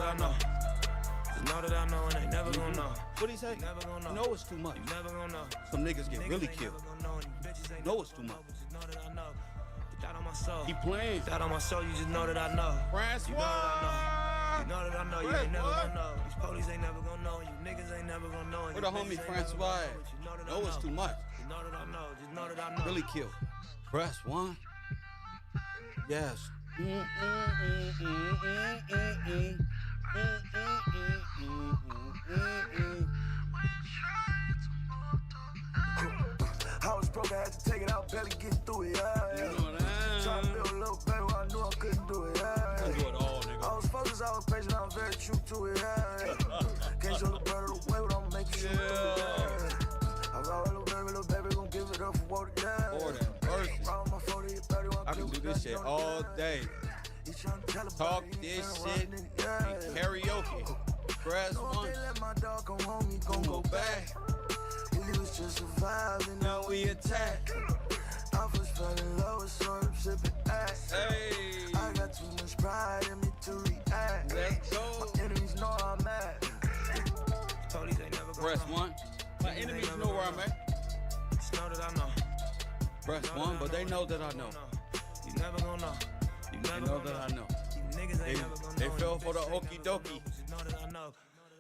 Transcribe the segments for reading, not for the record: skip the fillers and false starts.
I know. Just know that I know and they never gonna know. What he say? Never gonna know. You know it's too much. You never gonna know. Some niggas get really killed. You know it's too much. Just know that I know. Put that on my soul. He playing. Put that on my soul. You just know that I know. Francois. You know that I know. You know that I know. You ain't never gonna know. These police ain't never gonna know. You niggas ain't never gonna know. Where the homie Francois at? Know it's too much. You know that I know. Just know that I know. Really killed. Press one. Yes. I was broke, I had to take it out, barely get through it, yeah. You know that. Trying to build a little baby when I knew I couldn't do it, yeah. Couldn't do it all, nigga. I was focused, I was patient, I'm very true to it, yeah. Can't show the bird the way, but I'm making sure to do it, yeah. I got a little baby, gon' give it up for what it, yeah. Lord have mercy. Round my 40, 31, I can do this shit all day. Talk this shit and karaoke. Press one. Let my dog come home, he gon' Go back. He was just surviving, now we attack. I first fell in love with sort of sipping ass. Hey. I got too much pride in me to react. Let's go. My enemies know I'm mad. Police ain't never gonna Press know. one. My enemies know where I'm at. Just know that I know. Press one, but they know that I know. You never gonna know. You They never know gonna that I know. You niggas ain't never gonna They know. fell You for the bitches ain't okie never gonna dokie. know. Just know that I know.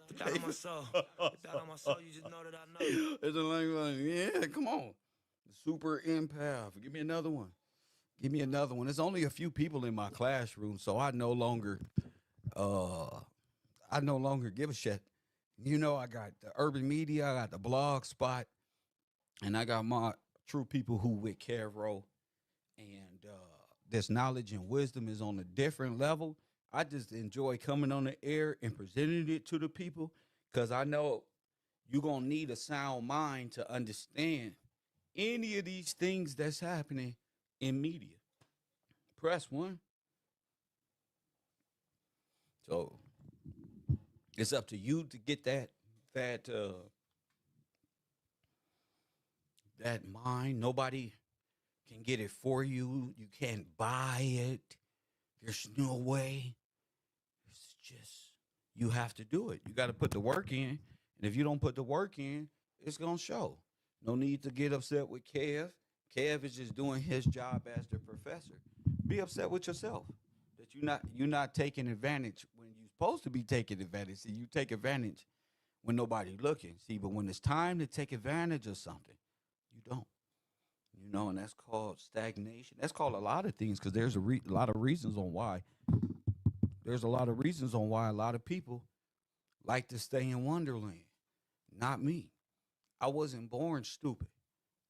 Put that on my soul. Put that on my soul. You just know that I know. It's like, yeah, come on. Super empath. Give me another one. Give me another one. There's only a few people in my classroom, so I no longer give a shit. You know, I got the urban media, I got the blog spot, and I got my true people who with Caro. And this knowledge and wisdom is on a different level. I just enjoy coming on the air and presenting it to the people because I know you're going to need a sound mind to understand any of these things that's happening in media. Press one. So it's up to you to get that mind. Nobody can get it for you. You can't buy it. There's no way. It's just, you have to do it. You got to put the work in. And if you don't put the work in, it's going to show. No need to get upset with Kev. Kev is just doing his job as the professor. Be upset with yourself that you're not taking advantage when you're supposed to be taking advantage. See, you take advantage when nobody's looking. See, but when it's time to take advantage of something, you don't. You know, and that's called stagnation. That's called a lot of things because there's a lot of reasons on why. There's a lot of reasons on why a lot of people like to stay in Wonderland. Not me. I wasn't born stupid.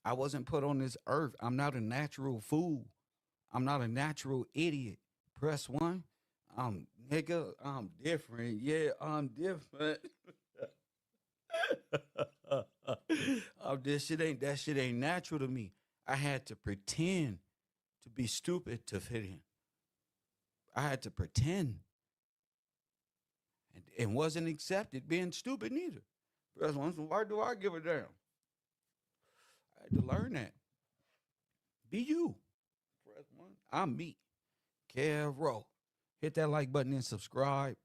I wasn't put on this earth. I'm not a natural fool. I'm not a natural idiot. Press one. Nigga, I'm different. Yeah, I'm different. That shit ain't natural to me. I had to pretend to be stupid to fit in. I had to pretend. And wasn't accepted being stupid neither. Press one. So why do I give a damn? I had to learn that. Be you. Press one. I'm me. Caro. Hit that like button and subscribe.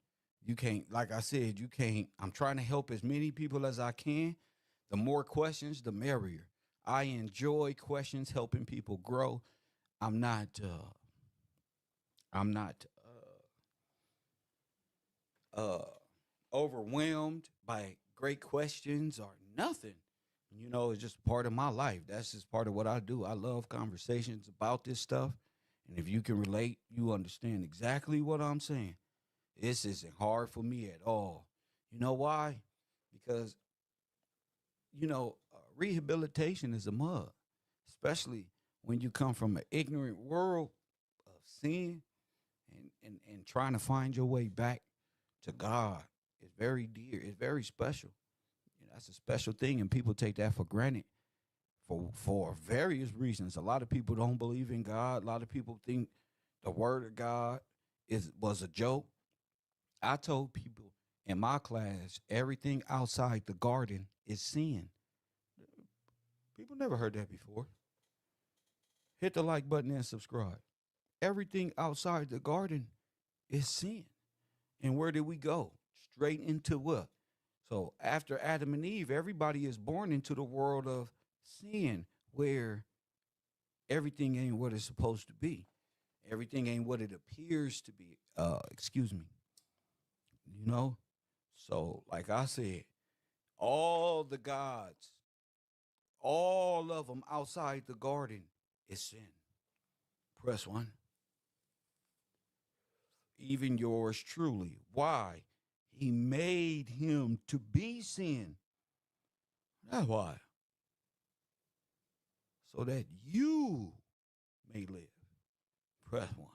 You can't, like I said, you can't. I'm trying to help as many people as I can. The more questions, the merrier. I enjoy questions, helping people grow. I'm not overwhelmed by great questions or nothing. You know, it's just part of my life. That's just part of what I do. I love conversations about this stuff. And if you can relate, you understand exactly what I'm saying. This isn't hard for me at all. You know why? Because, you know, rehabilitation is a mug, especially when you come from an ignorant world of sin and trying to find your way back to God. It's very dear. It's very special. You know, that's a special thing, and people take that for granted for various reasons. A lot of people don't believe in God. A lot of people think the word of God was a joke. I told people in my class, everything outside the garden is sin. People never heard that before. Hit the like button and subscribe. Everything outside the garden is sin. And where did we go? Straight into what? So after Adam and Eve, everybody is born into the world of sin where everything ain't what it's supposed to be. Everything ain't what it appears to be. Excuse me. You know? So, like I said, all the gods, all of them outside the garden is sin. Press one. Even yours truly. Why? He made him to be sin. That's why. So that you may live. Press one.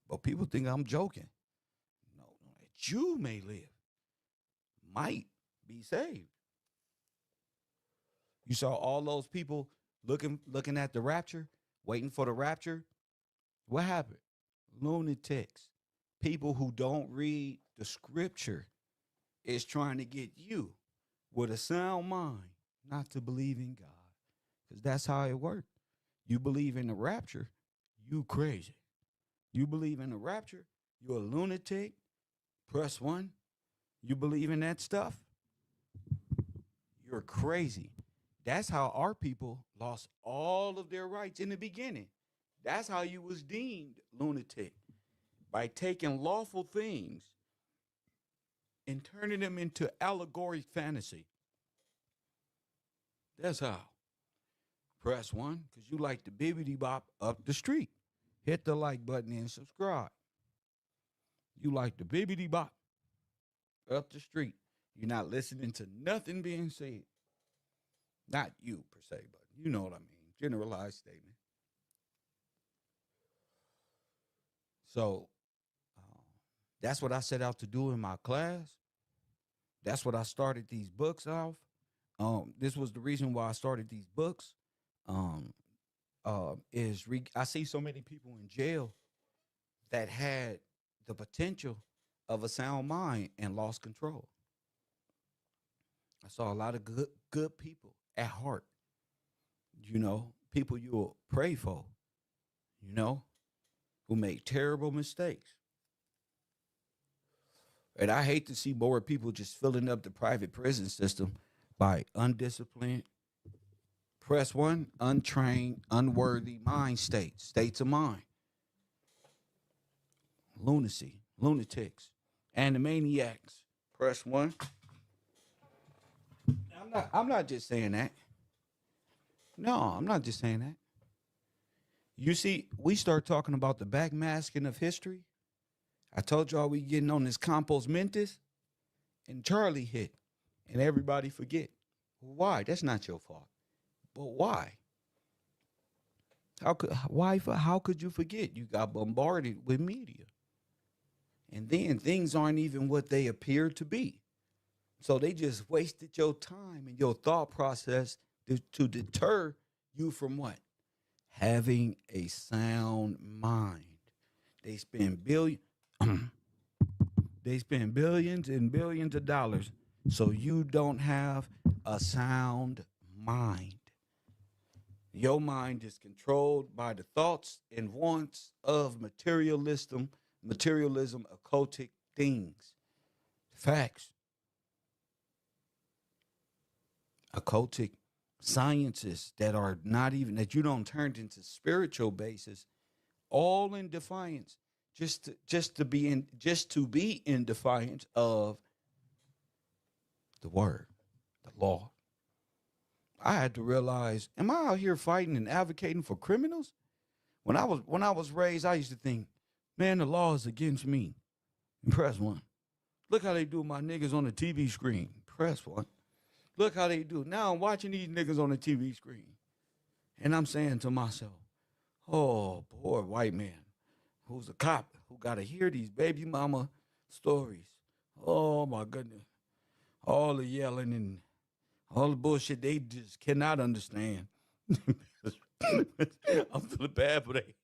But people think I'm joking. No, that you may live. Might be saved. You saw all those people looking at the rapture, waiting for the rapture. What happened? Lunatics. People who don't read the scripture is trying to get you with a sound mind not to believe in God. Because that's how it works. You believe in the rapture, you crazy. You believe in the rapture, you're a lunatic. Press one. You believe in that stuff, you're crazy. That's how our people lost all of their rights in the beginning. That's how you was deemed lunatic, by taking lawful things and turning them into allegoric fantasy. That's how. Press one, because you like the bibbity bop up the street. Hit the like button and subscribe. You like the bibbity bop up the street. You're not listening to nothing being said. Not you per se, but you know what I mean. Generalized statement. So that's what I set out to do in my class. That's what I started these books off. This was the reason why I started these books. I see so many people in jail that had the potential of a sound mind and lost control. I saw a lot of good people at heart. You know, people you'll pray for. You know, who made terrible mistakes. And I hate to see more people just filling up the private prison system by undisciplined, press one, untrained, unworthy mind states of mind. Lunacy, lunatics, animaniacs. Press one. I'm not just saying that. No, I'm not just saying that. You see, we start talking about the backmasking of history. I told y'all we getting on this compost mentis, and Charlie hit, and everybody forget. Why? That's not your fault. But why? How could you forget? You got bombarded with media. And then things aren't even what they appear to be. So they just wasted your time and your thought process to deter you from what? Having a sound mind. They spend they spend billions and billions of dollars so you don't have a sound mind. Your mind is controlled by the thoughts and wants of materialism, occultic things. Facts. Occultic sciences that are not even, that you don't turn into spiritual basis, all in defiance, just to be in defiance of the word, the law. I had to realize, am I out here fighting and advocating for criminals? When I was raised, I used to think, man, the law is against me. Press one. Look how they do my niggas on the TV screen. Press one. Look how they do. Now I'm watching these niggas on the TV screen. And I'm saying to myself, oh, poor white man who's a cop who got to hear these baby mama stories. Oh, my goodness. All the yelling and all the bullshit they just cannot understand. I'm feeling bad for they.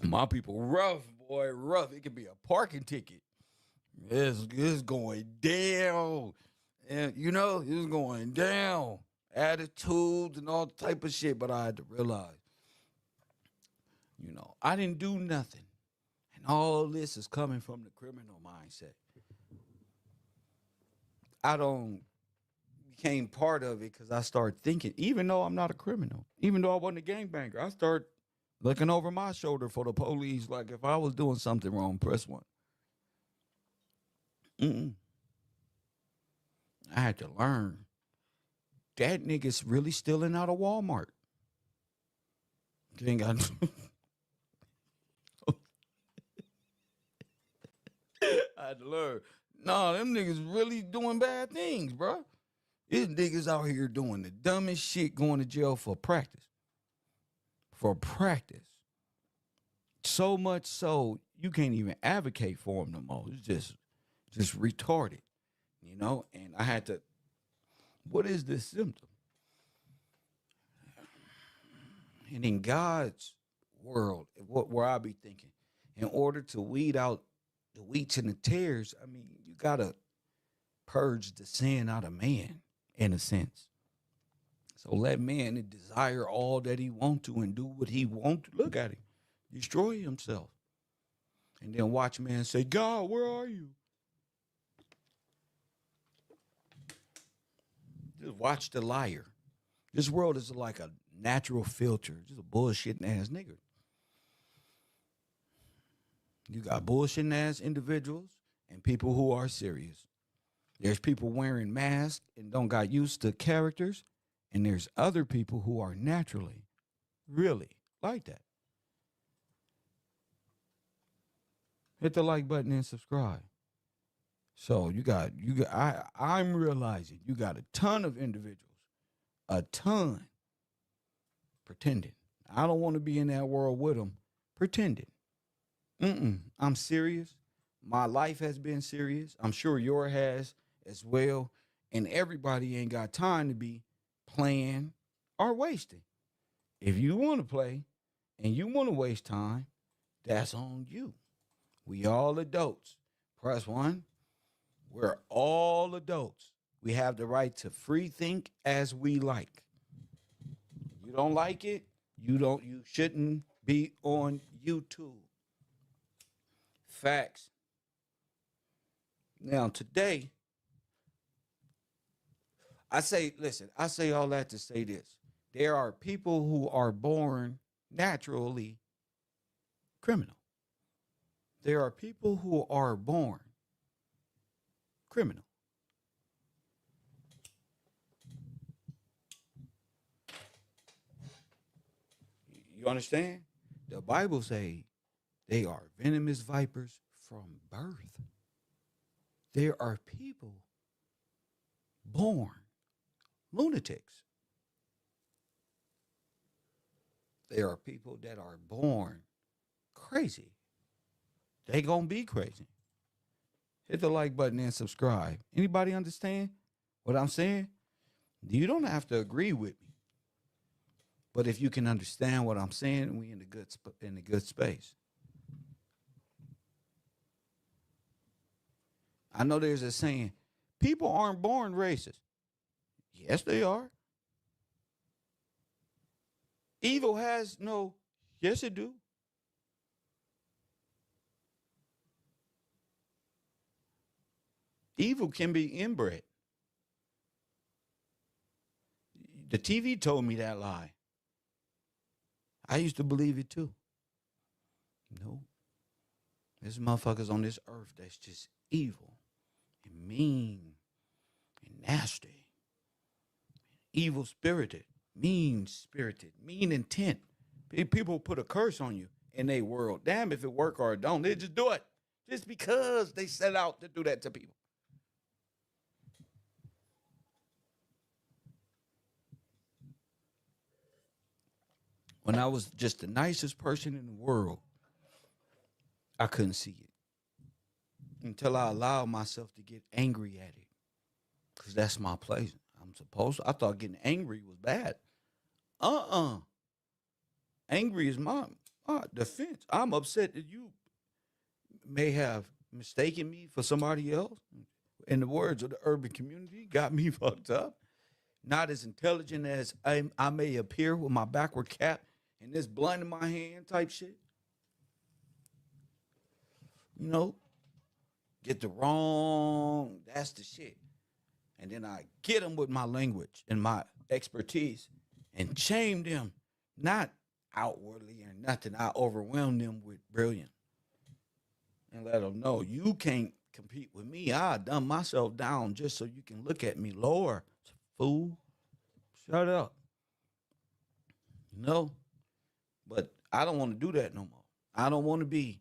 My people rough, boy, rough. It could be a parking ticket. It's going down. And, you know, it's going down. Attitudes and all type of shit. But I had to realize You know, I didn't do nothing. And all this is coming from the criminal mindset. I don't became part of it because I started thinking, even though I'm not a criminal, even though I wasn't a gangbanger, I start looking over my shoulder for the police. Like if I was doing something wrong, press one. Mm-mm. I had to learn that nigga's really stealing out of Walmart. Ain't got I had to learn. No, them niggas really doing bad things, bro. These niggas out here doing the dumbest shit, going to jail for practice. For practice. So much so you can't even advocate for them no more. It's just retarded, you know. And I had to. What is this symptom? And in God's world, where I be thinking, in order to weed out the wheats and the tares, I mean, you gotta purge the sin out of man, in a sense. So let man desire all that he want to and do what he want to. Look at him, destroy himself, and then watch man say, "God, where are you?" Just watch the liar. This world is like a natural filter, just a bullshitting ass nigga. You got bullshitting ass individuals and people who are serious. There's people wearing masks and don't got used to characters, and there's other people who are naturally, really like that. Hit the like button and subscribe. So I'm realizing you got a ton of individuals, a ton, pretending. I don't want to be in that world with them, pretending. I'm serious. My life has been serious. I'm sure yours has as well. And everybody ain't got time to be playing or wasting. If you want to play and you want to waste time, that's on you. We all adults. Press one. We're all adults. We have the right to free think as we like. You don't like it, you shouldn't be on YouTube. Facts. Now today, I say all that to say this. There are people who are born naturally criminal. There are people who are born criminal. You understand? The Bible say they are venomous vipers from birth. There are people born lunatics. There are people that are born crazy. They gonna be crazy. Hit the like button and subscribe. Anybody understand what I'm saying? You don't have to agree with me. But if you can understand what I'm saying, we in the good space. I know there's a saying, people aren't born racist. Yes, they are. Evil has no, yes, it do. Evil can be inbred. The TV told me that lie. I used to believe it too. No. There's motherfuckers on this earth that's just evil and mean and nasty. Evil spirited, mean spirited, mean intent. People put a curse on you in their world. Damn if it work or it don't. They just do it. Just because they set out to do that to people. When I was just the nicest person in the world, I couldn't see it until I allowed myself to get angry at it, because that's my place. I thought getting angry was bad. Angry is my defense. I'm upset that you may have mistaken me for somebody else. In the words of the urban community, got me fucked up. Not as intelligent as I may appear with my backward cap and this blunt in my hand type shit. You know, get the wrong, that's the shit. And then I get them with my language and my expertise and shame them, not outwardly or nothing. I overwhelm them with brilliance and let them know you can't compete with me. I dumb myself down just so you can look at me lower. Fool, shut up. You know, but I don't want to do that no more. I don't want to be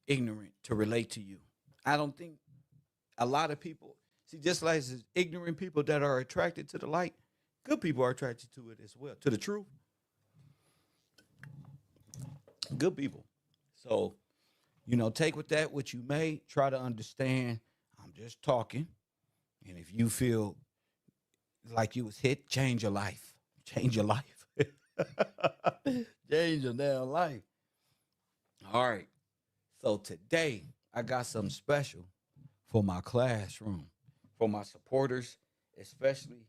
ignorant to relate to you. I don't think a lot of people see, just like as ignorant people that are attracted to the light, good people are attracted to it as well, to the truth. Good people. So, you know, take with that what you may. Try to understand. I'm just talking. And if you feel like you was hit, change your life. Change your life. Change your damn life. All right. So today I got something special for my classroom, for my supporters, especially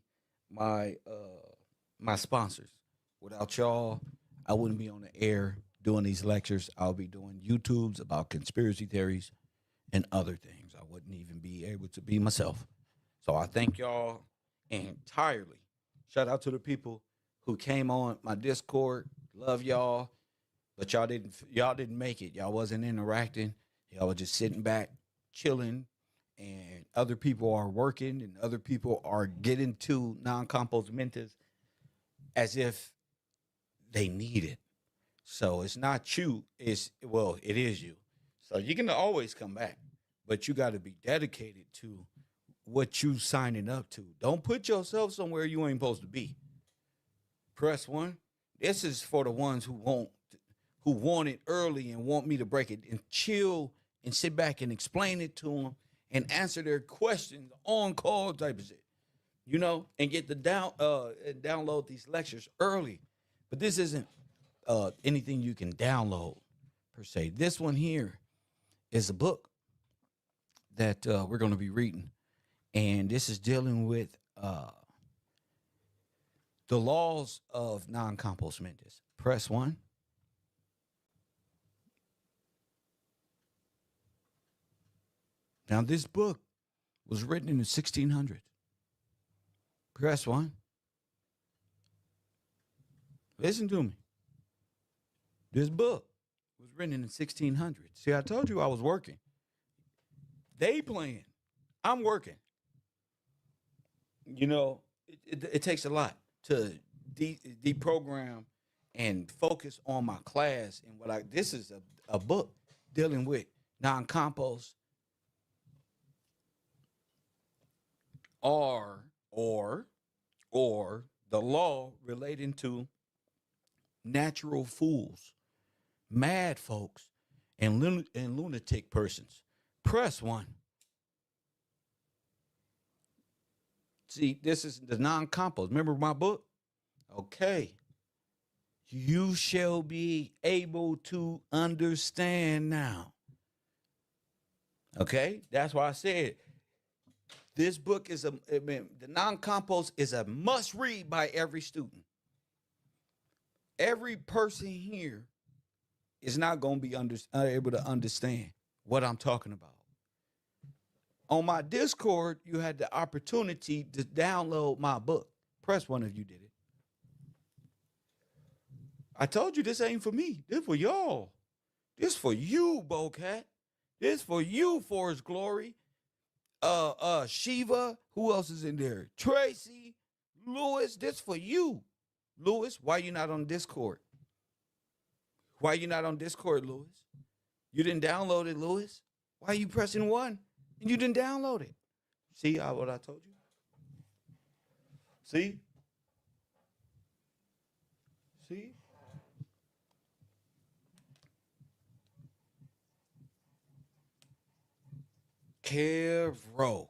my my sponsors. Without y'all, I wouldn't be on the air doing these lectures. I'll be doing YouTubes about conspiracy theories and other things. I wouldn't even be able to be myself. So I thank y'all entirely. Shout out to the people who came on my Discord. Love y'all. But y'all didn't make it. Y'all wasn't interacting. Y'all were just sitting back, chilling, and other people are working and other people are getting to non-compos mentis as if they need it. So it's not you. It is you. So you can always come back, but you got to be dedicated to what you signing up to. Don't put yourself somewhere you ain't supposed to be. Press 1. This is for the ones who want it early and want me to break it and chill and sit back and explain it to them and answer their questions on call type of shit, you know, and get the download these lectures early. But this isn't anything you can download per se. This one here is a book that we're going to be reading, and this is dealing with the laws of non-compos mentis. Press 1. Now, this book was written in the 1600s. Press 1. Listen to me. This book was written in the 1600s. See, I told you I was working. They playing. I'm working. You know, it takes a lot to deprogram and focus on my class and this is a book dealing with non-compos or the law relating to natural fools, mad folks, and lunatic persons. Press 1. See, this is the non-compos. Remember my book? Okay. You shall be able to understand now. Okay? That's why I said this book is the non-compos is a must read by every student. Every person here is not going to be able to understand what I'm talking about. On my Discord, you had the opportunity to download my book. Press 1 if you did it. I told you this ain't for me. This for y'all. This for you, Bocat. This for you, Forest Glory. Shiva. Who else is in there? Tracy, Lewis. This for you. Lewis, why you not on Discord? Why you not on Discord, Lewis? You didn't download it, Lewis. Why you pressing 1 and you didn't download it? See what I told you? See? See? Kevro.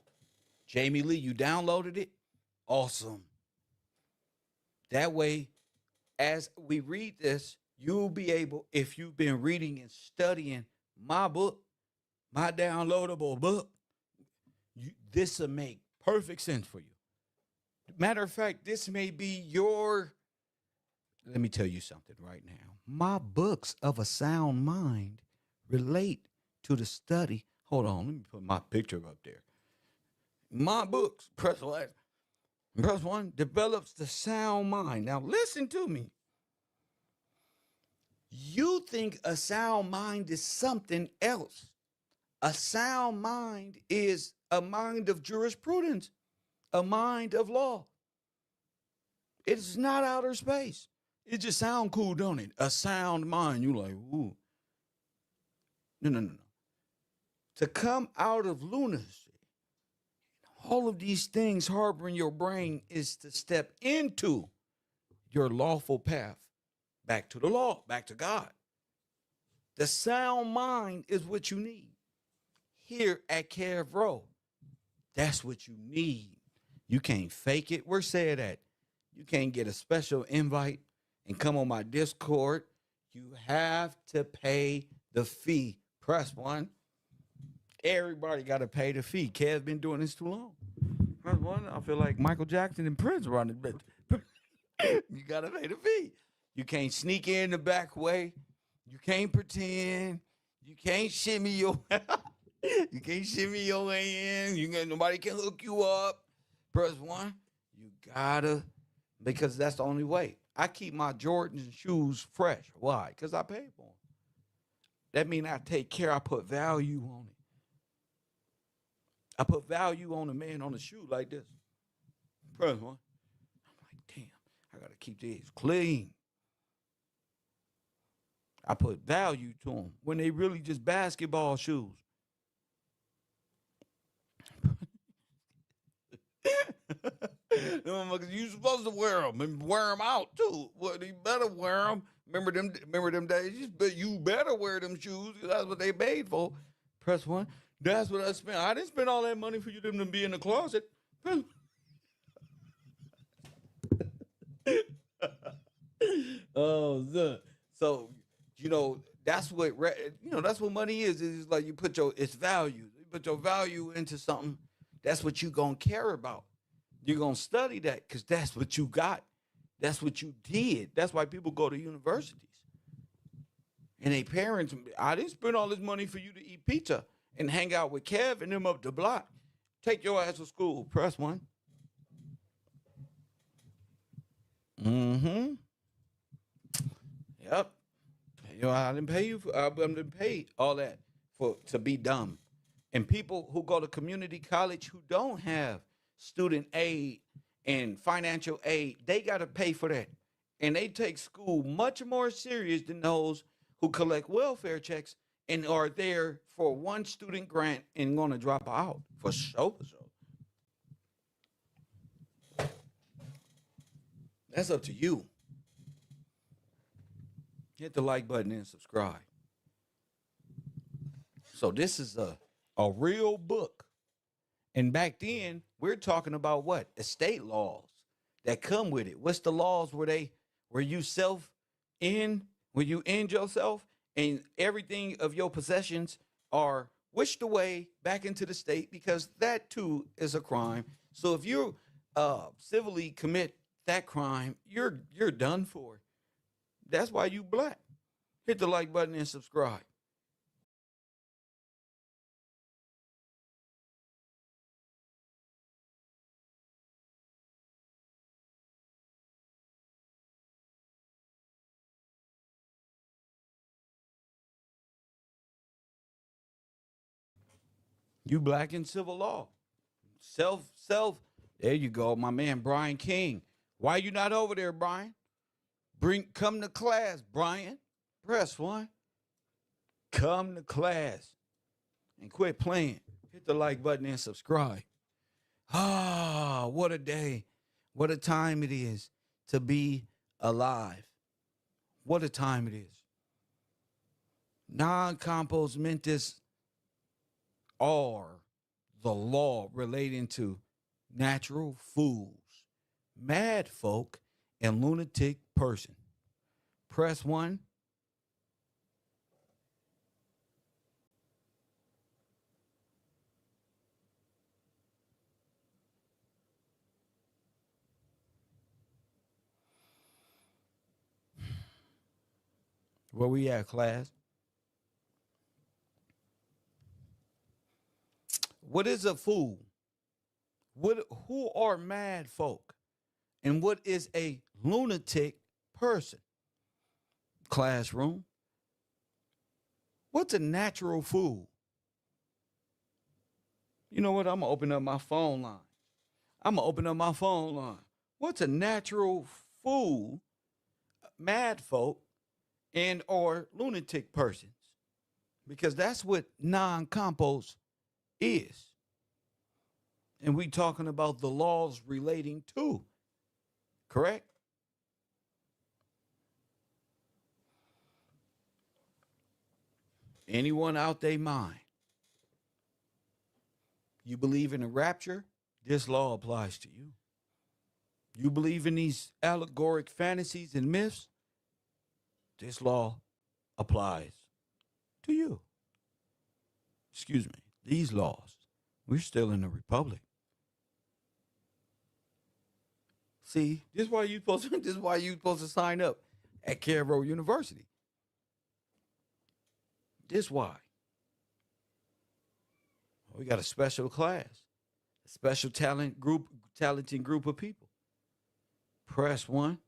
Jamie Lee, you downloaded it? Awesome. That way, as we read this, you'll be able, if you've been reading and studying my book, my downloadable book, this will make perfect sense for you. Matter of fact, this may be your let me tell you something right now. My books of a sound mind relate to the study. Hold on, let me put my picture up there. My books, press one, develops the sound mind. Now listen to me. You think a sound mind is something else. A sound mind is a mind of jurisprudence, a mind of law. It's not outer space. It just sound cool, don't it? A sound mind. You like, ooh. No. To come out of lunacy, all of these things harboring your brain is to step into your lawful path back to the law, back to God. The sound mind is what you need. Here at Cav Row, that's what you need. You can't fake it. Where said that? You can't get a special invite and come on my Discord. You have to pay the fee. Press one. Everybody got to pay the fee. Kev's been doing this too long. Press one. I feel like Michael Jackson and Prince running, but you got to pay the fee. You can't sneak in the back way. You can't pretend. You can't shimmy your. You can't shimmy your way in. Nobody can hook you up. Press one. You gotta, because that's the only way. I keep my Jordans shoes fresh. Why? Because I paid for them. That means I take care. I put value on it. I put value on a man on a shoe like this. Press one. I'm like, damn, I gotta keep these clean. I put value to them when they really just basketball shoes. You supposed to wear them and wear them out too. Well, you better wear them. Remember them days? You better wear them shoes because that's what they paid for. Press one. That's what I spent. I didn't spend all that money for you them to be in the closet. Oh, so that's what that's what money is. It's like you put it's value. You put your value into something. That's what you gonna care about. You're going to study that because that's what you got. That's what you did. That's why people go to universities. And they parents, I didn't spend all this money for you to eat pizza and hang out with Kev and them up the block. Take your ass to school. Press one. Mm-hmm. Yep. I didn't pay you I didn't pay all that to be dumb. And people who go to community college who don't have student aid and financial aid, they got to pay for that. And they take school much more serious than those who collect welfare checks and are there for one student grant and going to drop out for sure. That's up to you. Hit the like button and subscribe. So this is a real book. And back then, we're talking about what? Estate laws that come with it. What's the laws where you when you end yourself and everything of your possessions are wished away back into the state, because that too is a crime. So if you civilly commit that crime, you're done for. That's why you black. Hit the like button and subscribe. You black in civil law. Self. There you go, my man Brian King. Why you not over there, Brian? Come to class, Brian. Press one. Come to class and quit playing. Hit the like button and subscribe. Ah, what a day. What a time it is to be alive. What a time it is. Non-compos mentis are the law relating to natural fools, mad folk, and lunatic person. Press one. Where we at, class? What is a fool? Who are mad folk? And what is a lunatic person? Classroom. What's a natural fool? You know what? I'm going to open up my phone line. What's a natural fool, mad folk, and or lunatic persons? Because that's what non-compos is. And we talking about the laws relating to, correct? Anyone out their mind? You believe in a rapture? This law applies to you. You believe in these allegoric fantasies and myths? This law applies to you. Excuse me. These laws. We're still in the republic. See, this is why you supposed to sign up at Cairo University. This why. We got a special class, a special talented group of people. Press 1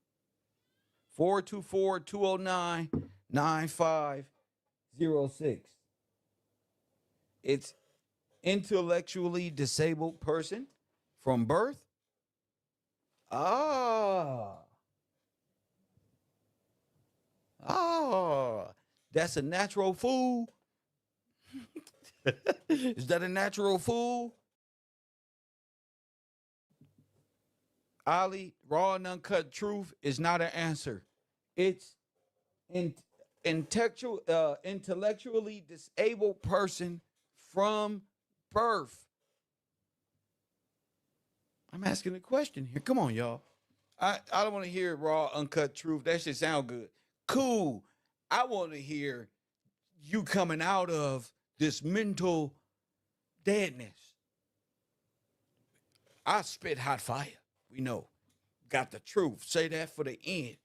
424-209-9506. It's intellectually disabled person from birth. That's a natural fool. Is that a natural fool? Ali, raw and uncut truth is not an answer. It's intellectually disabled person from birth. I'm asking a question here. Come on, y'all. I don't want to hear raw, uncut truth. That should sound good. Cool. I want to hear you coming out of this mental deadness. I spit hot fire. We know. Got the truth. Say that for the end.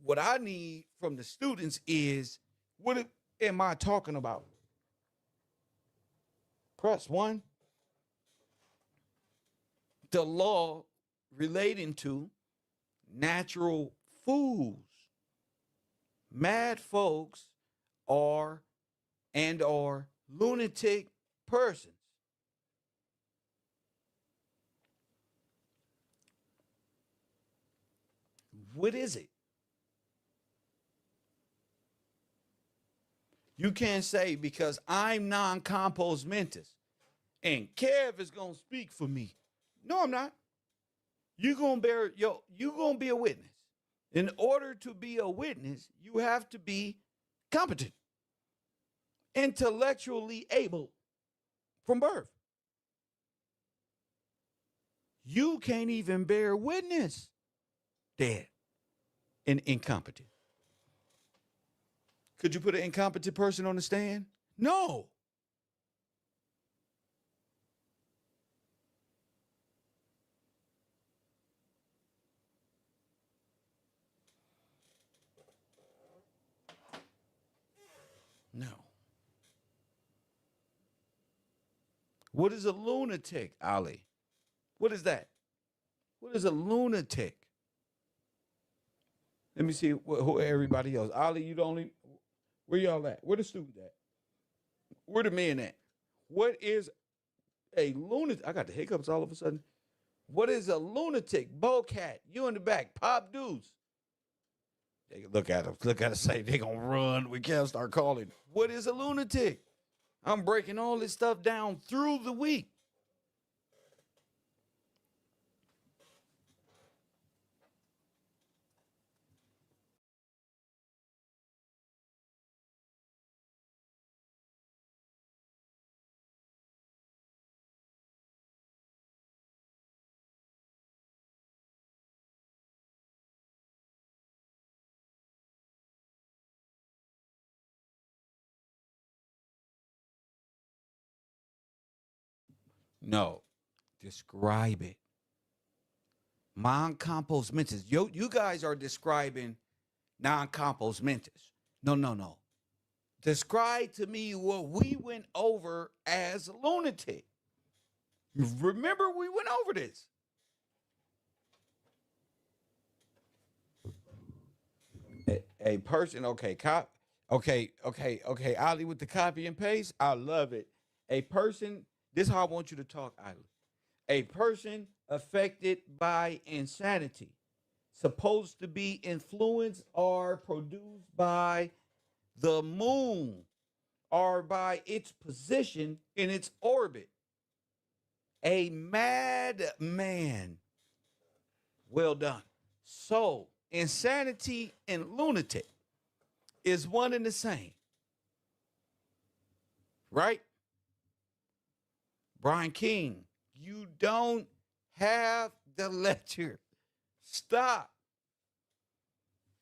What I need from the students is, what am I talking about? Press 1. The law relating to natural fools. Mad folks are lunatic persons. What is it? You can't say because I'm non-compos mentis and Kev is gonna speak for me. No, I'm not. You're gonna be a witness. In order to be a witness, you have to be competent, intellectually able from birth. You can't even bear witness dead and incompetent. Could you put an incompetent person on the stand? No. No. What is a lunatic, Ali? What is that? What is a lunatic? Let me see who everybody else. Ali, you the only. Where y'all at? Where the students at? Where the men at? What is a lunatic? I got the hiccups all of a sudden. What is a lunatic? Bowcat, you in the back. Pop dudes. They can look at us, say they gonna run. We can't start calling. What is a lunatic? I'm breaking all this stuff down through the week. No, describe it. Non-compos mentis. You guys are describing non-compos mentis. No. Describe to me what we went over as a lunatic. Remember, we went over this. A person, okay, okay. Ali with the copy and paste. I love it. A person, this is how I want you to talk, Ali. A person affected by insanity, supposed to be influenced or produced by the moon or by its position in its orbit. A madman. Well done. So, insanity and lunatic is one and the same, right? Brian King, you don't have the lecture. Stop.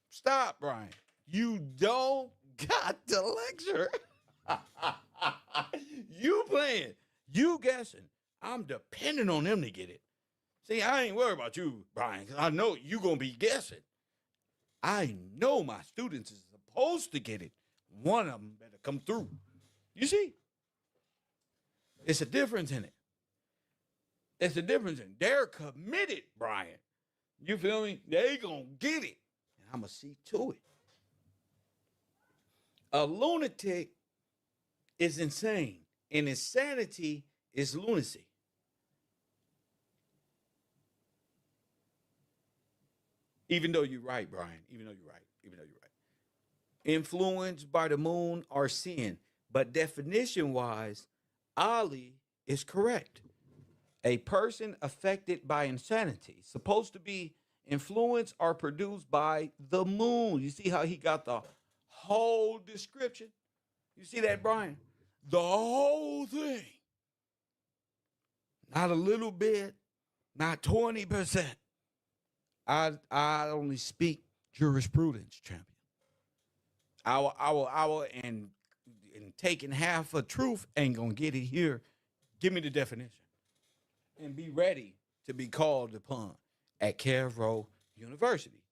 Stop, Brian. You don't got the lecture. You playing. You guessing. I'm depending on them to get it. See, I ain't worried about you, Brian, because I know you going to be guessing. I know my students is supposed to get it. One of them better come through. You see? It's a difference in it. It's a difference in they're committed, Brian. You feel me? They gonna get it. And I'm gonna see to it. A lunatic is insane, and insanity is lunacy. Even though you're right, Brian. Even though you're right. Even though you're right. Influenced by the moon or sin. But definition wise, Ali is correct. A person affected by insanity, supposed to be influenced or produced by the moon. You see how he got the whole description? You see that, Brian? The whole thing. Not a little bit, not 20%. I only speak jurisprudence, champion. And taking half a truth ain't gonna get it here. Give me the definition. And be ready to be called upon at Cavro University.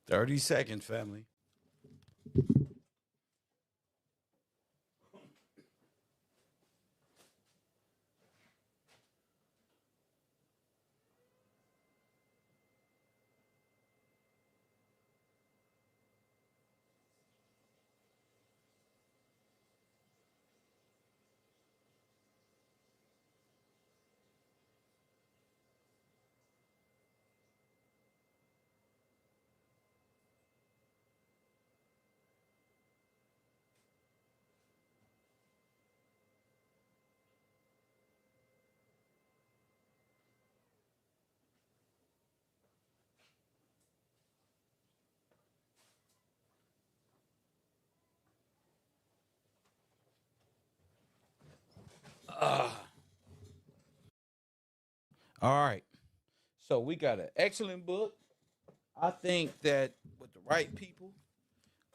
Thirty seconds, family. Uh, all right. So we got an excellent book. I think that with the right people,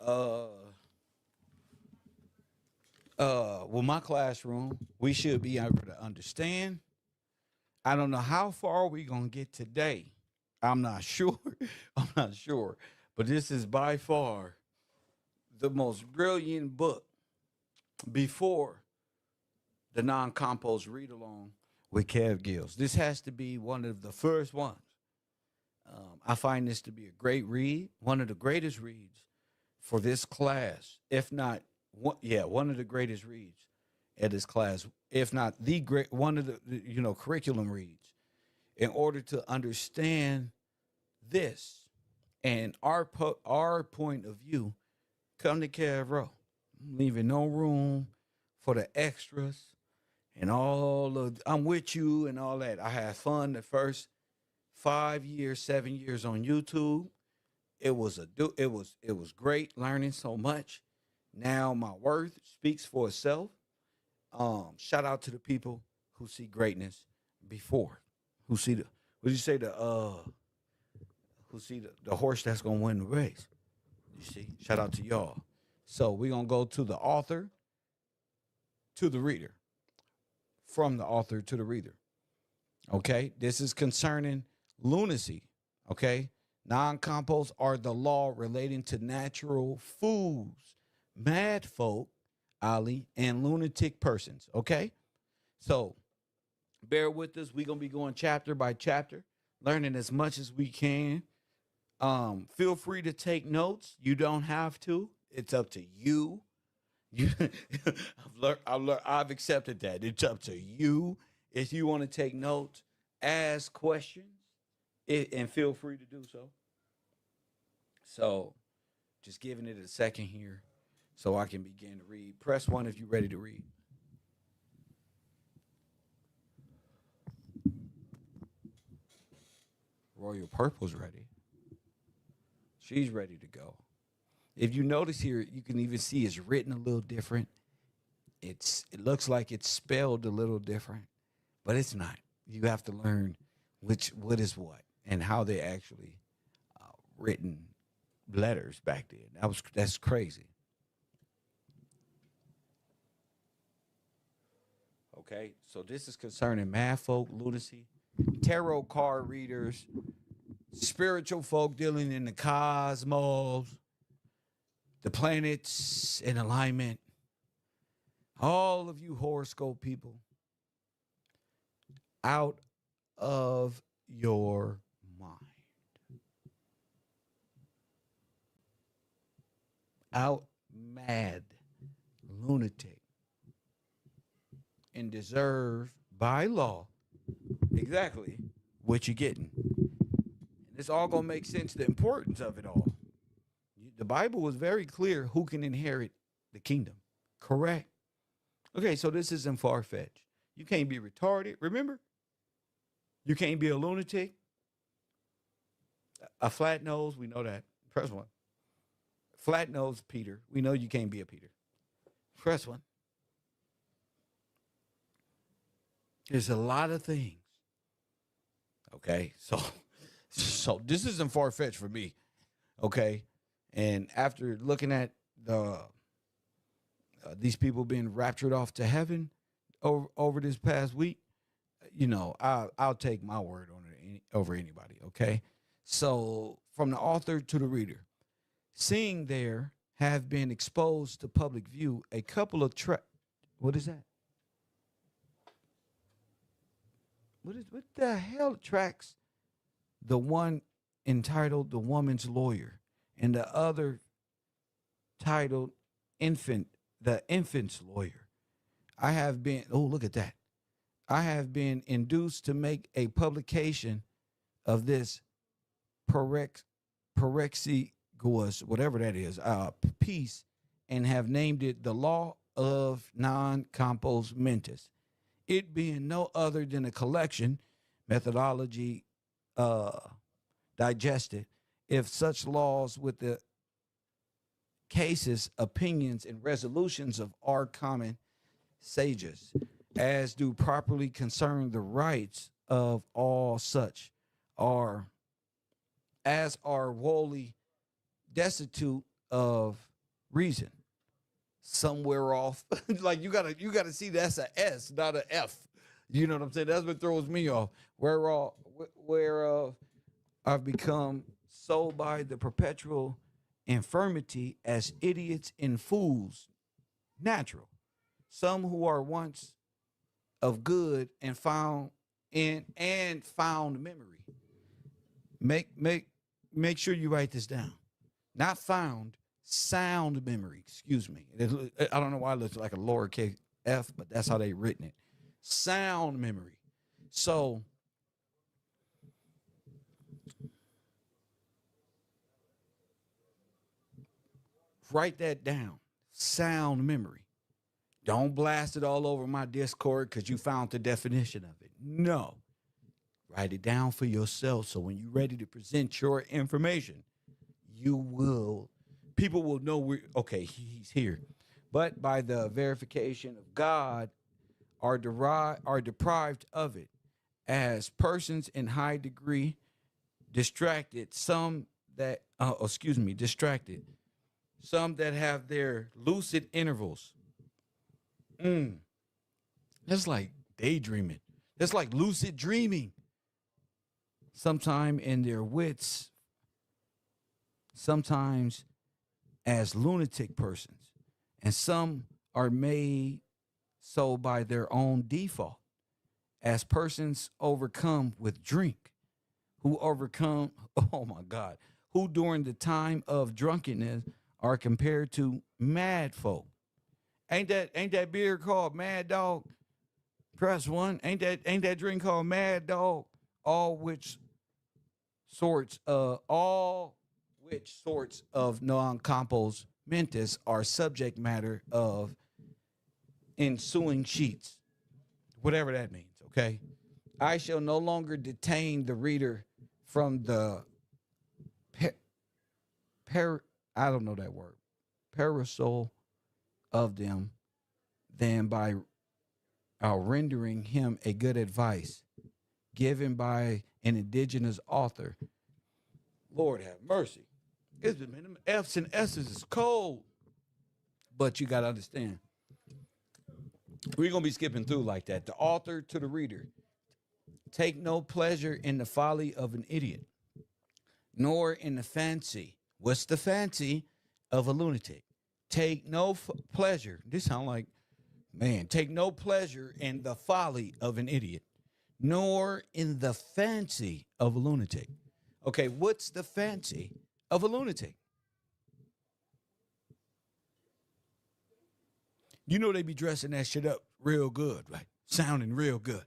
uh, Well, my classroom, we should be able to understand. I don't know how far we gonna get today. I'm not sure. I'm not sure. But this is by far the most brilliant book before the non-compost read along with Kev Gills. This has to be one of the first ones. I find this to be a great read, one of the greatest reads for this class, if not one, yeah, one of the greatest reads at this class, if not the great one of the curriculum reads in order to understand this and our point of view. Come to Kev Row, leaving no room for the extras and all of I'm with you and all that. I had fun the first 5 years, 7 years on YouTube. It was great learning so much. Now my worth speaks for itself. Shout out to the people who see greatness before, who see the what do you say who see the horse that's gonna win the race. You see, shout out to y'all. So we're gonna go to the author to the reader, from the author to the reader. Okay, this is concerning lunacy. Okay, non-compost are the law relating to natural foods, mad folk, Ali, and lunatic persons. Okay, so bear with us. We're gonna be going chapter by chapter, learning as much as we can. Feel free to take notes. You don't have to. It's up to you. You, I've accepted that. It's up to you. If you want to take notes, ask questions, and feel free to do so. So, just giving it a second here, so I can begin to read. Press 1 if you're ready to read. Royal Purple's ready. She's ready to go. If you notice here, you can even see it's written a little different. It looks like it's spelled a little different, but it's not. You have to learn what is what and how they actually written letters back then. That's crazy. Okay, so this is concerning mad folk, lunacy, tarot card readers, spiritual folk dealing in the cosmos, the planets in alignment, all of you horoscope people, out of your mind. Out mad, lunatic, and deserve by law exactly what you're getting. And it's all going to make sense, the importance of it all. The Bible was very clear who can inherit the kingdom. Correct. Okay, so this isn't far-fetched. You can't be retarded, remember? You can't be a lunatic. A flat nose, we know that. Press 1. Flat nose Peter, we know you can't be a Peter. Press 1. There's a lot of things. Okay, so this isn't far-fetched for me. Okay, and after looking at these people being raptured off to heaven over this past week, I'll take my word on it over anybody. Okay, so from the author to the reader, seeing there have been exposed to public view a couple of what is that? What the hell tracks? The one entitled "The Woman's Lawyer" and the other titled "The Infant's Lawyer." I have been. Oh, look at that! I have been induced to make a publication of this parexiguous, whatever that is, piece, and have named it "The Law of Non-Compos Mentis." It being no other than a collection, methodology digested, if such laws with the cases, opinions, and resolutions of our common sages, as do properly concern the rights of all such, are wholly destitute of reason, somewhere off. Like you gotta see that's a S, not a F. You know what I'm saying? That's what throws me off. Whereof I've become so by the perpetual infirmity as idiots and fools, natural. Some who are once of good and found memory. Make sure you write this down. Not found, sound memory. Excuse me. I don't know why it looks like a lowercase f, but that's how they written it. Sound memory. So write that down. Sound memory. Don't blast it all over my Discord because you found the definition of it. No. Write it down for yourself so when you're ready to present your information, people will know he's here. But by the verification of God are deprived of it as persons in high degree distracted, some that have their lucid intervals. That's like daydreaming. That's like lucid dreaming. Sometime in their wits, sometimes as lunatic persons, and some are made so by their own default, as persons overcome with drink, who during the time of drunkenness are compared to mad folk. Ain't that beer called Mad Dog? Press one. Ain't that drink called Mad Dog? All which sorts of non-compos mentis are subject matter of ensuing sheets, whatever that means. Okay, I shall no longer detain the reader from the I don't know that word, parasol of them, than by rendering him a good advice given by an indigenous author. Lord have mercy. Them F's and S's is cold. But you got to understand, we're going to be skipping through like that. The author to the reader. Take no pleasure in the folly of an idiot, nor in the fancy. What's the fancy of a lunatic? Take no pleasure. This sound like, man, take no pleasure in the folly of an idiot, nor in the fancy of a lunatic. Okay, what's the fancy of a lunatic? You know they be dressing that shit up real good, right? Sounding real good.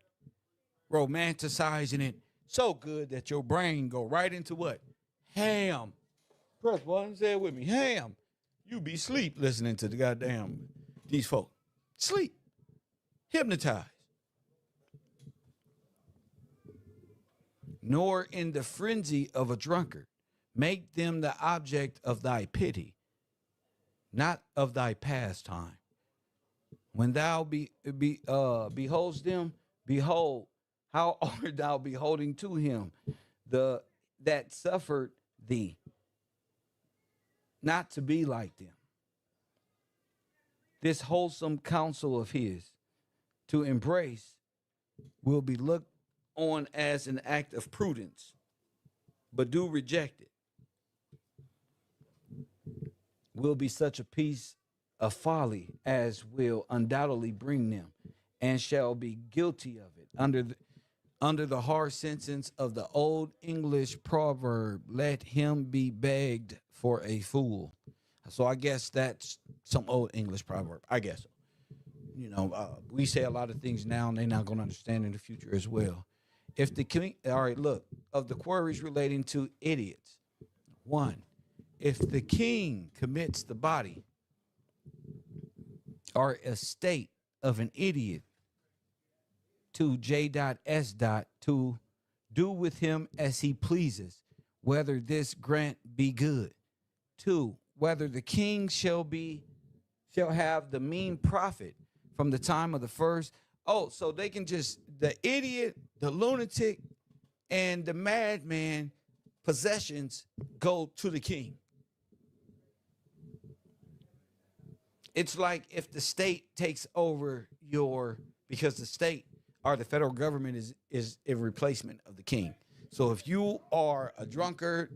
Romanticizing it so good that your brain go right into what? Ham. Press one, say it with me. Ham. You be sleep listening to the goddamn these folk. Sleep. Hypnotized. Nor in the frenzy of a drunkard. Make them the object of thy pity, not of thy pastime. When thou beholds them, behold, how art thou beholding to him that suffered thee not to be like them. This wholesome counsel of his to embrace will be looked on as an act of prudence, but do reject it will be such a piece of folly as will undoubtedly bring them and shall be guilty of it under the hard sentence of the old English proverb, let him be begged for a fool. So I guess that's some old English proverb. I guess. You know, we say a lot of things now and they're not going to understand in the future as well. If the king, all right, look, of the queries relating to idiots. One, if the king commits the body or estate of an idiot to J.S. to do with him as he pleases, whether this grant be good. Two, whether the king shall have the mean profit from the time of the first. Oh, so they can just, the idiot, the lunatic, and the madman possessions go to the king. It's like if the state takes over because the state or the federal government is a replacement of the king. So if you are a drunkard,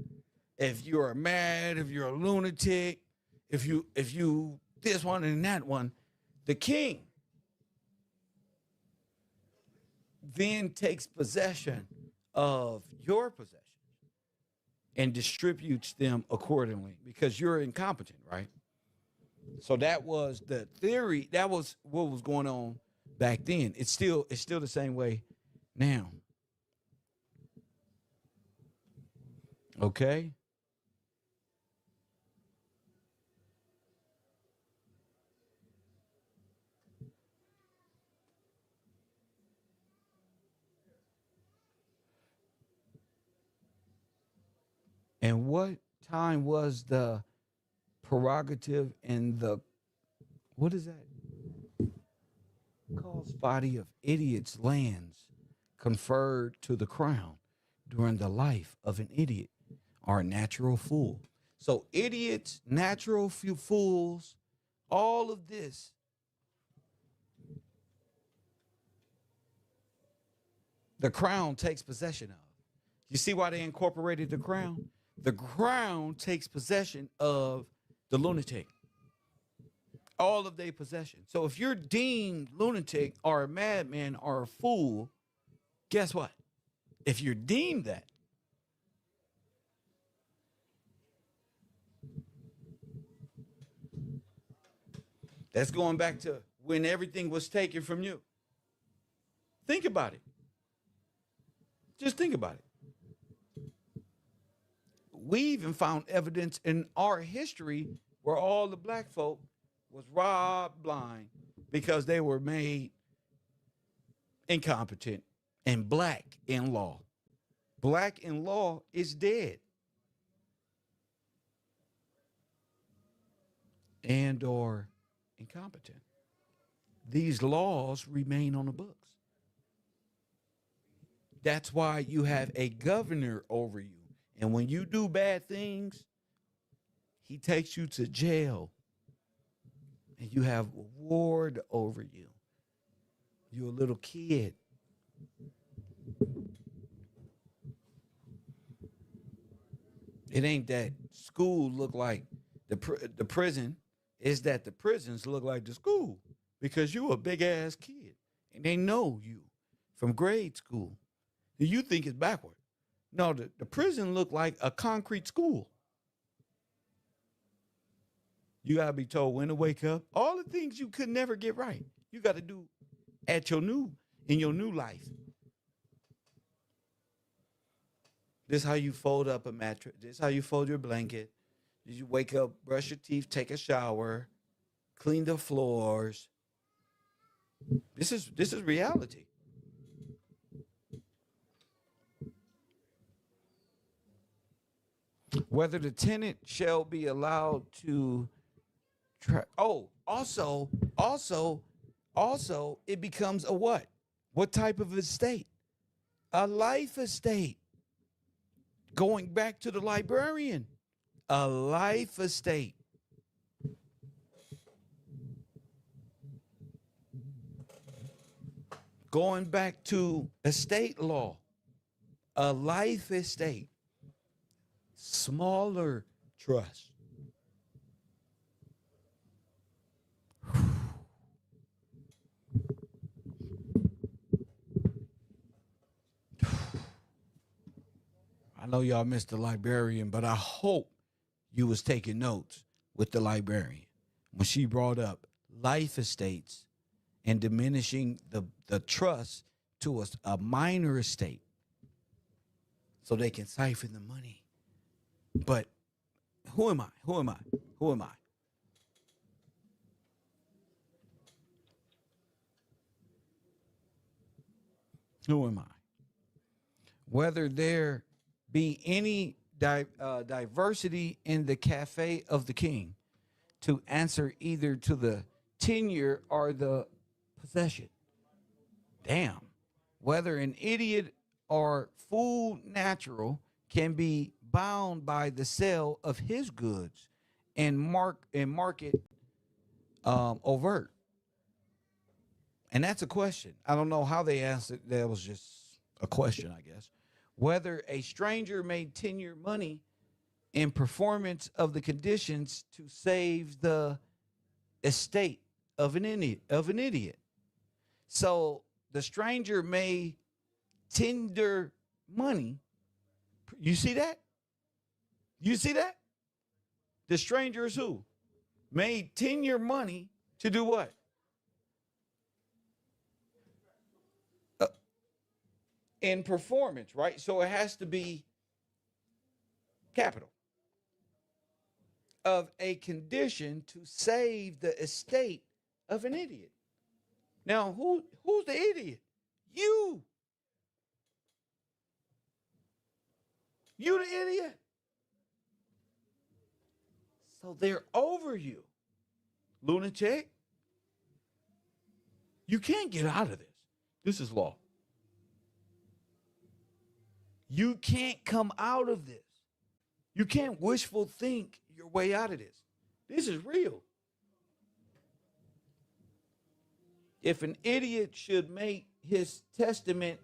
if you're mad, if you're a lunatic, if you this one and that one, the king then takes possession of your possessions and distributes them accordingly because you're incompetent, right? So that was the theory. That was what was going on back then. It's still the same way now. Okay? And what time was the prerogative and the what is that? Cause body of idiots lands conferred to the crown during the life of an idiot or a natural fool. So idiots, natural fools, all of this, the crown takes possession of. You see why they incorporated the crown? The crown takes possession of the lunatic, all of their possession. So if you're deemed lunatic or a madman or a fool, guess what? If you're deemed that, that's going back to when everything was taken from you. Think about it. Just think about it. We even found evidence in our history where all the black folk was robbed blind because they were made incompetent and black in law. Black in law is dead and or incompetent. These laws remain on the books. That's why you have a governor over you. And when you do bad things, he takes you to jail. And you have a ward over you. You're a little kid. It ain't that school look like the prison. It's that the prisons look like the school because you a big ass kid. And they know you from grade school. You think it's backward. No, the prison looked like a concrete school. You got to be told when to wake up. All the things you could never get right, you got to do in your new life. This is how you fold up a mattress. This is how you fold your blanket. You wake up, brush your teeth, take a shower, clean the floors. This is reality. Whether the tenant shall be allowed to also, it becomes a what? What type of estate? A life estate. Going back to the librarian, a life estate. Going back to estate law, a life estate. Smaller trust. I know y'all missed the librarian, but I hope you was taking notes with the librarian when she brought up life estates and diminishing the trust to a minor estate so they can siphon the money. But who am I? Who am I? Who am I? Who am I? Whether there be any diversity in the cafe of the king to answer either to the tenure or the possession. Damn. Whether an idiot or fool natural can be bound by the sale of his goods and market overt? And that's a question. I don't know how they answered. That was just a question, I guess. Whether a stranger may tenure money in performance of the conditions to save the estate of an idiot. So the stranger may tender money. You see that? You see that? The stranger is who? May tenure money to do what? Uh, in performance, right? So it has to be capital of a condition to save the estate of an idiot. Now, who's the idiot? You. You the idiot. So they're over you. Lunatic. You can't get out of this. This is law. You can't come out of this. You can't wishful think your way out of this. This is real. If an idiot should make his testament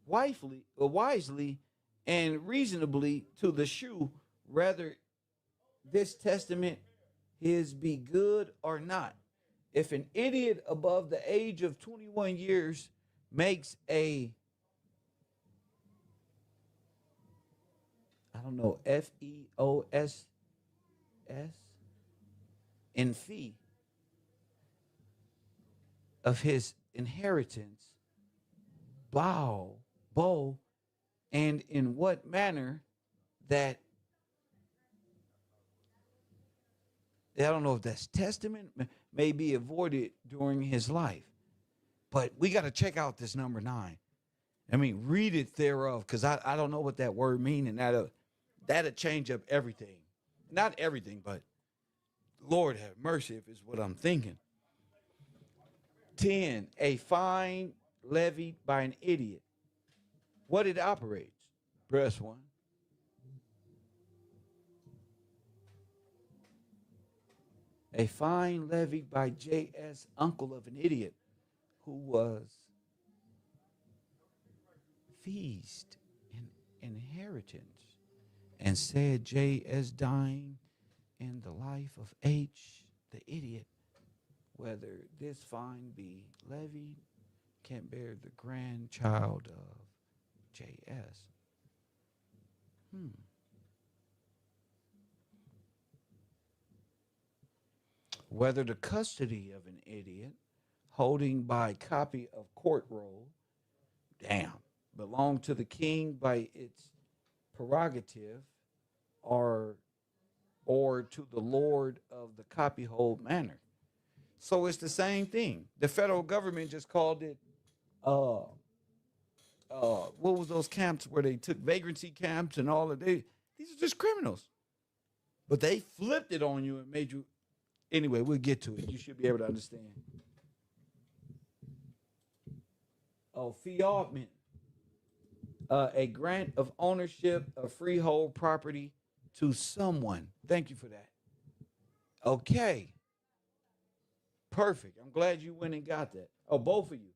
wisely and reasonably to the shoe, whether this testament his be good or not. If an idiot above the age of 21 years makes a, I don't know, FEOSS in fee of his inheritance, bow, and in what manner that, I don't know if that's testament, may be avoided during his life. But we got to check out this number 9. I mean, read it thereof, because I don't know what that word means, and that'll change up everything. Not everything, but Lord have mercy if it's what I'm thinking. 10, a fine levied by an idiot. What it operates? Press 1. A fine levied by J.S., uncle of an idiot, who was feased in inheritance, and said J.S. dying in the life of H, the idiot, whether this fine be levied, can bear the grandchild of J.S. Whether the custody of an idiot holding by copy of court roll, belong to the king by its prerogative, or to the lord of the copyhold manor. So it's the same thing. The federal government just called it, what was those camps where they took vagrancy camps and all of these are just criminals. But they flipped it on you and made you, anyway, we'll get to it. You should be able to understand. Fiatment, a grant of ownership of freehold property to someone. Thank you for that. Okay. Perfect. I'm glad you went and got that. Oh, both of you.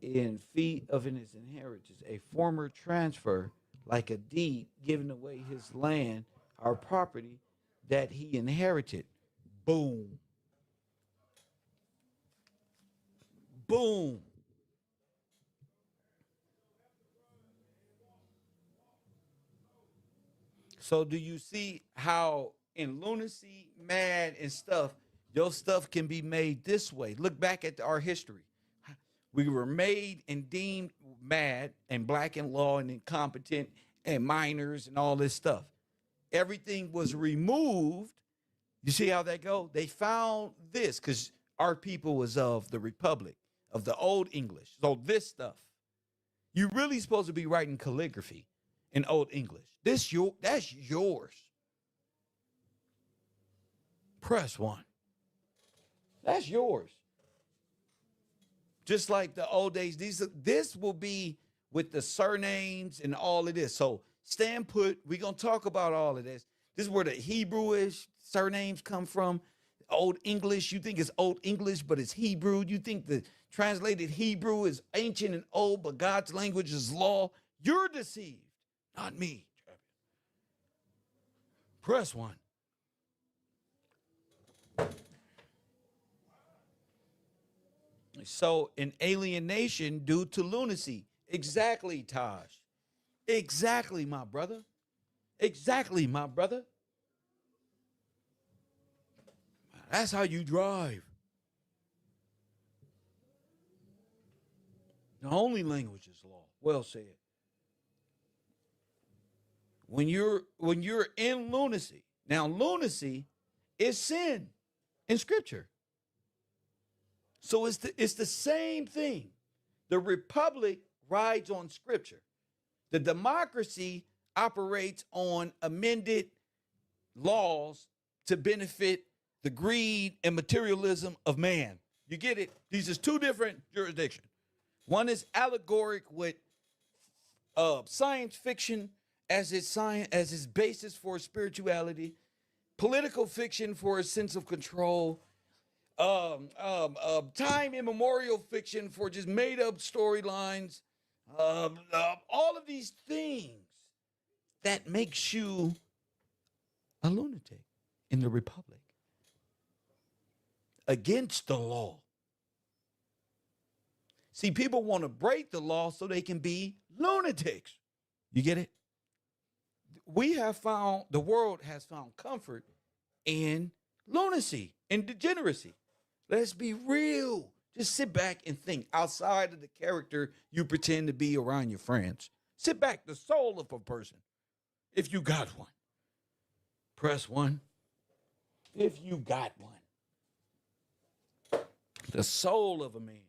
In fee of his inheritance, a former transfer, like a deed, giving away his land or property that he inherited. Boom. Boom. So do you see how in lunacy, mad, and stuff, your stuff can be made this way? Look back at our history. We were made and deemed mad and black in law and incompetent and minors and all this stuff. Everything was removed. You see how that go? They found this because our people was of the Republic, of the Old English. So this stuff, you really supposed to be writing calligraphy in Old English. That's yours. Press 1. That's yours. Just like the old days, this will be with the surnames and all of this. So stand put. We're going to talk about all of this. This is where the Hebrew is. surnames come from? Old English. You think it's Old English, but it's Hebrew. You think the translated Hebrew is ancient and old, but God's language is law. You're deceived, not me. Press one. So, an alienation due to lunacy. Exactly, Taj. Exactly, my brother. Exactly, my brother. That's how you drive. The only language is law. Well said. When you're in lunacy, now lunacy is sin in Scripture. So it's the same thing. The republic rides on Scripture. The democracy operates on amended laws to benefit the greed and materialism of man. You get it? These are two different jurisdictions. One is allegoric with science fiction as its basis for spirituality, political fiction for a sense of control, time immemorial fiction for just made up storylines, all of these things that makes you a lunatic in the republic against the law. See, people want to break the law so they can be lunatics. You get it? The world has found comfort in lunacy and degeneracy. Let's be real. Just sit back and think outside of the character you pretend to be around your friends. Sit back, the soul of a person, if you got one. Press one. If you got one. The soul of a man.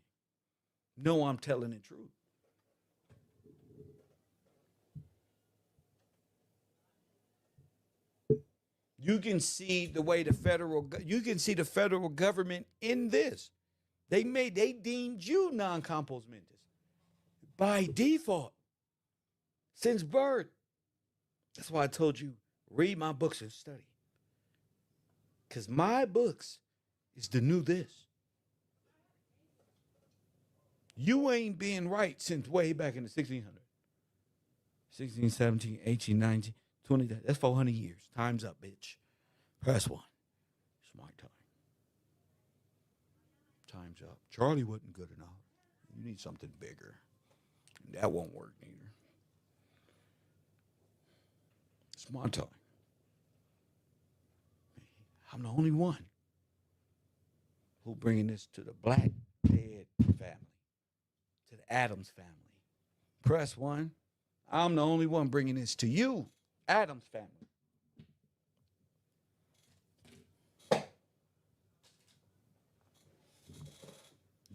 No, I'm telling the truth. You can see the way the federal government in this. They deemed you non-compos mentis by default since birth. That's why I told you, read my books and study. Because my books is the new this. You ain't been right since way back in the 1600s. 16, 17, 18, 19, 20, that's 400 years. Time's up, bitch. Press one. It's my time. Time's up. Charlie wasn't good enough. You need something bigger. That won't work either. It's my time. I'm the only one who bringing this to the black dead family, to the Adams family. Press one. I'm the only one bringing this to you, Adams family.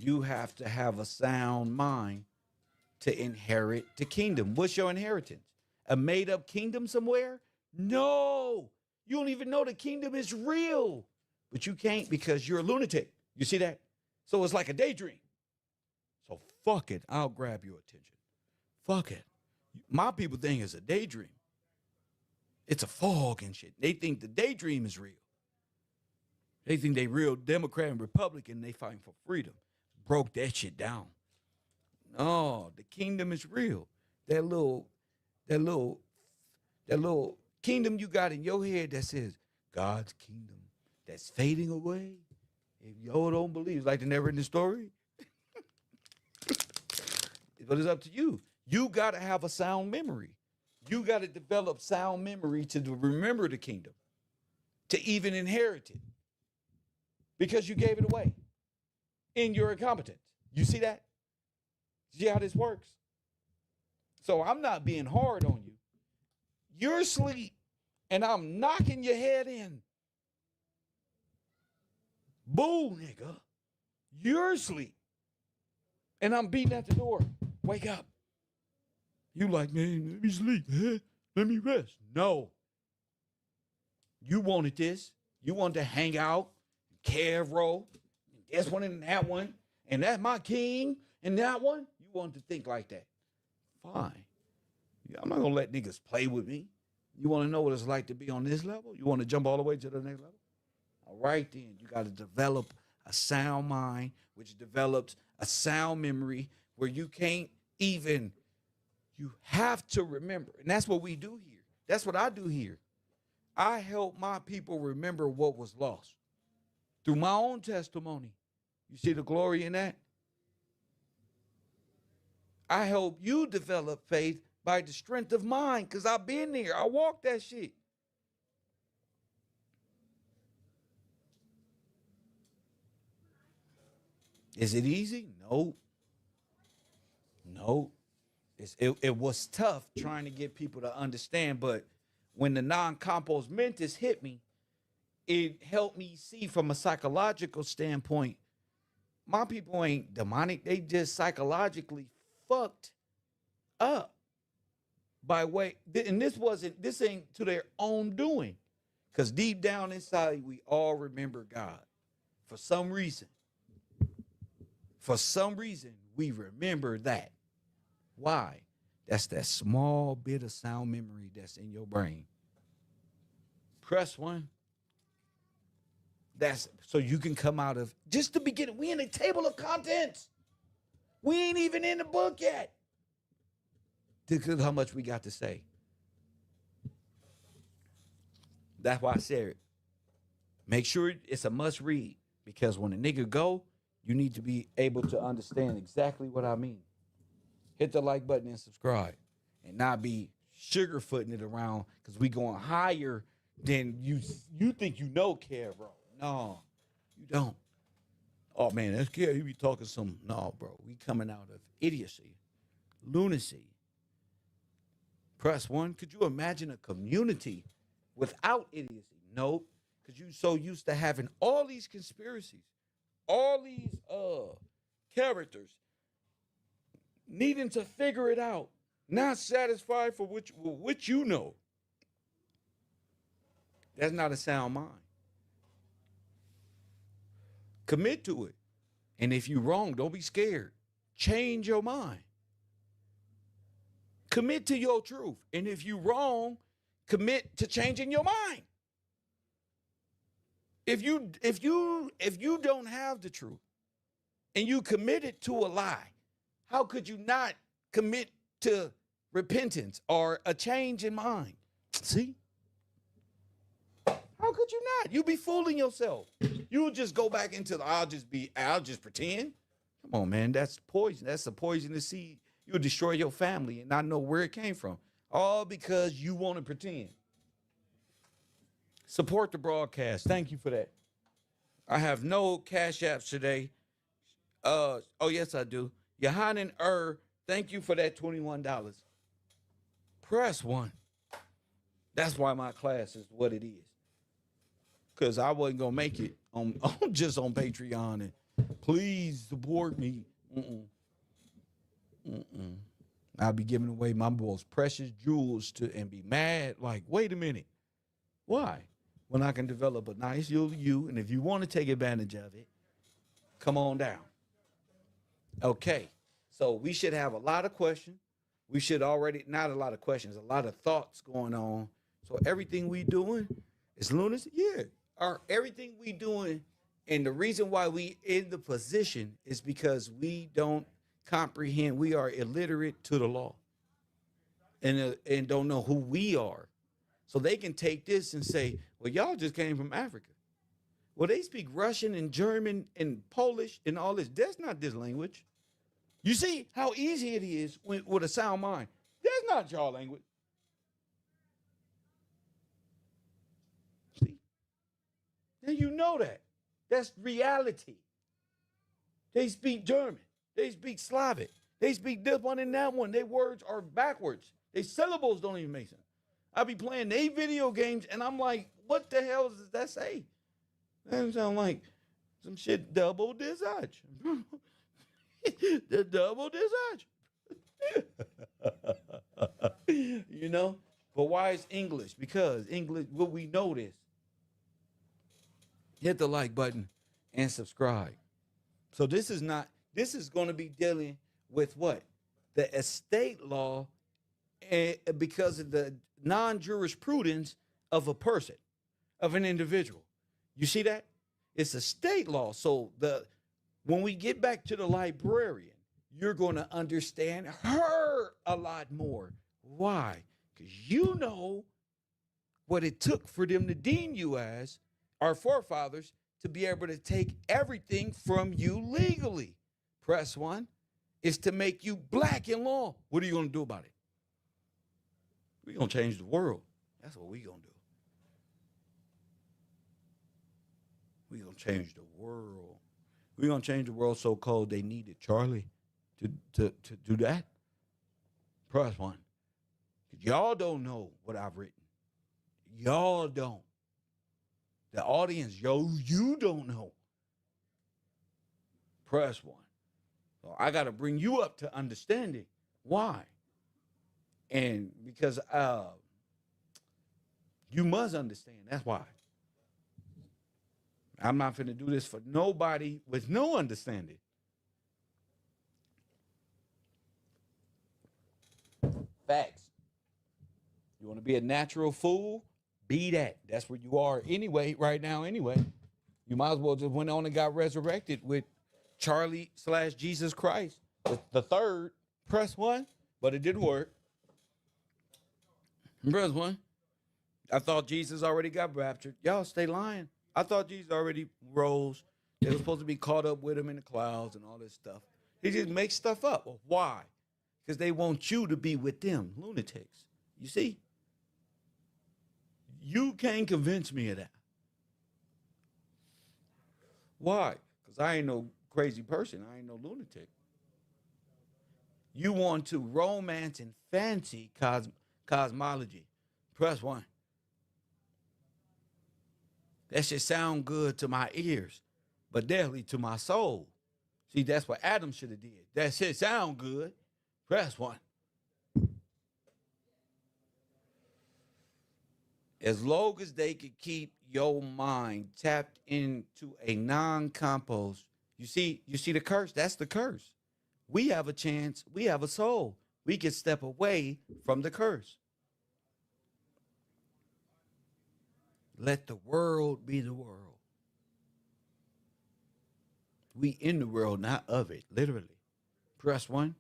You have to have a sound mind to inherit the kingdom. What's your inheritance? A made-up kingdom somewhere? No. You don't even know the kingdom is real. But you can't because you're a lunatic. You see that? So it's like a daydream. So fuck it. I'll grab your attention. Fuck it. My people think it's a daydream. It's a fog and shit. They think the daydream is real. They think they real Democrat and Republican. They fighting for freedom. Broke that shit down. No, the kingdom is real. That little kingdom you got in your head that says God's kingdom that's fading away. If y'all don't believe, it's like the never ending story. But it's up to you. You got to have a sound memory. You got to develop sound memory to remember the kingdom, to even inherit it, because you gave it away in your incompetence. You see that? See how this works? So I'm not being hard on you. You're asleep, and I'm knocking your head in. Boo, nigga. You're asleep, and I'm beating at the door. Wake up. You like, man, let me sleep. Huh? Let me rest. No. You wanted this. You wanted to hang out, Kev roll, this one and that one, and that's my king, and that one. You wanted to think like that. Fine. I'm not going to let niggas play with me. You want to know what it's like to be on this level? You want to jump all the way to the next level? All right, then. You got to develop a sound mind, which develops a sound memory where you can't even, you have to remember. And that's what we do here. That's what I do here. I help my people remember what was lost through my own testimony. You see the glory in that? I help you develop faith by the strength of mind because I've been there. I walked that shit. Is it easy? No. No. It was tough trying to get people to understand, but when the non-compos mentis hit me, it helped me see from a psychological standpoint, my people ain't demonic. They just psychologically fucked up by way, and this ain't to their own doing. Because deep down inside, we all remember God. For some reason, we remember that. Why? That's that small bit of sound memory that's in your brain. Press 1. That's so you can come out of just the beginning. We in a table of contents. We ain't even in the book yet. Because how much we got to say. That's why I said it. Make sure it's a must read. Because when a nigga go, you need to be able to understand exactly what I mean. Hit the like button and subscribe. And not be sugarfooting it around because we going higher than you think you know, Kev, bro. No, you don't. Oh, man, that's Kev. He be talking some. No, bro. We coming out of idiocy, lunacy. Press 1. Could you imagine a community without idiocy? No, because you so used to having all these conspiracies, all these characters needing to figure it out, not satisfied for which you know. That's not a sound mind. Commit to it. And if you're wrong, don't be scared. Change your mind. Commit to your truth. And if you're wrong, commit to changing your mind. If you don't have the truth and you committed to a lie, how could you not commit to repentance or a change in mind? See? How could you not? You be fooling yourself. You would just go back into the I'll just pretend. Come on, man. That's poison. That's a poisonous seed. You'll destroy your family and not know where it came from. All because you want to pretend. Support the broadcast. Thank you for that. I have no cash apps today. Oh, yes, I do. Yohanan thank you for that $21. Press 1. That's why my class is what it is. Because I wasn't going to make it on just on Patreon. And please support me. I'll be giving away my most precious jewels and be mad. Like, wait a minute. Why? When I can develop a nice you, and if you want to take advantage of it, come on down. Okay. So we should have a lot of questions. We should already, not a lot of questions, a lot of thoughts going on. So everything we doing is lunacy? Yeah. Everything we doing, and the reason why we in the position is because we don't comprehend. We are illiterate to the law and don't know who we are. So they can take this and say, well, y'all just came from Africa. Well, they speak Russian and German and Polish and all this. That's not this language. You see how easy it is with a sound mind. That's not y'all language. See? Now you know that. That's reality. They speak German. They speak Slavic. They speak this one and that one. Their words are backwards. Their syllables don't even make sense. I be playing they video games, and I'm like, what the hell does that say? That sound like some shit double visage. The double visage. You know? But why is English? Because English, what we know this. Hit the like button and subscribe. So this is going to be dealing with what? The estate law because of the non-jurisprudence of a person, of an individual. You see that? It's a state law. So when we get back to the librarian, you're going to understand her a lot more. Why? Because you know what it took for them to deem you as our forefathers to be able to take everything from you legally. Press one is to make you black in law. What are you going to do about it? We're going to change the world. That's what we're going to do. We're going to change the world. We're going to change the world so cold they needed Charlie to do that. Press one. Because y'all don't know what I've written. Y'all don't. The audience, you don't know. Press one. So I got to bring you up to understanding why. And because you must understand. That's why. I'm not finna do this for nobody with no understanding. Facts. You want to be a natural fool? Be that. That's where you are anyway, right now anyway. You might as well just went on and got resurrected with Charlie/Jesus Christ. The third, press one, but it didn't work. Press one. I thought Jesus already got raptured. Y'all stay lying. I thought Jesus already rose. They were supposed to be caught up with him in the clouds and all this stuff. He just makes stuff up. Well, why? Because they want you to be with them, lunatics. You see? You can't convince me of that. Why? Because I ain't no crazy person. I ain't no lunatic. You want to romance and fancy cosmology. Press one. That should sound good to my ears, but deadly to my soul. See, that's what Adam should have did. That shit sound good. Press one. As long as they could keep your mind tapped into a non-compost. You see the curse? That's the curse. We have a chance. We have a soul. We can step away from the curse. Let the world be the world. We in the world, not of it, literally. Press one.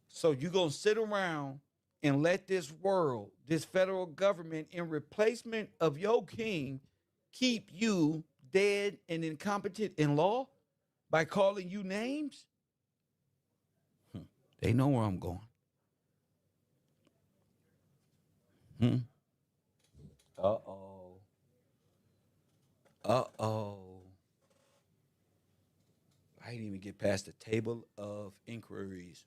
So you're going to sit around and let this world, this federal government, in replacement of your king, keep you dead and incompetent in law by calling you names? They know where I'm going. Uh-oh. Uh-oh. I didn't even get past the table of inquiries.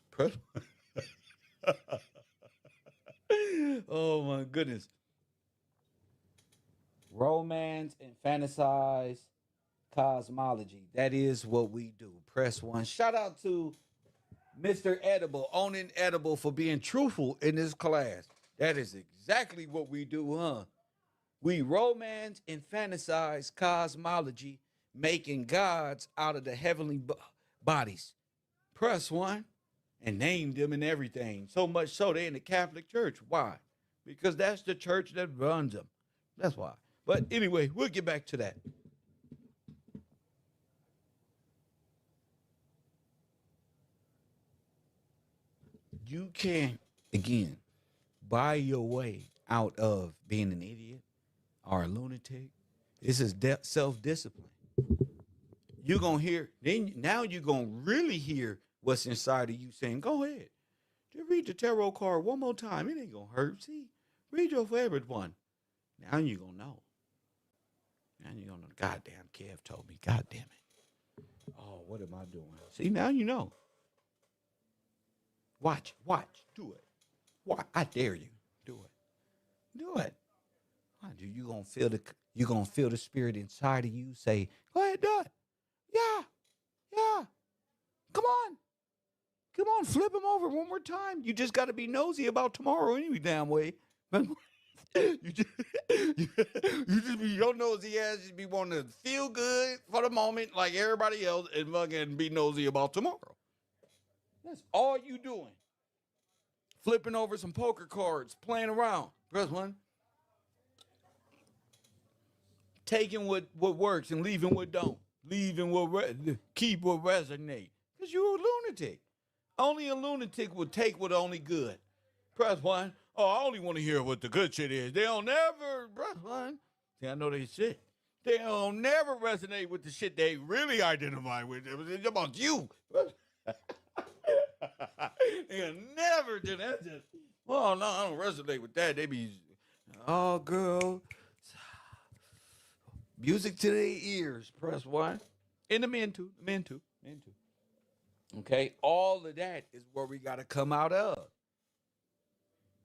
Oh, my goodness. Romance and fantasize cosmology. That is what we do. Press one. Shout out to Mr. Edible, owning Edible, for being truthful in this class. That is exactly what we do, huh? We romance and fantasize cosmology, making gods out of the heavenly bodies. Press one. And named them and everything. So much so they're in the Catholic Church. Why? Because that's the church that runs them. That's why. But anyway, we'll get back to that. You can't, again, buy your way out of being an idiot or a lunatic. This is self-discipline. You're going to hear, now you're going to really hear what's inside of you saying, go ahead. Just read the tarot card one more time. It ain't going to hurt. See, read your favorite one. Now you're going to know. Now you're going to know. Goddamn, Kev told me. God damn it. Oh, what am I doing? See, now you know. Watch. Do it. Watch. I dare you. Do it. You're going to feel the spirit inside of you say, go ahead, do it. Yeah. Come on, flip him over one more time. You just got to be nosy about tomorrow any damn way. You just be your nosy ass just be wanting to feel good for the moment like everybody else and fucking be nosy about tomorrow. That's all you doing. Flipping over some poker cards, playing around. Press one. Taking what works and leaving what don't. Leaving what keep what resonate. Because you're a lunatic. Only a lunatic would take what only good. Press one. Oh, I only want to hear what the good shit is. They don't never press one. See, I know they shit. They don't never resonate with the shit they really identify with. It's about you. They never do that. Just, well, no, I don't resonate with that. They be, oh, girl. Music to their ears. Press one. And the men too. The men too. Men too. Okay? All of that is where we got to come out of.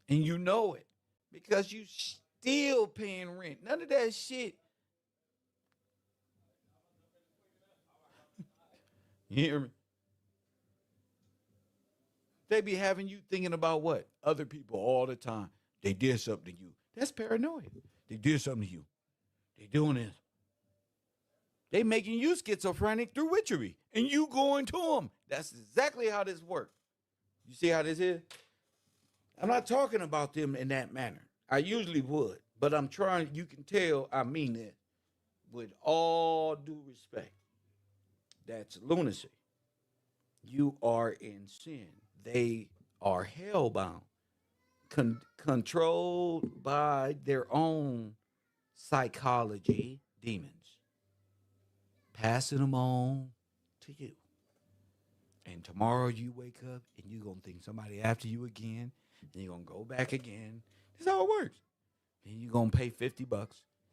And you know it. Because you still paying rent. None of that shit. You hear me? They be having you thinking about what? Other people all the time. They did something to you. That's paranoia. They did something to you. They doing this. They making you schizophrenic through witchery. And you going to them. That's exactly how this works. You see how this is? I'm not talking about them in that manner. I usually would. But I'm trying, you can tell I mean it with all due respect. That's lunacy. You are in sin. They are hellbound, controlled by their own psychology, demons, passing them on to you. And tomorrow you wake up and you're going to think somebody after you again, and you're going to go back again. This is how it works. And you're going to pay $50.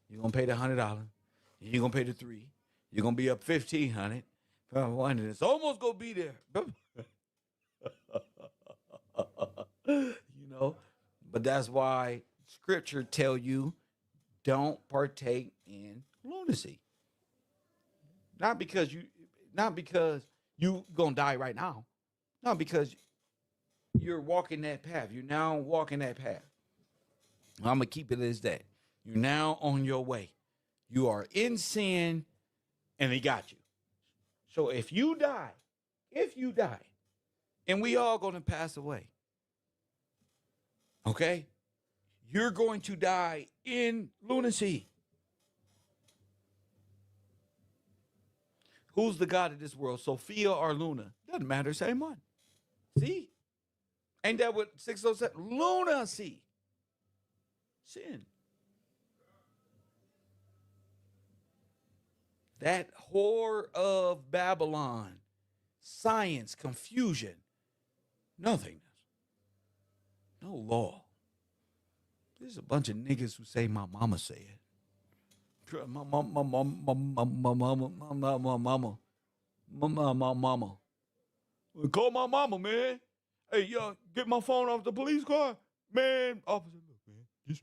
You're going to pay the $100. And you're going to pay the $3. You're going to be up $1,500. And it's almost going to be there. You know, but that's why scripture tell you don't partake in lunacy. Not because you gonna die right now. No, because you're walking that path. You're now walking that path. I'm gonna keep it as that. You're now on your way. You are in sin, and he got you. So if you die, and we all gonna pass away. Okay? You're going to die in lunacy. Who's the god of this world? Sophia or Luna? Doesn't matter, same one. See? Ain't that what 607? Lunacy. Sin. That whore of Babylon. Science, confusion, nothingness. No law. There's a bunch of niggas who say my mama said. My mama. Call my mama, man. Hey, yo, get my phone off the police car. Man, officer, look, man. Just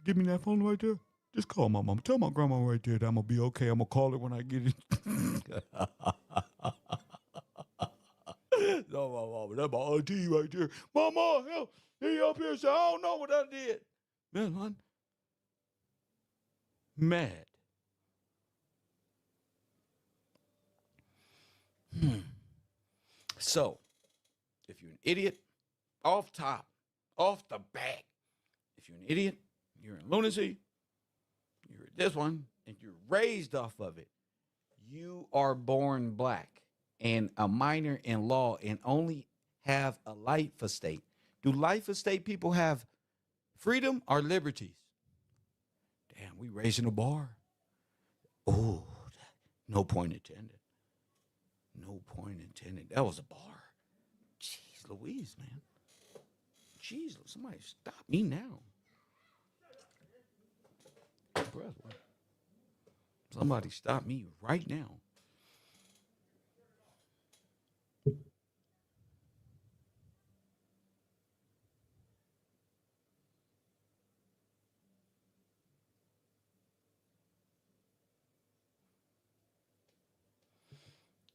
give me that phone right there. Just call my mama. Tell my grandma right there that I'm going to be okay. I'm going to call her when I get it. No, my mama. That's my auntie right there. Mama, help. He up here said, I don't know what I did. Man, man. Mad. So, if you're an idiot, off top, off the bat, if you're an idiot, you're in lunacy, you're this one, and you're raised off of it, you are born black and a minor in law and only have a life estate. Do life estate people have freedom or liberties? Damn, we raising a bar. Oh, no point intended. No point intended. That was a bar. Jeez Louise, man. Jeez, somebody stop me now. Somebody stop me right now.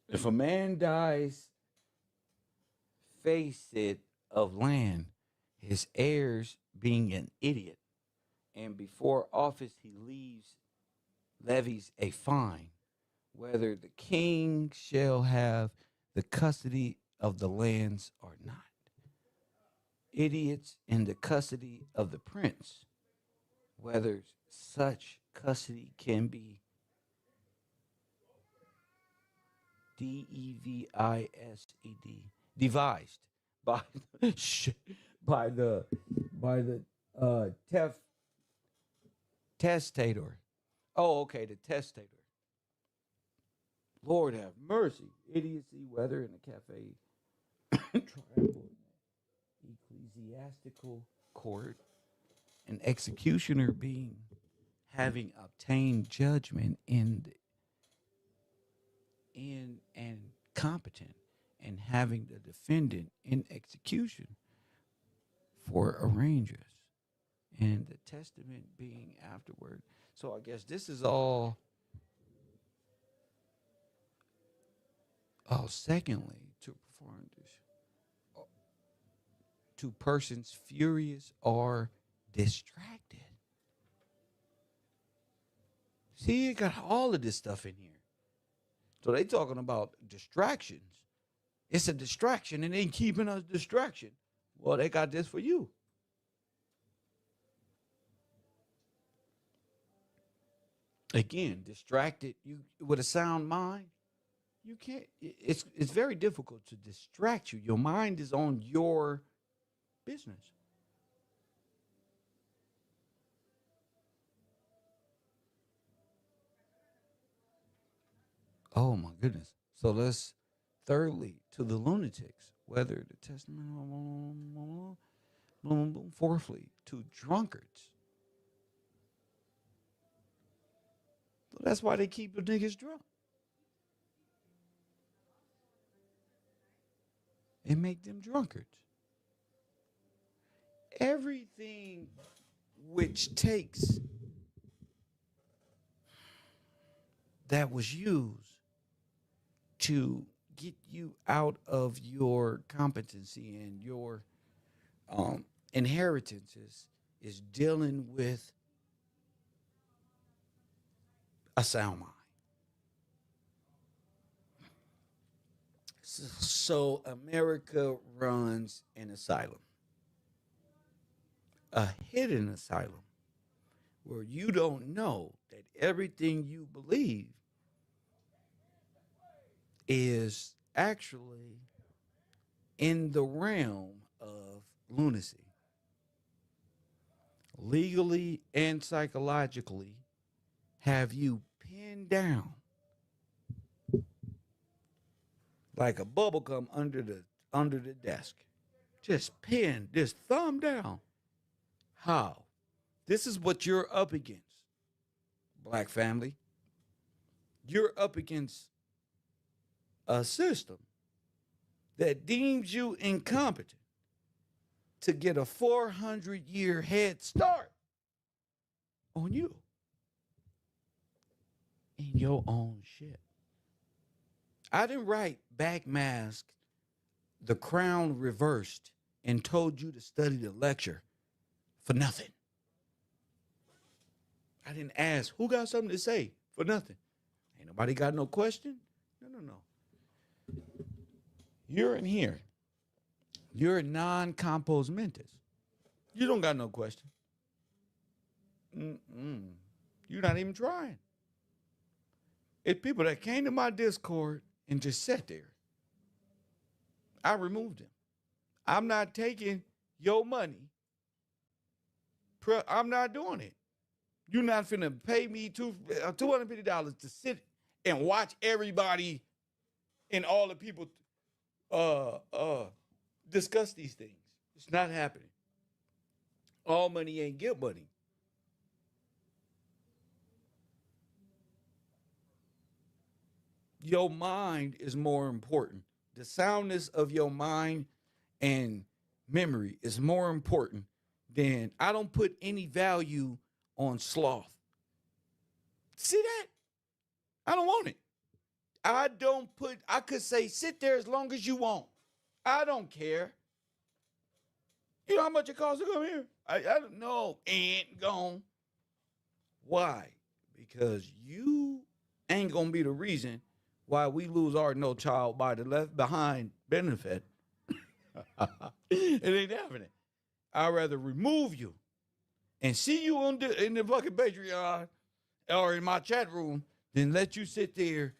If a man dies, face it, of land, his heirs being an idiot, and before office he levies a fine, whether the king shall have the custody of the lands are not. Idiots in the custody of the prince, whether such custody can be devised by by the by the tef, testator. Oh, okay, the testator. Lord have mercy. Idiocy, whether in a cafe, tribal, ecclesiastical court, an executioner being having obtained judgment in and competent, and having the defendant in execution for arrangers, and the testament being afterward. So I guess this is all. Oh, secondly, to perform this, to persons furious or distracted. See, you got all of this stuff in here. So they talking about distractions. It's a distraction and they keeping us distraction. Well, they got this for you. Again, distracted, you with a sound mind, you can't. It's very difficult to distract you. Your mind is on your business. Oh my goodness. So let's thirdly to the lunatics, whether the testament, fourthly to drunkards. So that's why they keep the niggas drunk. And make them drunkards. Everything which takes that was used to get you out of your competency and your inheritances is dealing with a sound mind. So America runs an asylum, a hidden asylum, where you don't know that everything you believe is actually in the realm of lunacy. Legally and psychologically, have you pinned down like a bubble gum under the desk. Just pinned, just thumb down. How? This is what you're up against, black family. You're up against a system that deems you incompetent to get a 400-year head start on you in your own shit. I didn't write Backmask, The Crown Reversed, and told you to study the lecture for nothing. I didn't ask, who got something to say for nothing? Ain't nobody got no question? No. You're in here. You're non-compos mentis. You don't got no question. You're not even trying. It's people that came to my Discord and just sat there. I removed them. I'm not taking your money. I'm not doing it. You're not finna pay me $250 to sit and watch everybody and all the people discuss these things. It's not happening. All money ain't good money. Your mind is more important. The soundness of your mind and memory is more important than I don't put any value on sloth. See that? I don't want it. I could say sit there as long as you want. I don't care. You know how much it costs to come here? I don't know. Ain't gone. Why? Because you ain't gonna be the reason why we lose our no child by the left behind benefit. It ain't happening. I'd rather remove you and see you in the fucking Patreon or in my chat room than let you sit there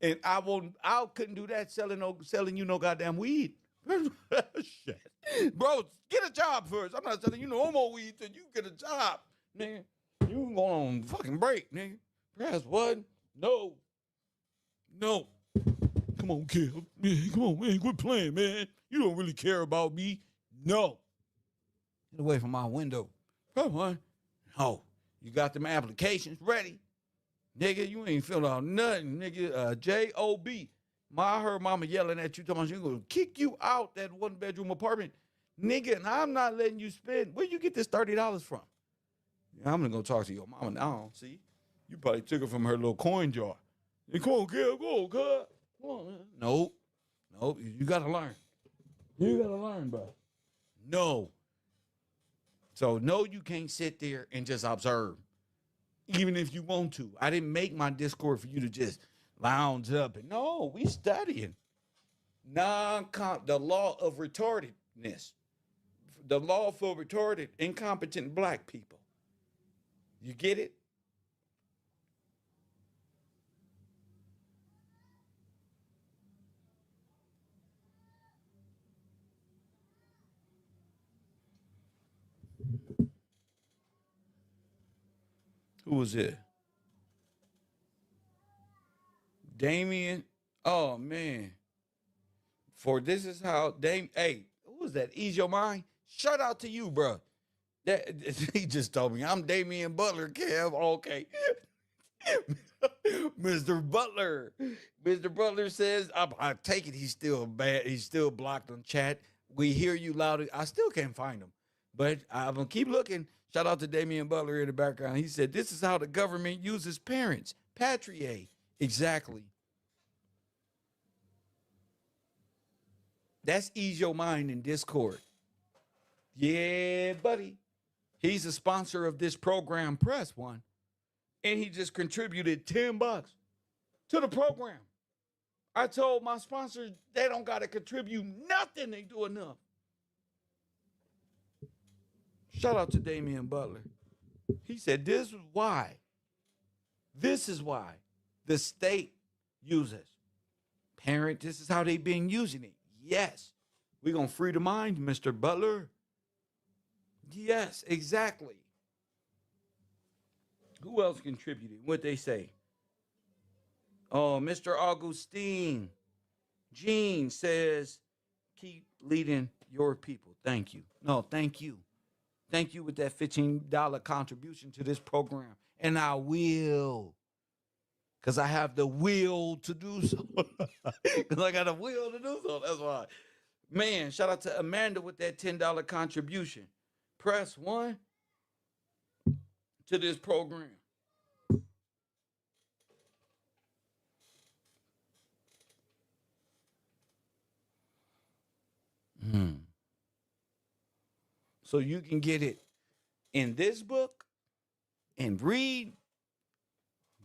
and I couldn't do that selling you no goddamn weed. Shit. Bro, get a job first. I'm not selling you no more weed till you get a job, nigga. You going on fucking break, nigga. Press one. No. Come on, kid. Man, come on, man. Quit playing, man. You don't really care about me. No. Get away from my window. Come on. No. You got them applications ready. Nigga, you ain't filled out nothing, nigga. J-O-B. I heard mama yelling at you, talking about she's going to kick you out that one-bedroom apartment. Nigga, and I'm not letting you spend. Where you get this $30 from? Yeah, I'm going to go talk to your mama now. See? You probably took it from her little coin jar. Hey, come on, kid. Go on, cuz. Come on, man. Nope. You got to learn. You got to learn, bro. No. So, no, you can't sit there and just observe. Even if you want to. I didn't make my Discord for you to just lounge up. And no, we studying. The law of retardedness. The law for retarded, incompetent black people. You get it? Who was it? Damien. Oh, man. For this is how hey, who was that? Ease Your Mind? Shout out to you, bro. He just told me I'm Damian Butler, Kev. Okay. Mr. Butler. Mr. Butler says, I take it he's still bad. He's still blocked on chat. We hear you loud. I still can't find him. But I'm going to keep looking. Shout out to Damian Butler in the background. He said, this is how the government uses parents. Patriae. Exactly. That's Ease Your Mind in Discord. Yeah, buddy. He's a sponsor of this program, Press One. And he just contributed $10 to the program. I told my sponsors they don't got to contribute nothing. They do enough. Shout out to Damian Butler. He said, this is why the state uses parent. This is how they've been using it. Yes. We're going to free the mind, Mr. Butler. Yes, exactly. Who else contributed? What'd they say? Oh, Mr. Augustine. Gene says, keep leading your people. Thank you. No, thank you. Thank you with that $15 contribution to this program. And I will. Because I have the will to do so. Because I got a will to do so. That's why. Man, shout out to Amanda with that $10 contribution. Press one to this program. So you can get it in this book and read,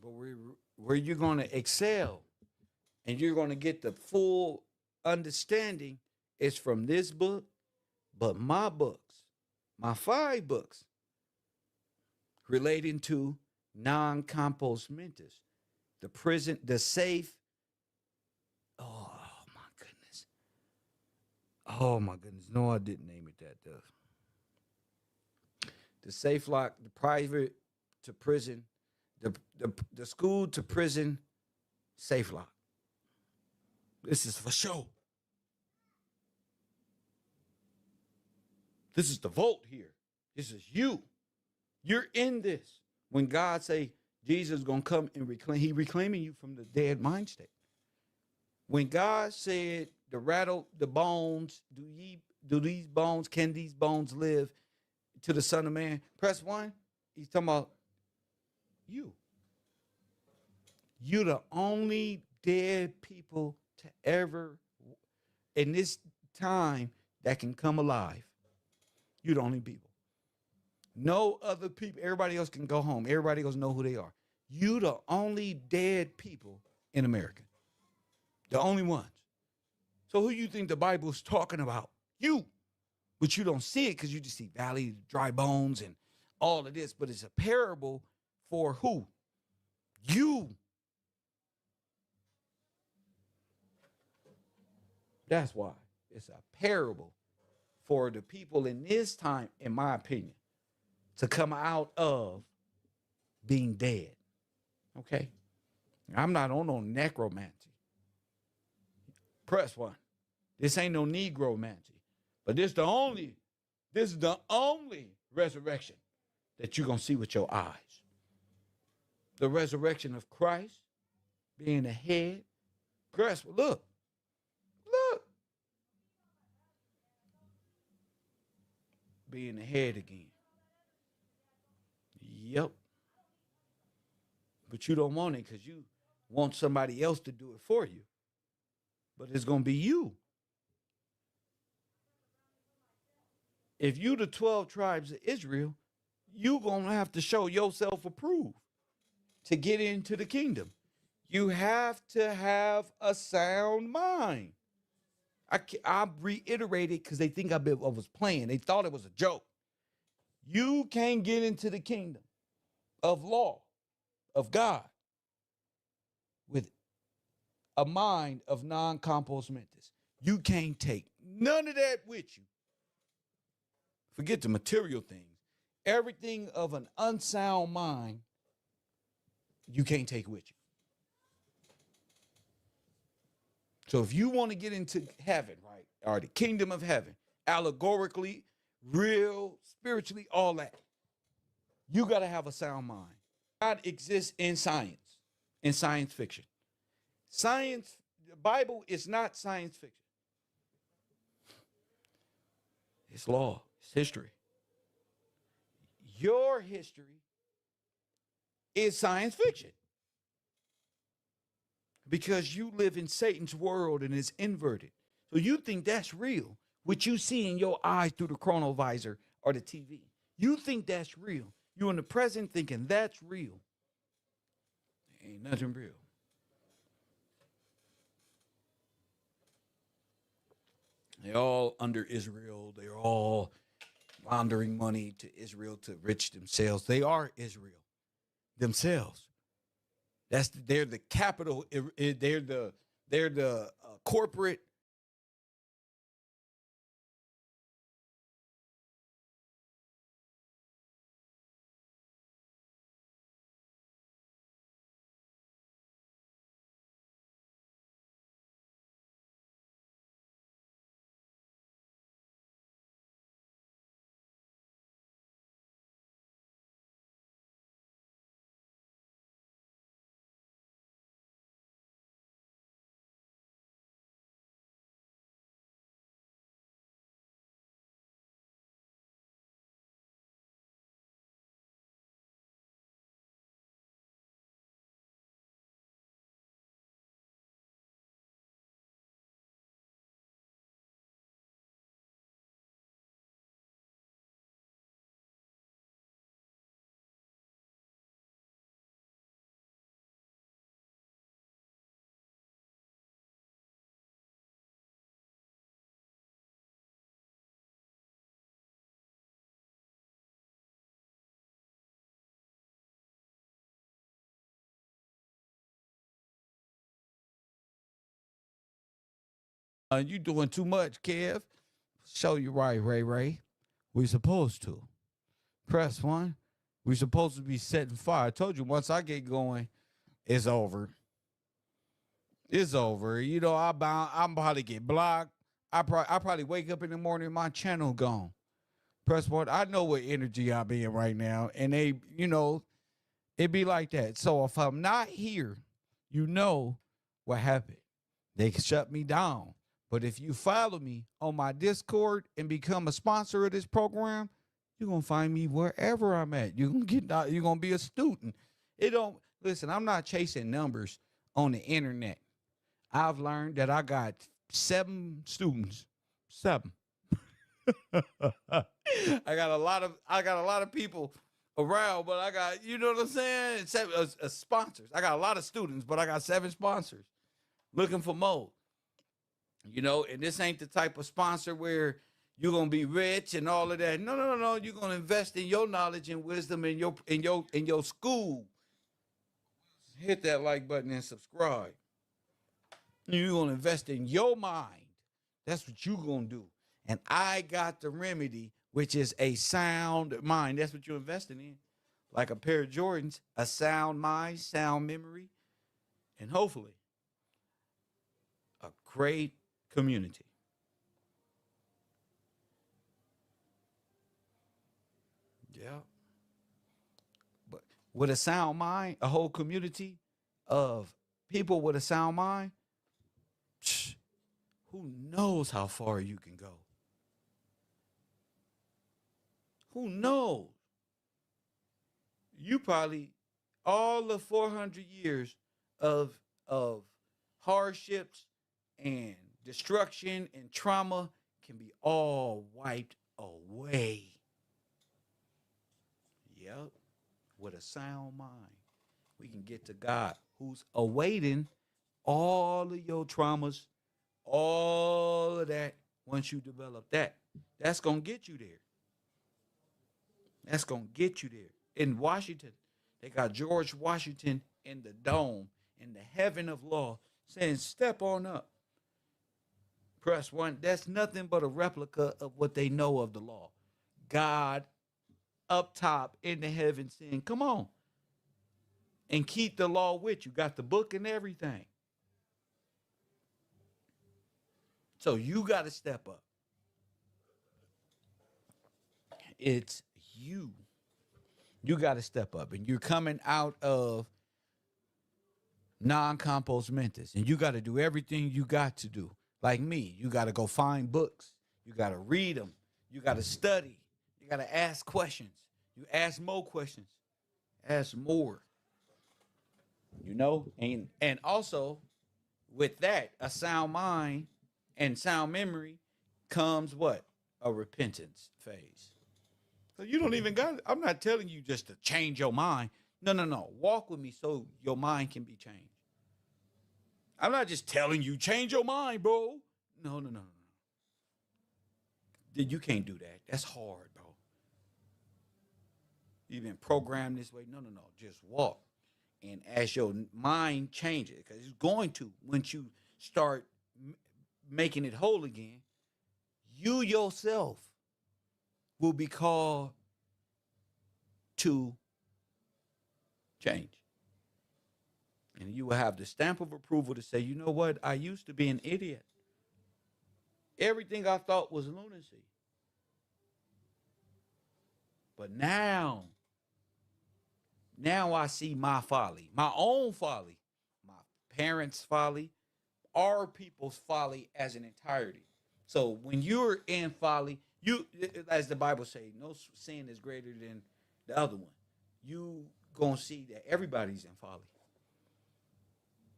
but where you're going to excel and you're going to get the full understanding is from this book, but my books, my 5 books relating to non-compos mentis, the prison, the safe. Oh my goodness. No, I didn't name it that though. The safe lock, the private to prison, the school to prison safe lock. This is for sure. This is the vote here. This is you. You're in this. When God say Jesus is going to come and reclaim, he reclaiming you from the dead mind state. When God said the bones, can these bones live to the Son of Man? Press one. He's talking about you. You're the only dead people to ever, in this time, that can come alive. You're the only people. No other people. Everybody else can go home. Everybody else know who they are. You the only dead people in America. The only ones. So who you think the Bible's talking about? You. But you don't see it because you just see valley, dry bones, and all of this. But it's a parable for who? You. That's why. It's a parable for the people in this time, in my opinion, to come out of being dead. Okay? I'm not on no necromancy. Press one. This ain't no negromancy. But this is the only resurrection that you're going to see with your eyes. The resurrection of Christ being the head. Press, look. Being the head again. Yep. But you don't want it because you want somebody else to do it for you. But it's going to be you. If you the 12 tribes of Israel, you going to have to show yourself approved to get into the kingdom. You have to have a sound mind. I reiterated because they think I was playing. They thought it was a joke. You can't get into the kingdom of law, of God, with a mind of non-compos mentis. You can't take none of that with you. Forget the material things. Everything of an unsound mind, you can't take with you. So if you want to get into heaven, right, or the kingdom of heaven, allegorically, real, spiritually, all that, you got to have a sound mind. God exists in science fiction. Science, the Bible is not science fiction. It's law, it's history. Your history is science fiction. Because you live in Satan's world and it's inverted. So you think that's real, what you see in your eyes through the chronovisor or the TV. You think that's real. You in the present thinking that's real. Ain't nothing real. They're all under Israel. They're all laundering money to Israel to enrich themselves. They are Israel themselves. They're the capital. They're the corporate. You doing too much, Kev. Show you right, Ray Ray. We supposed to. Press one. We supposed to be setting fire. I told you once I get going, it's over. It's over. You know, I'm about to get blocked. I probably wake up in the morning, my channel gone. Press one. I know what energy I be in right now. And they, it be like that. So if I'm not here, you know what happened. They can shut me down. But if you follow me on my Discord and become a sponsor of this program, you're gonna find me wherever I'm at. You're gonna be a student. Listen, I'm not chasing numbers on the internet. I've learned that I got 7 students. 7. I got a lot of people around, but I got, you know what I'm saying? 7 sponsors. I got a lot of students, but I got 7 sponsors looking for more. You know, and this ain't the type of sponsor where you're gonna be rich and all of that. No, no, no, no. You're gonna invest in your knowledge and wisdom in your school. Hit that like button and subscribe. You're gonna invest in your mind. That's what you're gonna do. And I got the remedy, which is a sound mind. That's what you're investing in. Like a pair of Jordans, a sound mind, sound memory, and hopefully a great community. Yeah. But with a sound mind, a whole community of people with a sound mind, who knows how far you can go? Who knows? You probably all the 400 years of of hardships and destruction and trauma can be all wiped away. Yep, with a sound mind, we can get to God, who's awaiting all of your traumas, all of that. Once you develop that, that's gonna get you there. That's gonna get you there. In Washington, they got George Washington in the dome, in the heaven of law, saying, "Step on up." Press one. That's nothing but a replica of what they know of the law. God up top in the heaven saying, "Come on and keep the law with you." Got the book and everything. So you got to step up. It's you. You got to step up, and you're coming out of non-compost mentis, and you got to do everything you got to do. Like me, you got to go find books. You got to read them. You got to study. You got to ask questions. You ask more questions. Ask more. You know, and also with that, a sound mind and sound memory comes what? A repentance phase. So you don't even got it. I'm not telling you just to change your mind. No, no, no. Walk with me so your mind can be changed. I'm not just telling you change your mind, bro. No, no, no, no, no. You can't do that. That's hard, bro. You've been programmed this way. No, no, no. Just walk. And as your mind changes, because it's going to, once you start making it whole again, you yourself will be called to change. And you will have the stamp of approval to say, you know what? I used to be an idiot. Everything I thought was lunacy. But now I see my folly, my own folly, my parents' folly, our people's folly as an entirety. So when you're in folly, you, as the Bible says, no sin is greater than the other one. You gonna see that everybody's in folly,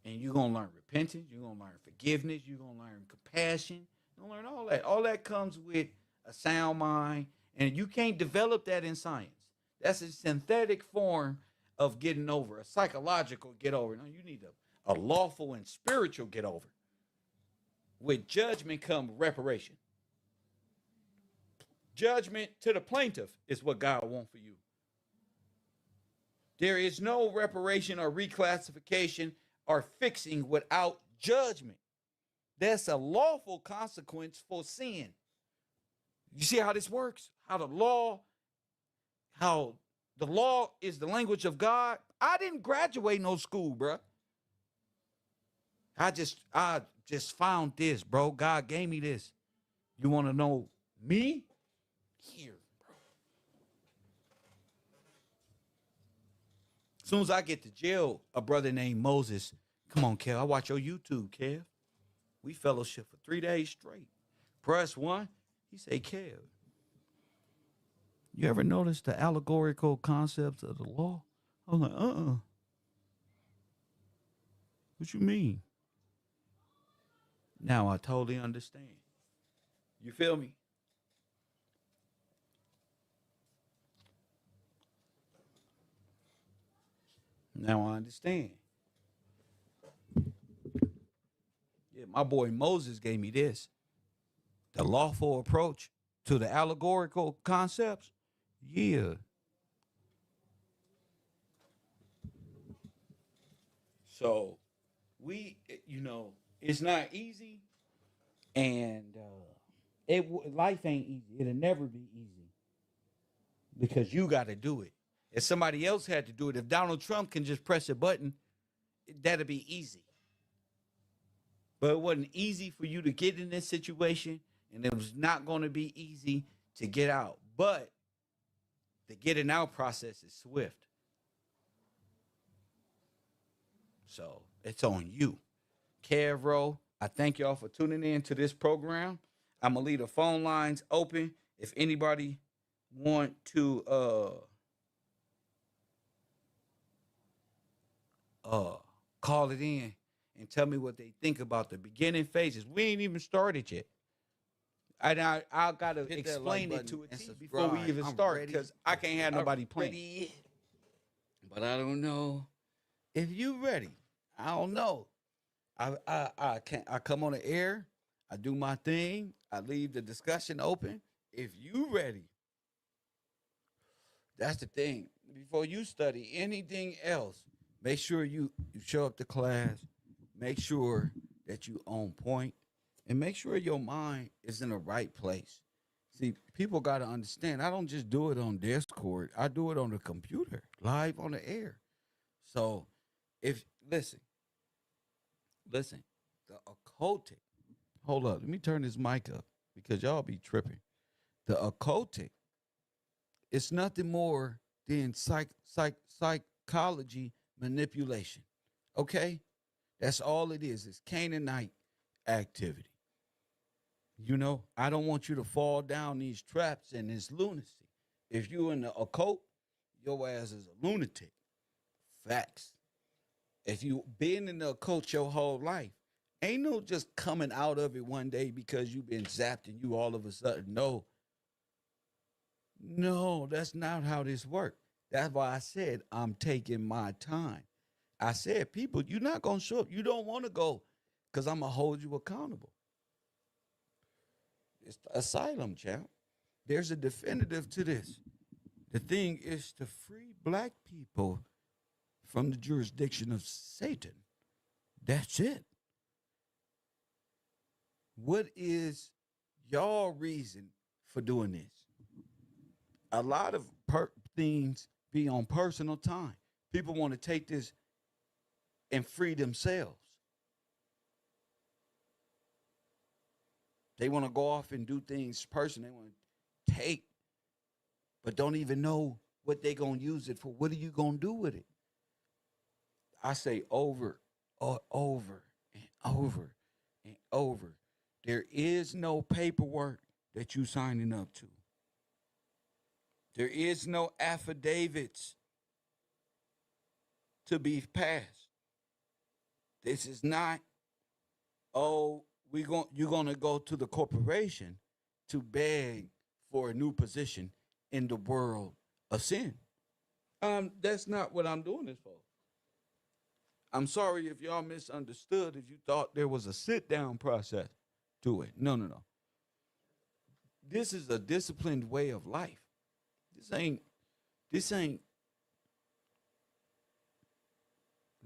and you're gonna learn repentance. You're gonna learn forgiveness. You're gonna learn compassion. You're gonna learn all that. All that comes with a sound mind, and you can't develop that in science. That's a synthetic form of getting over, a psychological get over. No, you need a lawful and spiritual get over. With judgment come reparation. Judgment to the plaintiff is what God wants for you. There is no reparation or reclassification or fixing without judgment. That's a lawful consequence for sin. You see how this works? How the law is the language of God. I didn't graduate no school, bro. I just found this, bro. God gave me this. You want to know me? Here, bro. As soon as I get to jail, a brother named Moses, come on, Kev, I watch your YouTube, Kev. We fellowship for 3 days straight. Press one, he say, Kev, you ever notice the allegorical concepts of the law? I was like, what you mean? Now I totally understand. You feel me? Now I understand. Yeah, my boy Moses gave me this. The lawful approach to the allegorical concepts. Yeah. So it's not easy, and life ain't easy. It'll never be easy because you got to do it. If somebody else had to do it, if Donald Trump can just press a button, that'd be easy. But it wasn't easy for you to get in this situation, and it was not going to be easy to get out. But the getting out process is swift. So it's on you. Kevro, I thank y'all for tuning in to this program. I'm gonna leave the phone lines open. If anybody want to call it in and tell me what they think about the beginning phases. We ain't even started yet. And I gotta explain it to a T before we even start because I can't have nobody playing. But I don't know if you ready. I don't know. I can't. I come on the air. I do my thing. I leave the discussion open. If you ready, that's the thing. Before you study anything else, make sure you show up to class. Make sure that you on point, and make sure your mind is in the right place. See, people got to understand. I don't just do it on Discord. I do it on the computer, live on the air. So, if listen, the occultic. Hold up, let me turn this mic up because y'all be tripping. The occultic is nothing more than psychology manipulation. Okay, that's all it is. It's Canaanite activity. I don't want you to fall down these traps and this lunacy. If you in the occult, your ass is a lunatic. Facts. If you been in the occult your whole life, ain't no just coming out of it one day because you've been zapped and you all of a sudden no, that's not how this works. That's why I said I'm taking my time. I said, people, you're not gonna show up. You don't want to go because I'm gonna hold you accountable. It's the asylum, champ. There's a definitive to this. The thing is to free black people from the jurisdiction of Satan. That's it. What is y'all reason for doing this? A lot of things be on personal time. People want to take this and free themselves. They want to go off and do things personally. They want to take, but don't even know what they're going to use it for. What are you going to do with it? I say over and over and over. There is no paperwork that you signing up to. There is no affidavits to be passed. This is not, you're gonna go to the corporation to beg for a new position in the world of sin. That's not what I'm doing this for. I'm sorry if y'all misunderstood, if you thought there was a sit-down process to it. No. This is a disciplined way of life. This ain't,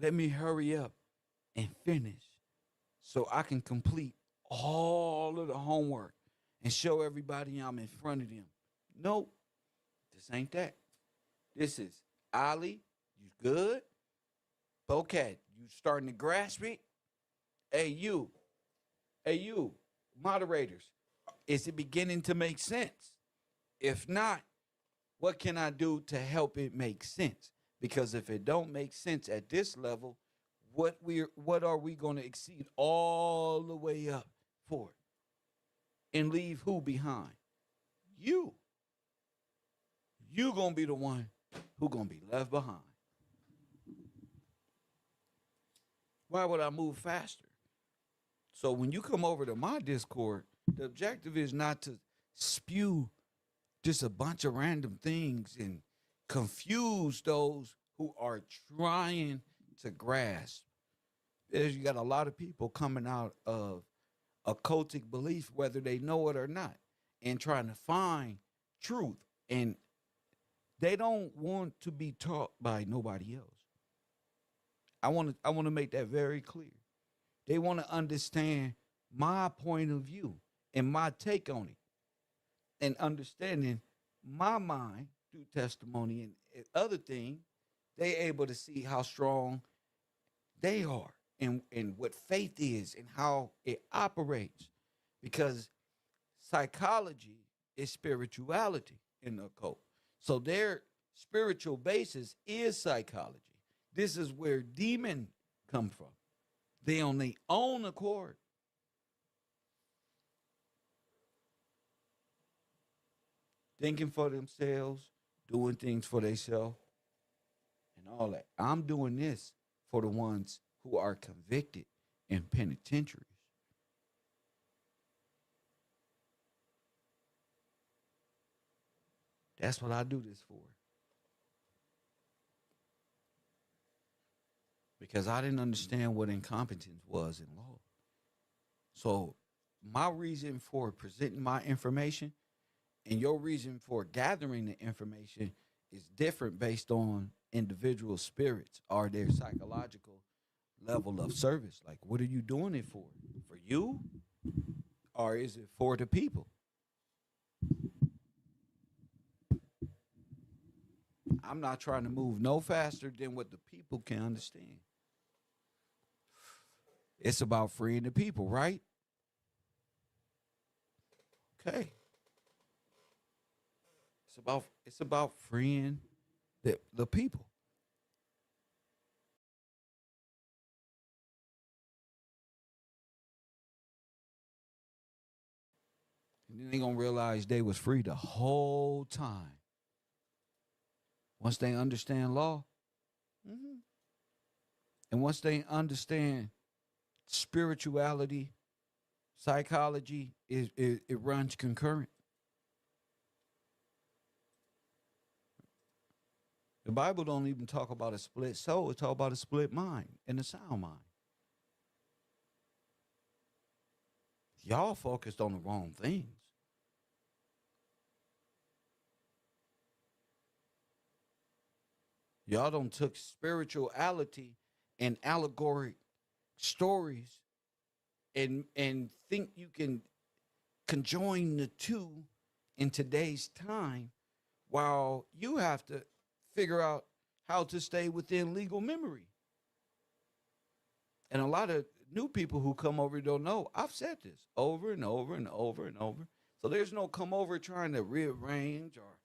let me hurry up and finish so I can complete all of the homework and show everybody I'm in front of them. Nope, this ain't that. This is, Ali, you good? Bocat, you starting to grasp it? Hey, you, moderators, is it beginning to make sense? If not, what can I do to help it make sense? Because if it don't make sense at this level, what are we going to exceed all the way up for it? And leave who behind? You. You going to be the one who going to be left behind. Why would I move faster? So when you come over to my Discord, the objective is not to spew just a bunch of random things and confuse those who are trying to grasp. is you got a lot of people coming out of occultic belief, whether they know it or not, and trying to find truth. And they don't want to be taught by nobody else. I want to make that very clear. They want to understand my point of view and my take on it, and understanding my mind through testimony and other things. They able to see how strong they are, and what faith is and how it operates, because psychology is spirituality in the occult. So their spiritual basis is psychology. This is where demon come from. They on their own accord, thinking for themselves, doing things for themselves, and all that. I'm doing this for the ones who are convicted in penitentiaries. That's what I do this for. Because I didn't understand what incompetence was in law. So my reason for presenting my information and your reason for gathering the information is different based on individual spirits or their psychological level of service. Like, what are you doing it for? For you? Or is it for the people? I'm not trying to move no faster than what the people can understand. It's about freeing the people, right? Okay. It's about freeing the people. And then they gonna realize they was free the whole time. Once they understand law, mhm, and once they understand spirituality, psychology, it runs concurrent. The Bible don't even talk about a split soul. It talk about a split mind and a sound mind. Y'all focused on the wrong things. Y'all don't took spirituality and allegoric stories and think you can conjoin the two in today's time, while you have to figure out how to stay within legal memory. And a lot of new people who come over don't know. I've said this over and over and over and over. So there's no come over trying to rearrange or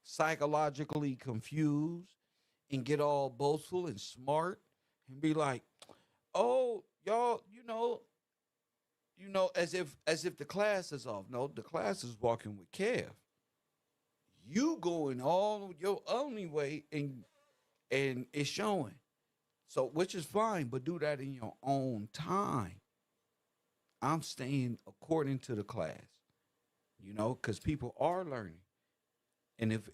psychologically confuse and get all boastful and smart and be like, "Oh, y'all, as if the class is off." No, the class is walking with Kev. You going all your only way, and it's showing. So, which is fine, but do that in your own time. I'm staying according to the class, because people are learning. And if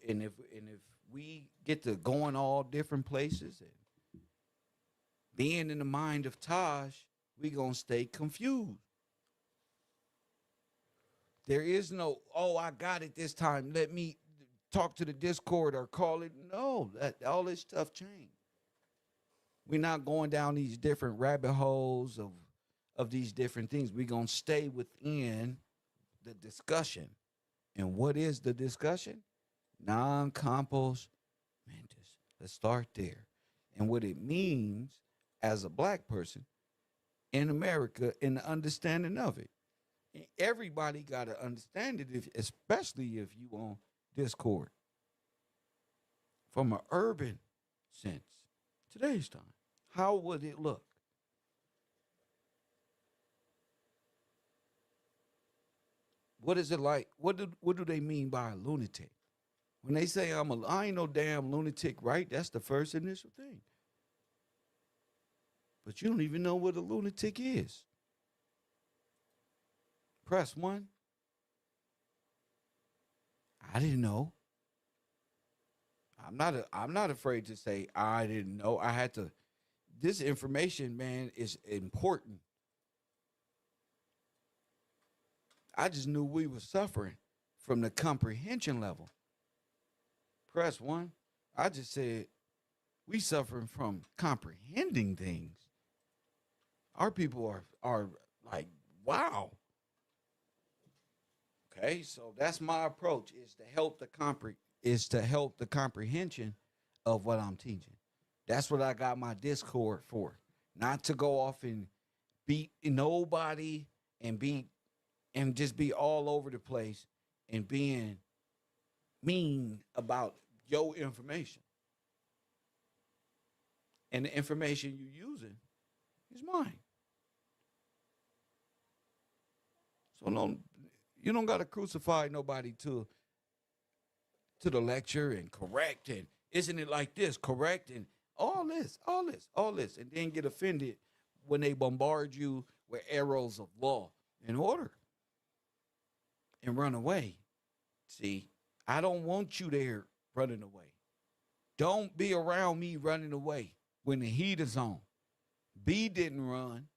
we get to going all different places and being in the mind of Taj, we gonna stay confused. There is no, "Oh, I got it this time. Let me talk to the Discord or call it." No, that all this stuff changed. We're not going down these different rabbit holes of these different things. We're gonna stay within the discussion. And what is the discussion? Non-compos mentis. Let's start there. And what it means as a black person in America, and the understanding of it. And everybody got to understand it, especially if you on Discord, from an urban sense. Today's time, how would it look? What is it like? What do they mean by a lunatic? When they say I ain't no damn lunatic, right? That's the first initial thing. But you don't even know what a lunatic is. Press one. I didn't know. I'm not afraid to say I didn't know. I had to this information, man, is important. I just knew we were suffering from the comprehension level. Press 1. I just said we suffering from comprehending things. Our people are like, wow. Okay, so that's my approach, is to help the comprehension of what I'm teaching. That's what I got my Discord for. Not to go off and beat nobody and just be all over the place and being mean about your information. And the information you're using is mine. So you don't got to crucify nobody to the lecture and correct, and isn't it like this, correct, and all this, and then get offended when they bombard you with arrows of law and order and run away. See, I don't want you there running away. Don't be around me running away when the heat is on. B didn't run.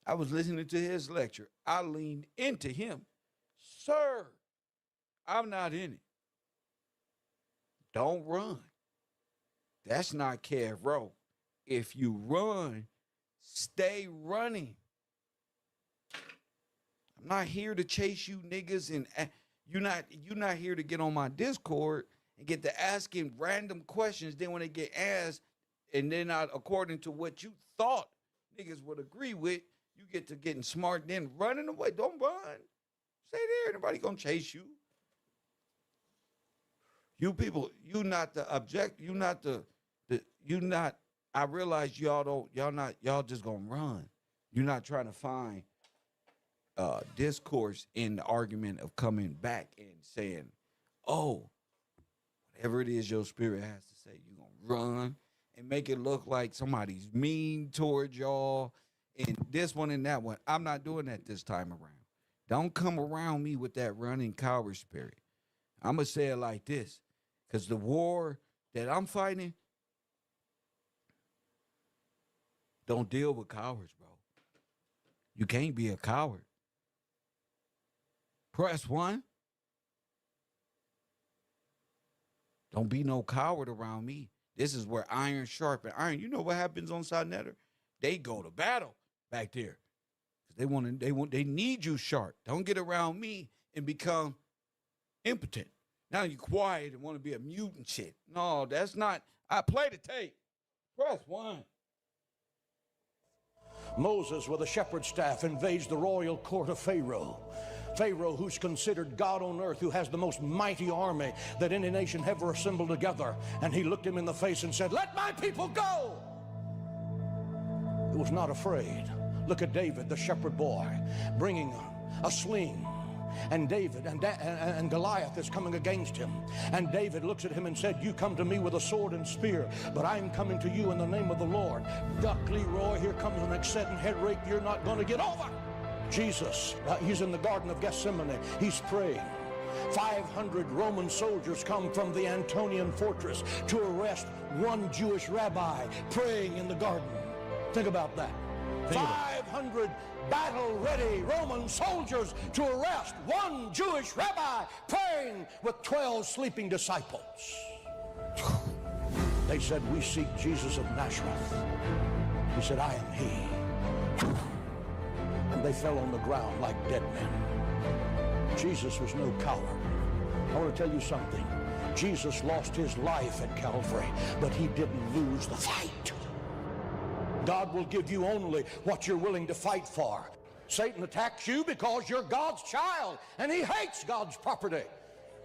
I was listening to his lecture. I leaned into him. Sir, I'm not in it. Don't run. That's not Kev Rowe. If you run, stay running. I'm not here to chase you niggas, and you're not here to get on my Discord and get to asking random questions. Then when they get asked, and they're not according to what you thought niggas would agree with, you get to getting smart, then running away. Don't run. Stay there. Nobody gonna chase you. You people, you not the object. I realize y'all just gonna run. You're not trying to find discourse in the argument of coming back and saying, oh, whatever it is your spirit has to say, you're gonna run and make it look like somebody's mean towards y'all and this one and that one. I'm not doing that this time around. Don't come around me with that running coward spirit. I'm gonna say it like this, because the war that I'm fighting don't deal with cowards, bro. You can't be a coward. Press 1. Don't be no coward around me. This is where iron sharpens iron. You know what happens on Sinetter? They go to battle back there. They need you sharp. Don't get around me and become impotent. Now you're quiet and want to be a mute and shit. No, that's not. I play the tape. Press 1. Moses, with a shepherd's staff, invades the royal court of Pharaoh. Pharaoh, who's considered God on earth, who has the most mighty army that any nation ever assembled together. And he looked him in the face and said, "Let my people go." He was not afraid. Look at David, the shepherd boy, bringing a sling. And David and Goliath is coming against him. And David looks at him and said, "You come to me with a sword and spear, but I'm coming to you in the name of the Lord." Duck Leroy, here comes an exciting head rake you're not going to get over. Jesus, he's in the Garden of Gethsemane. He's praying. 500 Roman soldiers come from the Antonian fortress to arrest one Jewish rabbi praying in the garden. Think about that. 500 battle-ready Roman soldiers to arrest one Jewish rabbi praying with 12 sleeping disciples. They said, "We seek Jesus of Nazareth." He said, "I am he." And they fell on the ground like dead men. Jesus was no coward. I want to tell you something. Jesus lost his life at Calvary, but he didn't lose the fight. God will give you only what you're willing to fight for. Satan attacks you because you're God's child, and he hates God's property.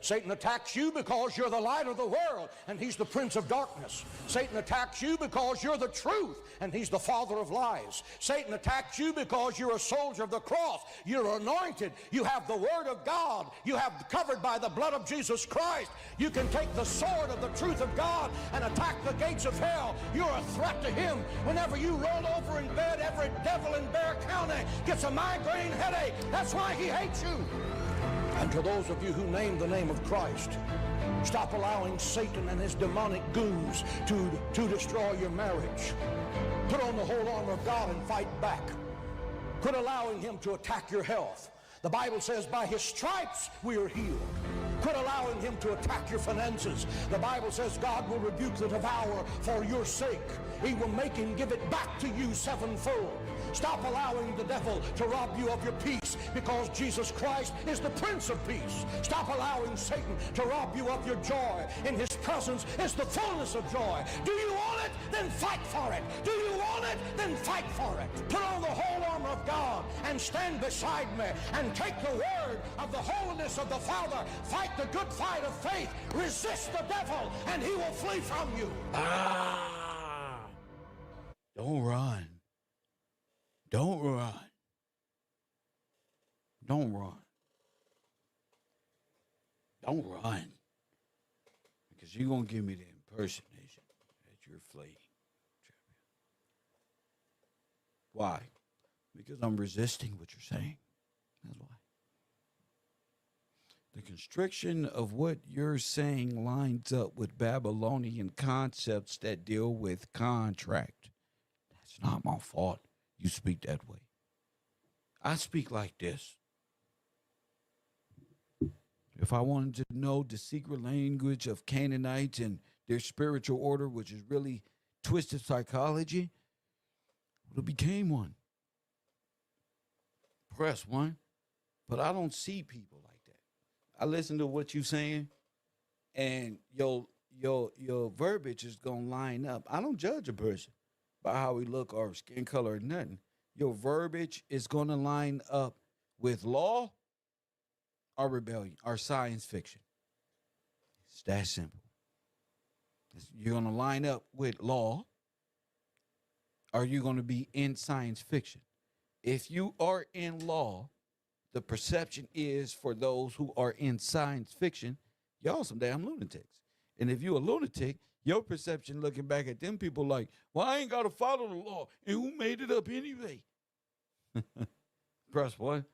Satan attacks you because you're the light of the world, and he's the prince of darkness. Satan attacks you because you're the truth, and he's the father of lies. Satan attacks you because you're a soldier of the cross. You're anointed. You have the word of God. You have covered by the blood of Jesus Christ. You can take the sword of the truth of God and attack the gates of hell. You're a threat to him. Whenever you roll over in bed, every devil in Bear County gets a migraine headache. That's why he hates you. And to those of you who name the name of Christ, stop allowing Satan and his demonic goons to destroy your marriage. Put on the whole armor of God and fight back. Quit allowing him to attack your health. The Bible says by his stripes we are healed. Quit allowing him to attack your finances. The Bible says God will rebuke the devourer for your sake. He will make him give it back to you sevenfold. Stop allowing the devil to rob you of your peace, because Jesus Christ is the Prince of Peace. Stop allowing Satan to rob you of your joy. In his presence is the fullness of joy. Do you want it? Then fight for it. Do you want it? Then fight for it. Put on the whole armor of God and stand beside me and take the word of the holiness of the Father. Fight the good fight of faith. Resist the devil and he will flee from you. Don't run. Don't run. Don't run. Don't run. Because you're going to give me the impersonation that you're fleeing. Why? Because I'm resisting what you're saying. That's why. The constriction of what you're saying lines up with Babylonian concepts that deal with contract. That's not my fault. You speak that way. I speak like this. If I wanted to know the secret language of Canaanites and their spiritual order, which is really twisted psychology, I would have became one. Press one. But I don't see people like that. I listen to what you're saying, and your verbiage is going to line up. I don't judge a person by how we look or skin color or nothing. Your verbiage is going to line up with law or rebellion or science fiction. It's that simple. You're going to line up with law, or you're going to be in science fiction. If you are in law, the perception is for those who are in science fiction, y'all some damn lunatics. And if you're a lunatic, your perception looking back at them people like, well, I ain't got to follow the law. And who made it up anyway? Press one.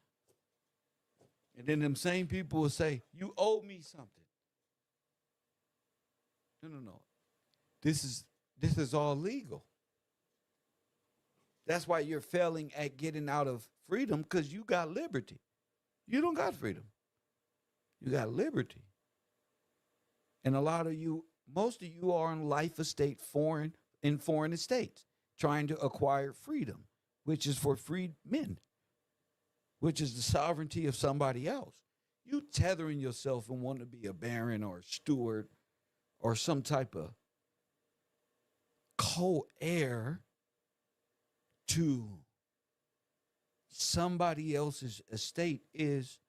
And then them same people will say, you owe me something. No. This is all legal. That's why you're failing at getting out of freedom, because you got liberty. You don't got freedom. You got liberty. And a lot of you, most of you are on life estate in foreign estates, trying to acquire freedom, which is for freed men, which is the sovereignty of somebody else. You tethering yourself and wanting to be a baron or a steward or some type of co-heir to somebody else's estate is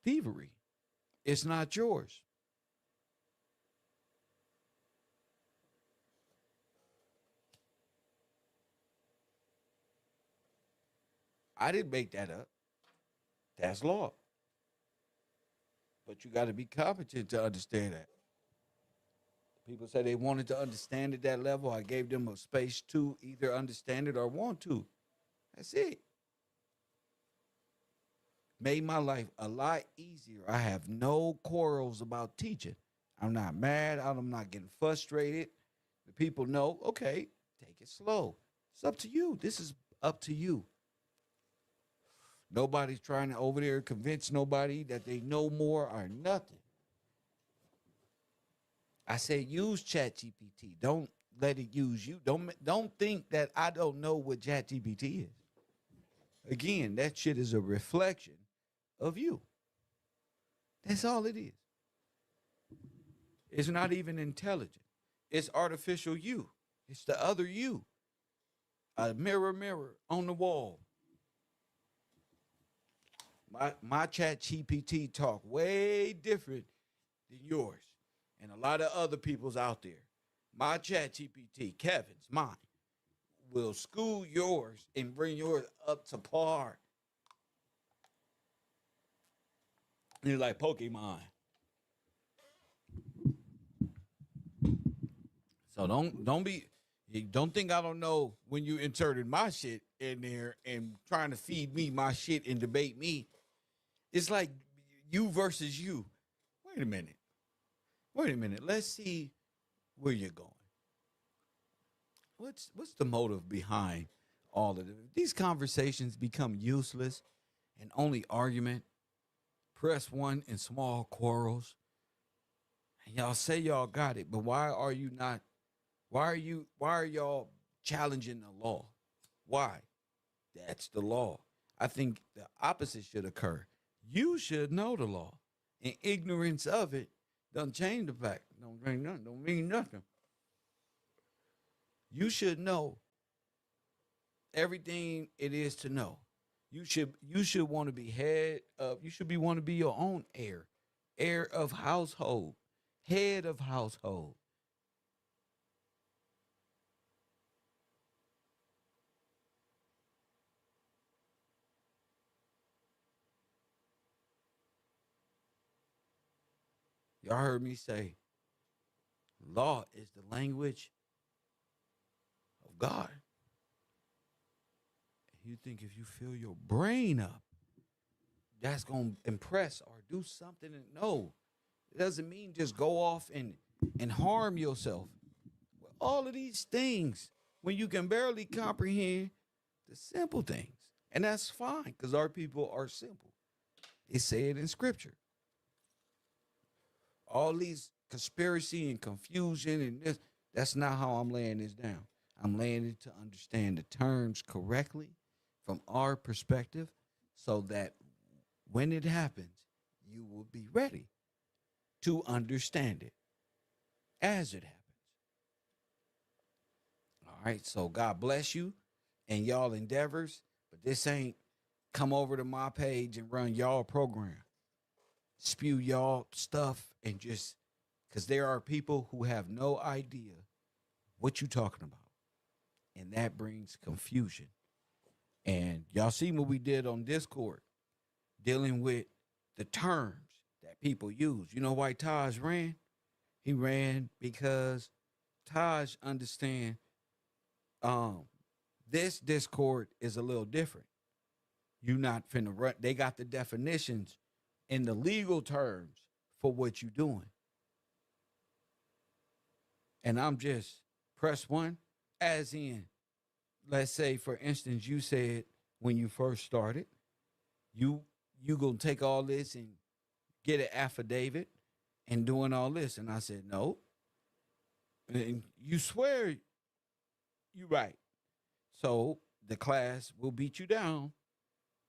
thievery. It's not yours. I didn't make that up. That's law. But you got to be competent to understand that. People say they wanted to understand at that level. I gave them a space to either understand it or want to. That's it. Made my life a lot easier. I have no quarrels about teaching. I'm not mad. I'm not getting frustrated. The people know, okay, take it slow. It's up to you. This is up to you. Nobody's trying to over there convince nobody that they know more or nothing. I say use ChatGPT. Don't let it use you. Don't think that I don't know what ChatGPT is. Again, that shit is a reflection of you. That's all it is. It's not even intelligent. It's artificial you. It's the other you. A mirror, mirror on the wall. My ChatGPT talk way different than yours and a lot of other people's out there. My ChatGPT, Kevin's, mine, will school yours and bring yours up to par. You're like Pokemon. So don't think I don't know when you inserted my shit in there and trying to feed me my shit and debate me. It's like You versus you. Wait a minute. Wait a minute. Let's see where you're going. What's the motive behind all of this? These conversations become useless and only argument. Press one in small quarrels. And y'all say y'all got it, but why are you not? Why are y'all challenging the law? Why? That's the law. I think the opposite should occur. You should know the law. And ignorance of it doesn't change the fact. Don't mean nothing. Don't mean nothing. You should know everything it is to know. You should want to be head of, you should be want to be your own heir of household, head of household. Y'all heard me say law is the language of God. You think if you fill your brain up, that's going to impress or do something? No, it doesn't mean just go off and harm yourself. All of these things, when you can barely comprehend the simple things, and that's fine because our people are simple. It said in scripture. All these conspiracy and confusion and this, that's not how I'm laying this down. I'm laying it to understand the terms correctly from our perspective so that when it happens, you will be ready to understand it as it happens. All right, so God bless you and y'all endeavors, but this ain't come over to my page and run y'all program. Spew y'all stuff and just because there are people who have no idea what you talking about. And that brings confusion. And y'all see what we did on Discord, dealing with the terms that people use. You know why Taj ran? He ran because Taj understand this Discord is a little different. You not finna run. They got the definitions in the legal terms for what you doing. And I'm just press one, as in, let's say, for instance, you said when you first started, you gonna take all this and get an affidavit and doing all this. And I said, no. And you swear you right. So the class will beat you down,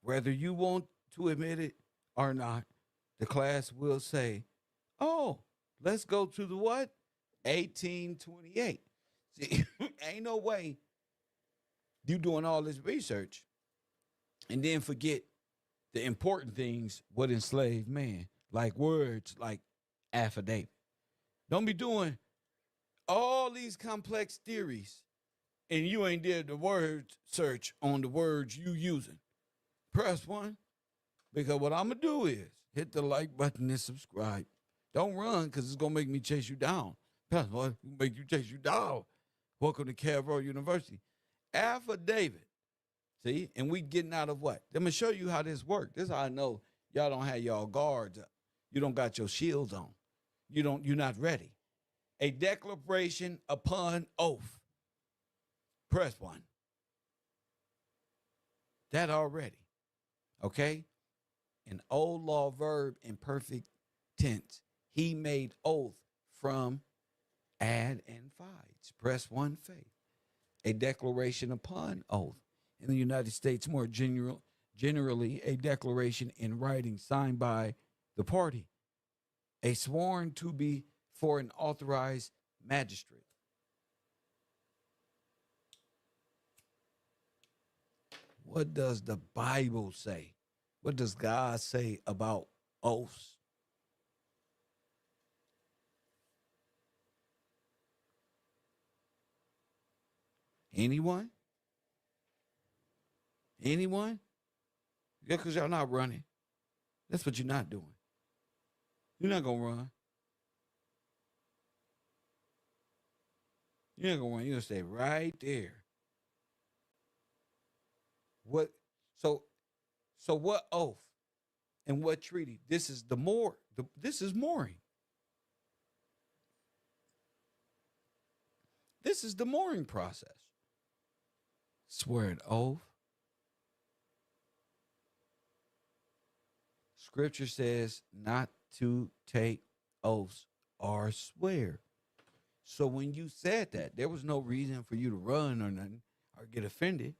whether you want to admit it or not. The class will say, oh, let's go to the what? 1828. See, ain't no way you doing all this research and then forget the important things what enslaved man, like words like affidavit. Don't be doing all these complex theories and you ain't did the word search on the words you using. Press one, because what I'm going to do is hit the like button and subscribe. Don't run because it's going to make me chase you down. Press one, make you chase you down. Welcome to Carroll University. Affidavit. See, and we getting out of what? Let me show you how this works. This is how I know y'all don't have y'all guards up. You don't got your shields on. You're not ready. A declaration upon oath. Press one. That already. Okay? An old law verb in perfect tense. He made oath from ad and fides. Press one, faith. A declaration upon oath. In the United States, more generally, a declaration in writing signed by the party. A sworn to be for an authorized magistrate. What does the Bible say? What does God say about oaths? Anyone? Anyone? Yeah, because y'all not running. That's what you're not doing. You're not going to run. You're not going to run. You're going to stay right there. What? So what oath? And what treaty? This is this is mooring. This is the mooring process. Swear an oath. Scripture says not to take oaths or swear. So when you said that, there was no reason for you to run or nothing or get offended.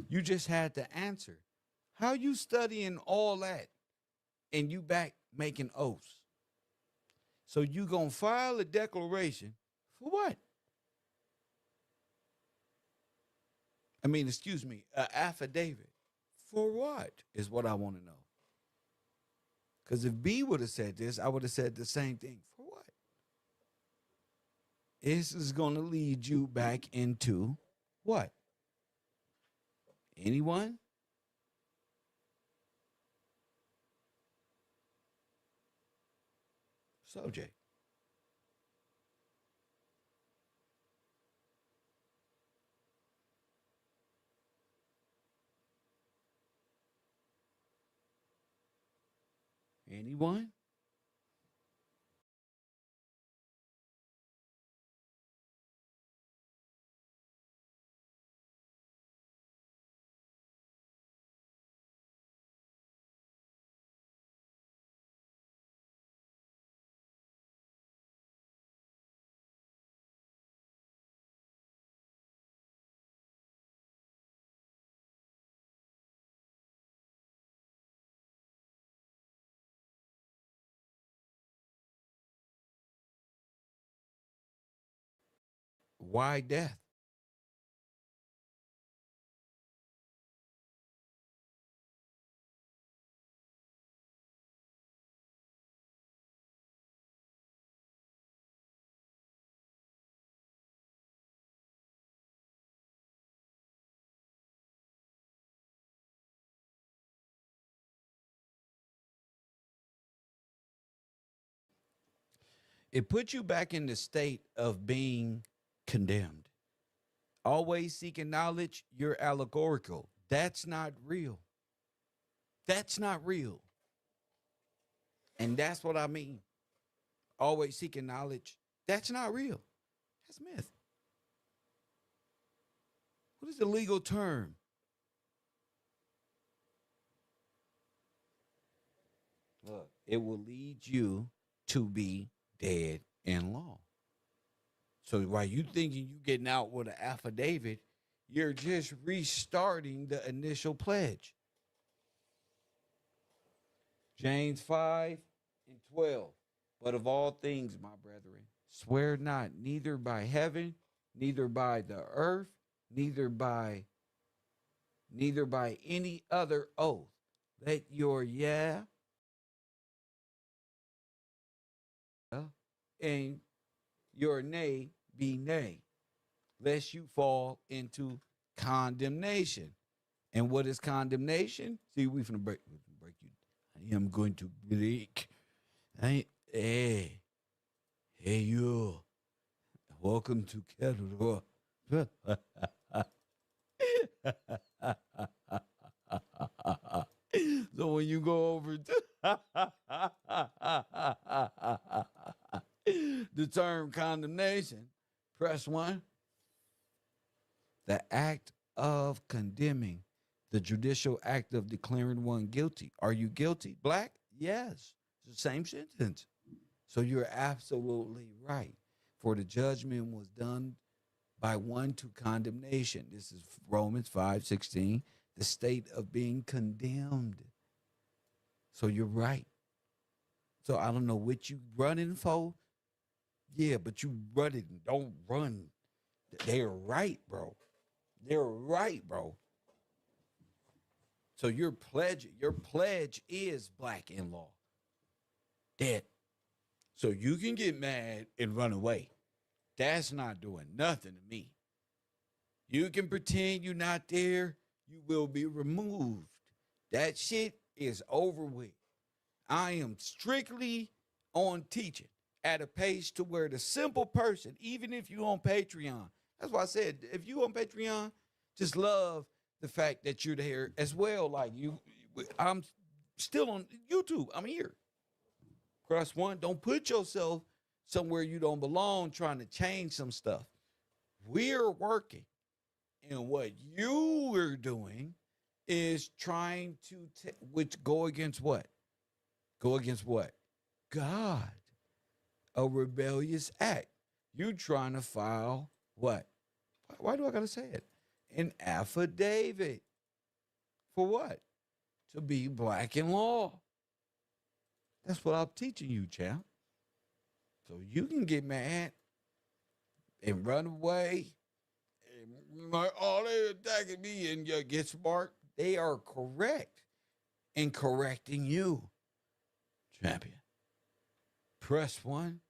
You just had to answer. How you studying all that and you back making oaths? So you gonna file a declaration for what? I mean, excuse me, an affidavit for what is what I want to know. Because if B would have said this, I would have said the same thing. For what? This is going to lead you back into what? Anyone? Subject. Anyone? Why death? It puts you back in the state of being condemned. Always seeking knowledge, you're allegorical. That's not real. That's not real. And that's what I mean. Always seeking knowledge. That's not real. That's myth. What is the legal term? Look, it will lead you to be dead in law. So while you thinking you getting out with an affidavit, you're just restarting the initial pledge. James 5:12. But of all things, my brethren, swear not, neither by heaven, neither by the earth, neither by any other oath. Let your yeah and your nay be nay, lest you fall into condemnation. And what is condemnation? See, we finna break you. I am going to break. Hey, you. Welcome to Canada. So when you go over to the term condemnation, press 1. The act of condemning, the judicial act of declaring one guilty. Are you guilty? Black? Yes. It's the same sentence. So you're absolutely right. For the judgment was done by one to condemnation. This is Romans 5:16, the state of being condemned. So you're right. So I don't know what you running for. Yeah, but you run it and don't run. They're right, bro. They're right, bro. So your pledge is black in law. Dead. So you can get mad and run away. That's not doing nothing to me. You can pretend you're not there. You will be removed. That shit is over with. I am strictly on teaching at a pace to where the simple person, even if you on Patreon, that's why I said, if you on Patreon, just love the fact that you're there as well. Like I'm Still on YouTube. I'm here. Press one. Don't put yourself somewhere you don't belong trying to change some stuff. We're working. And what you are doing is trying to, which go against what? Go against what? God. A rebellious act. You trying to file what? Why do I got to say it? An affidavit. For what? To be black in law. That's what I'm teaching you, champ. So you can get mad and run away and like, oh, they attacking me and you get smart. They are correct in correcting you, champion. Press one.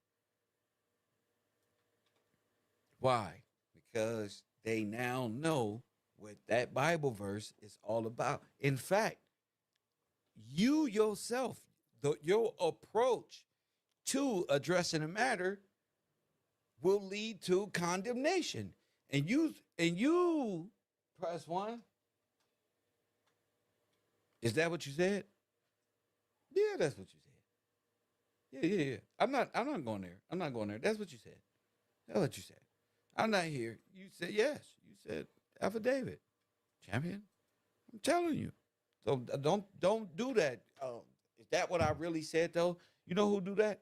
Why? Because they now know what that Bible verse is all about. In fact, you yourself, your approach to addressing a matter will lead to condemnation. And you press one. Is that what you said? Yeah, that's what you said. Yeah. I'm not going there. I'm not going there. That's what you said. That's what you said. I'm not here. You said yes. You said affidavit. Champion. I'm telling you. So don't do that. Is that what I really said though? You know who do that?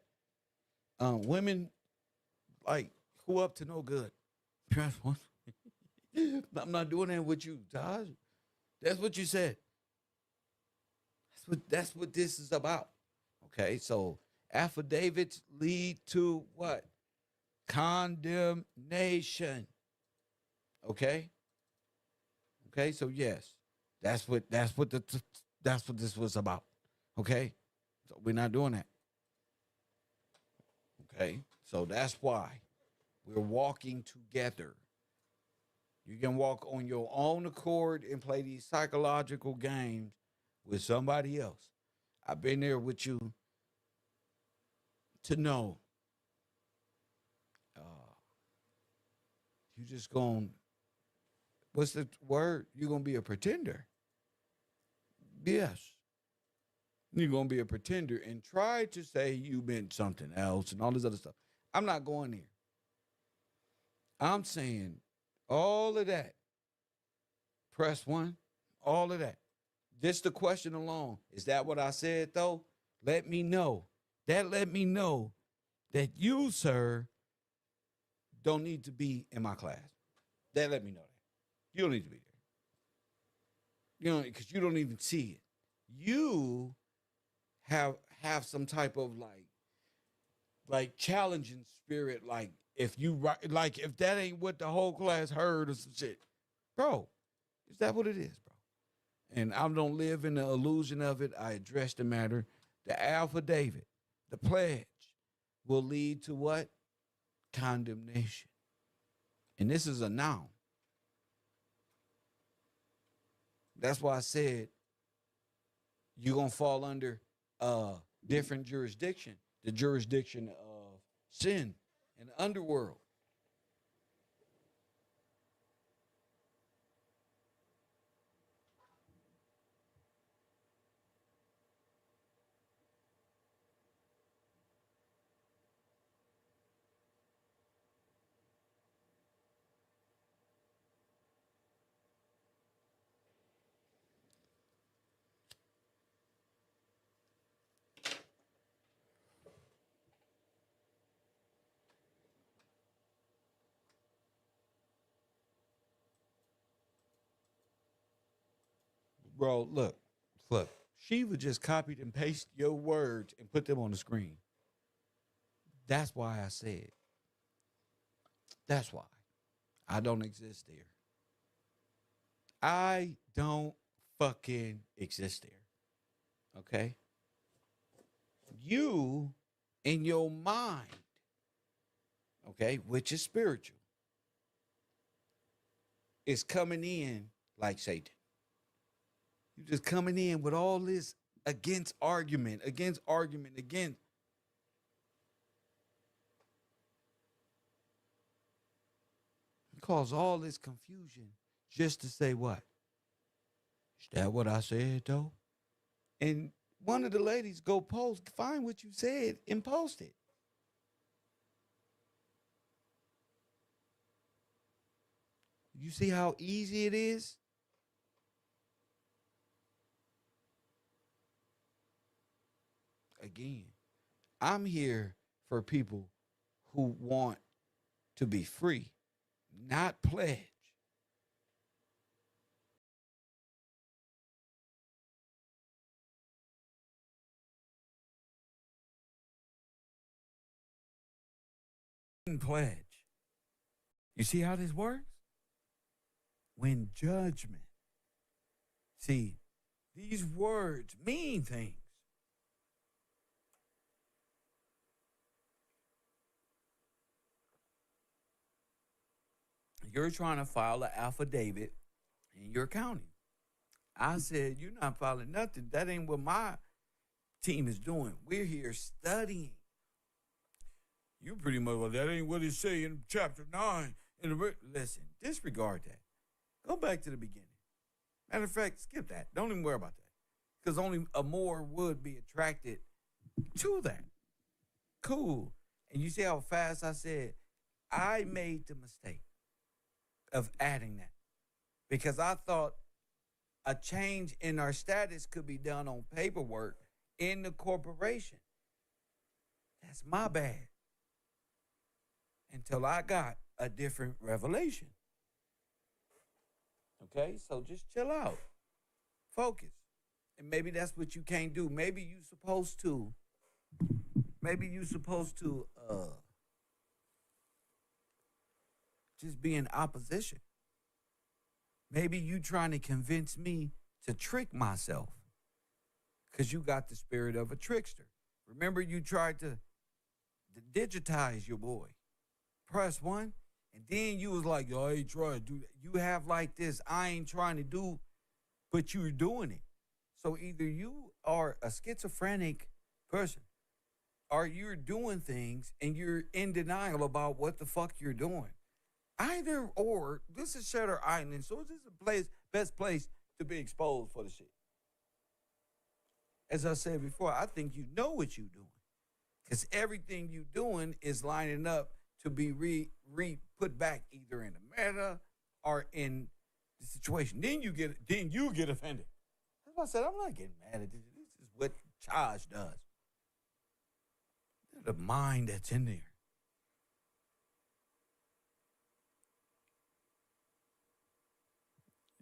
Women like who up to no good. Press one. I'm not doing that with you, Taj. That's what you said. That's what this is about. Okay, so affidavits lead to what? Condemnation. Okay? Okay, so yes, that's what this was about. Okay? So we're not doing that. Okay? So that's why we're walking together. You can walk on your own accord and play these psychological games with somebody else. I've been there with you to know you just going, what's the word? You're going to be a pretender. Yes. You're going to be a pretender and try to say you meant something else and all this other stuff. I'm not going there. I'm saying all of that. Press one, all of that. Just the question alone. Is that what I said, though? Let me know. That let me know that you, sir, don't need to be in my class. That let me know that. You don't need to be there. You know, because you don't even see it. You have some type of like challenging spirit. Like if that ain't what the whole class heard or some shit, bro. Is that what it is, bro? And I don't live in the illusion of it. I address the matter. The affidavit, the pledge, will lead to what? Condemnation. And this is a noun. That's why I said you're going to fall under a different jurisdiction, the jurisdiction of sin and the underworld. Bro, look. Shiva just copied and pasted your words and put them on the screen. That's why I said. That's why. I don't exist there. I don't fucking exist there. Okay? You, in your mind, okay, which is spiritual, is coming in like Satan. You just coming in with all this against argument. Cause all this confusion just to say what? Is that what I said though? And one of the ladies go post, find what you said and post it. You see how easy it is? Again, I'm here for people who want to be free, not pledge. Pledge. You see how this works? When judgment. See, these words mean things. You're trying to file an affidavit in your county. I said, you're not filing nothing. That ain't what my team is doing. We're here studying. You pretty much, well, that ain't what it say in chapter 9. Listen, disregard that. Go back to the beginning. Matter of fact, skip that. Don't even worry about that. Because only a more would be attracted to that. Cool. And you see how fast I said, I made the mistake of adding that. Because I thought a change in our status could be done on paperwork in the corporation. That's my bad. Until I got a different revelation. Okay, so just chill out. Focus. And maybe that's what you can't do. Maybe you supposed to just be in opposition. Maybe you trying to convince me to trick myself because you got the spirit of a trickster. Remember you tried to digitize your boy. Press 1, and then you was like, yo, I ain't trying to do that. You have like this, I ain't trying to do, but you're doing it. So either you are a schizophrenic person or you're doing things and you're in denial about what the fuck you're doing. Either or, this is Shutter Island, so this is the best place to be exposed for the shit. As I said before, I think you know what you're doing. Because everything you're doing is lining up to be put back either in the meta or in the situation. Then you get offended. That's why I said I'm not getting mad at this. This is what Charge does. The mind that's in there.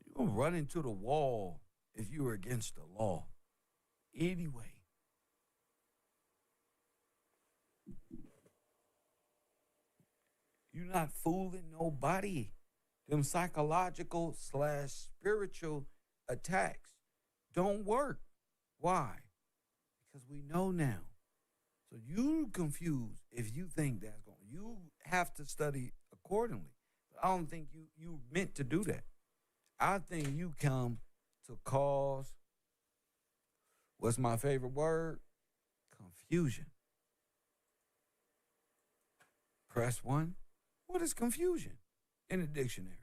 You're gonna run into the wall if you were against the law. Anyway. You're not fooling nobody. Them psychological / spiritual attacks don't work. Why? Because we know now. So you confused if you think that's going. You have to study accordingly. But I don't think you meant to do that. I think you come to cause, what's my favorite word? Confusion. Press 1. What is confusion in the dictionary?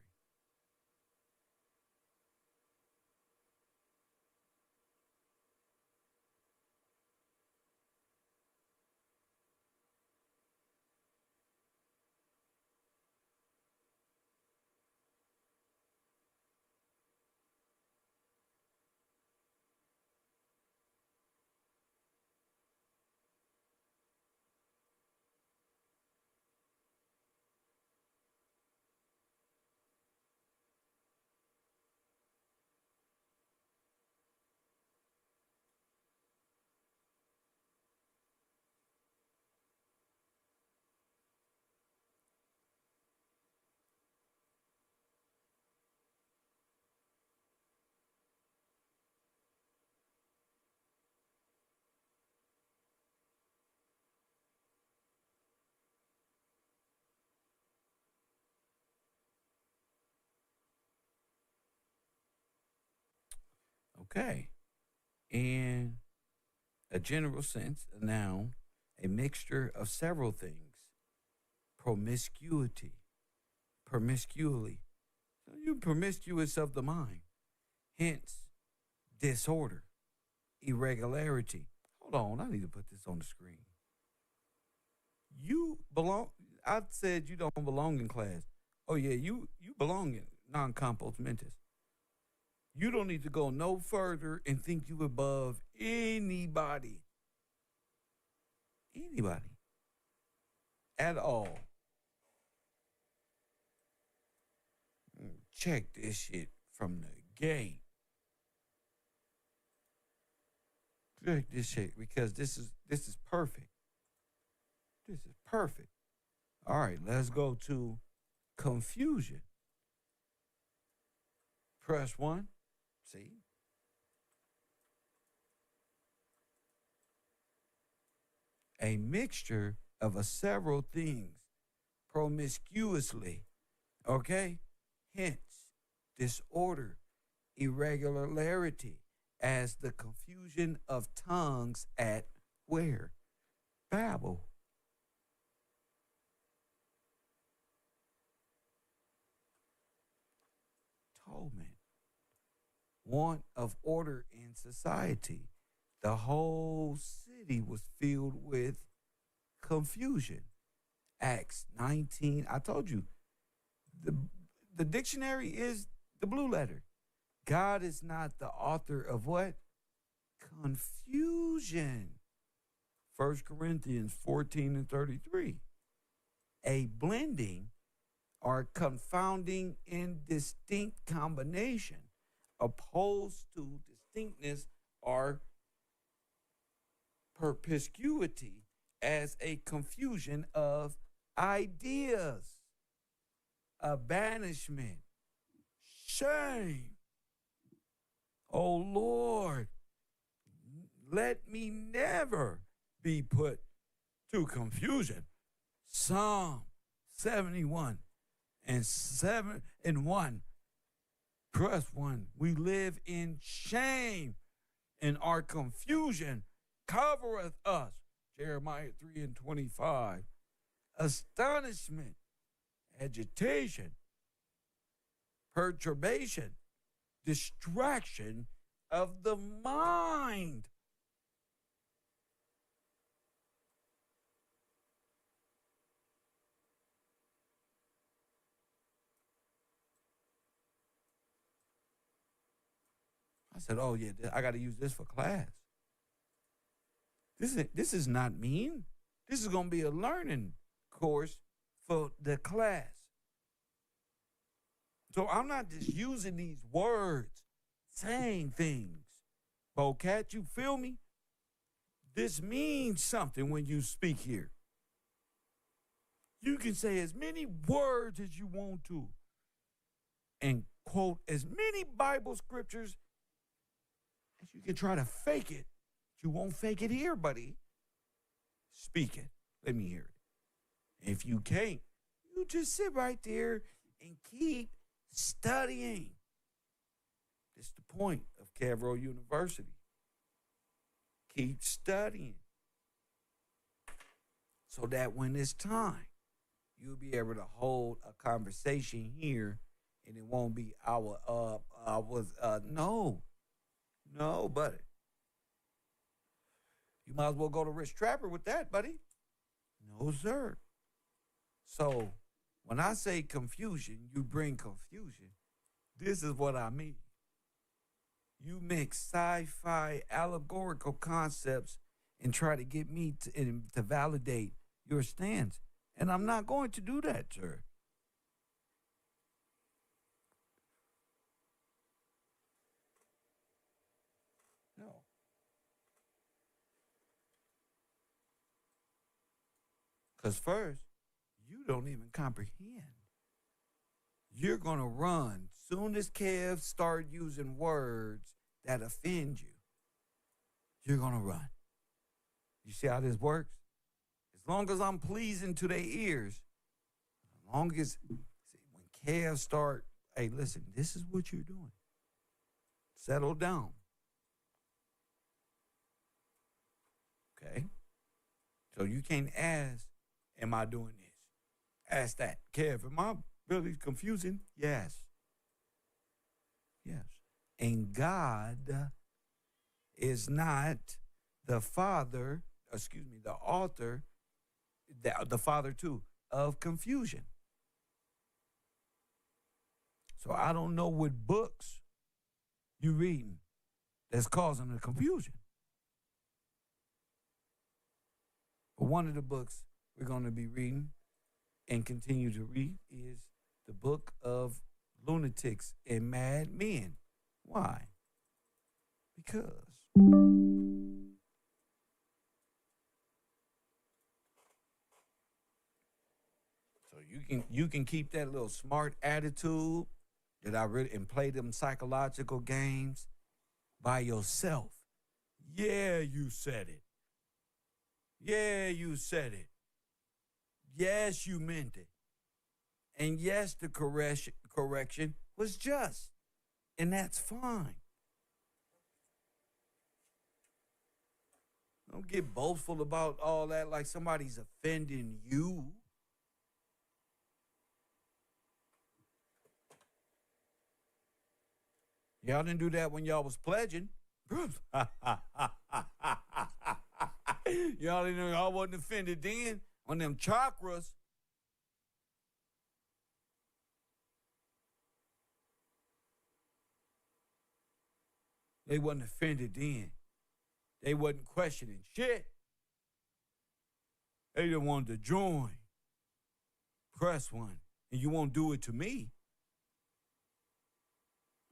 Okay. In a general sense, a noun, a mixture of several things. Promiscuity. Promiscuity. So you promiscuous of the mind. Hence, disorder. irregularity. Hold on, I need to put this on the screen. You belong. I said you don't belong in class. Oh yeah, you belong in non-compos mentis. You don't need to go no further and think you above anybody. Anybody. At all. Check this shit from the gate. Check this shit because this is perfect. This is perfect. All right, let's go to confusion. Press 1. See? A mixture of several things promiscuously. Okay? Hence, disorder, irregularity, as the confusion of tongues at where? Babel. Torment. Want of order in society. The whole city was filled with confusion. Acts 19. I told you, the dictionary is the blue letter. God is not the author of what? Confusion. 1 Corinthians 14 and 33. A blending or confounding in distinct combination, opposed to distinctness or perspicuity, as a confusion of ideas, a banishment, shame. Oh Lord, let me never be put to confusion. Psalm 71 and 7 and 1. Press 1. We live in shame, and our confusion covereth us. Jeremiah 3 and 25. Astonishment, agitation, perturbation, distraction of the mind. I said, oh yeah, I got to use this for class. This is not mean. This is going to be a learning course for the class. So I'm not just using these words, saying things. Bocat, you feel me? This means something when you speak here. You can say as many words as you want to and quote as many Bible scriptures as you can try to fake it. You won't fake it here, buddy. Speak it. Let me hear it. If you can't, you just sit right there and keep studying. That's the point of Cavro University. Keep studying. So that when it's time, you'll be able to hold a conversation here and it won't be no, buddy. You might as well go to Rich Trapper with that, buddy. No, sir. So when I say confusion, you bring confusion. This is what I mean. You mix sci-fi allegorical concepts and try to get me to validate your stance. And I'm not going to do that, sir. No. Because first, you don't even comprehend. You're going to run soon as Kev start using words that offend you. You're going to run. You see how this works? As long as I'm pleasing to their ears, as long as, see, when Kev start, hey, listen, this is what you're doing. Settle down. Okay? So you can't ask, am I doing this? Ask that. Kev, am I really confusing? Yes. Yes. And God is not the father, the author, the father too, of confusion. So I don't know what books you reading that's causing the confusion. But one of the books we're going to be reading and continue to read is the book of lunatics and mad men. Why? Because so you can keep that little smart attitude that I really and play them psychological games by yourself. Yeah, you said it. Yeah, you said it. Yes, you meant it. And yes, the correction was just. And that's fine. Don't get boastful about all that like somebody's offending you. Y'all didn't do that when y'all was pledging. Y'all didn't know y'all wasn't offended then on them chakras. They wasn't offended then. They wasn't questioning shit. They just wanted to join. Press one. And you won't do it to me.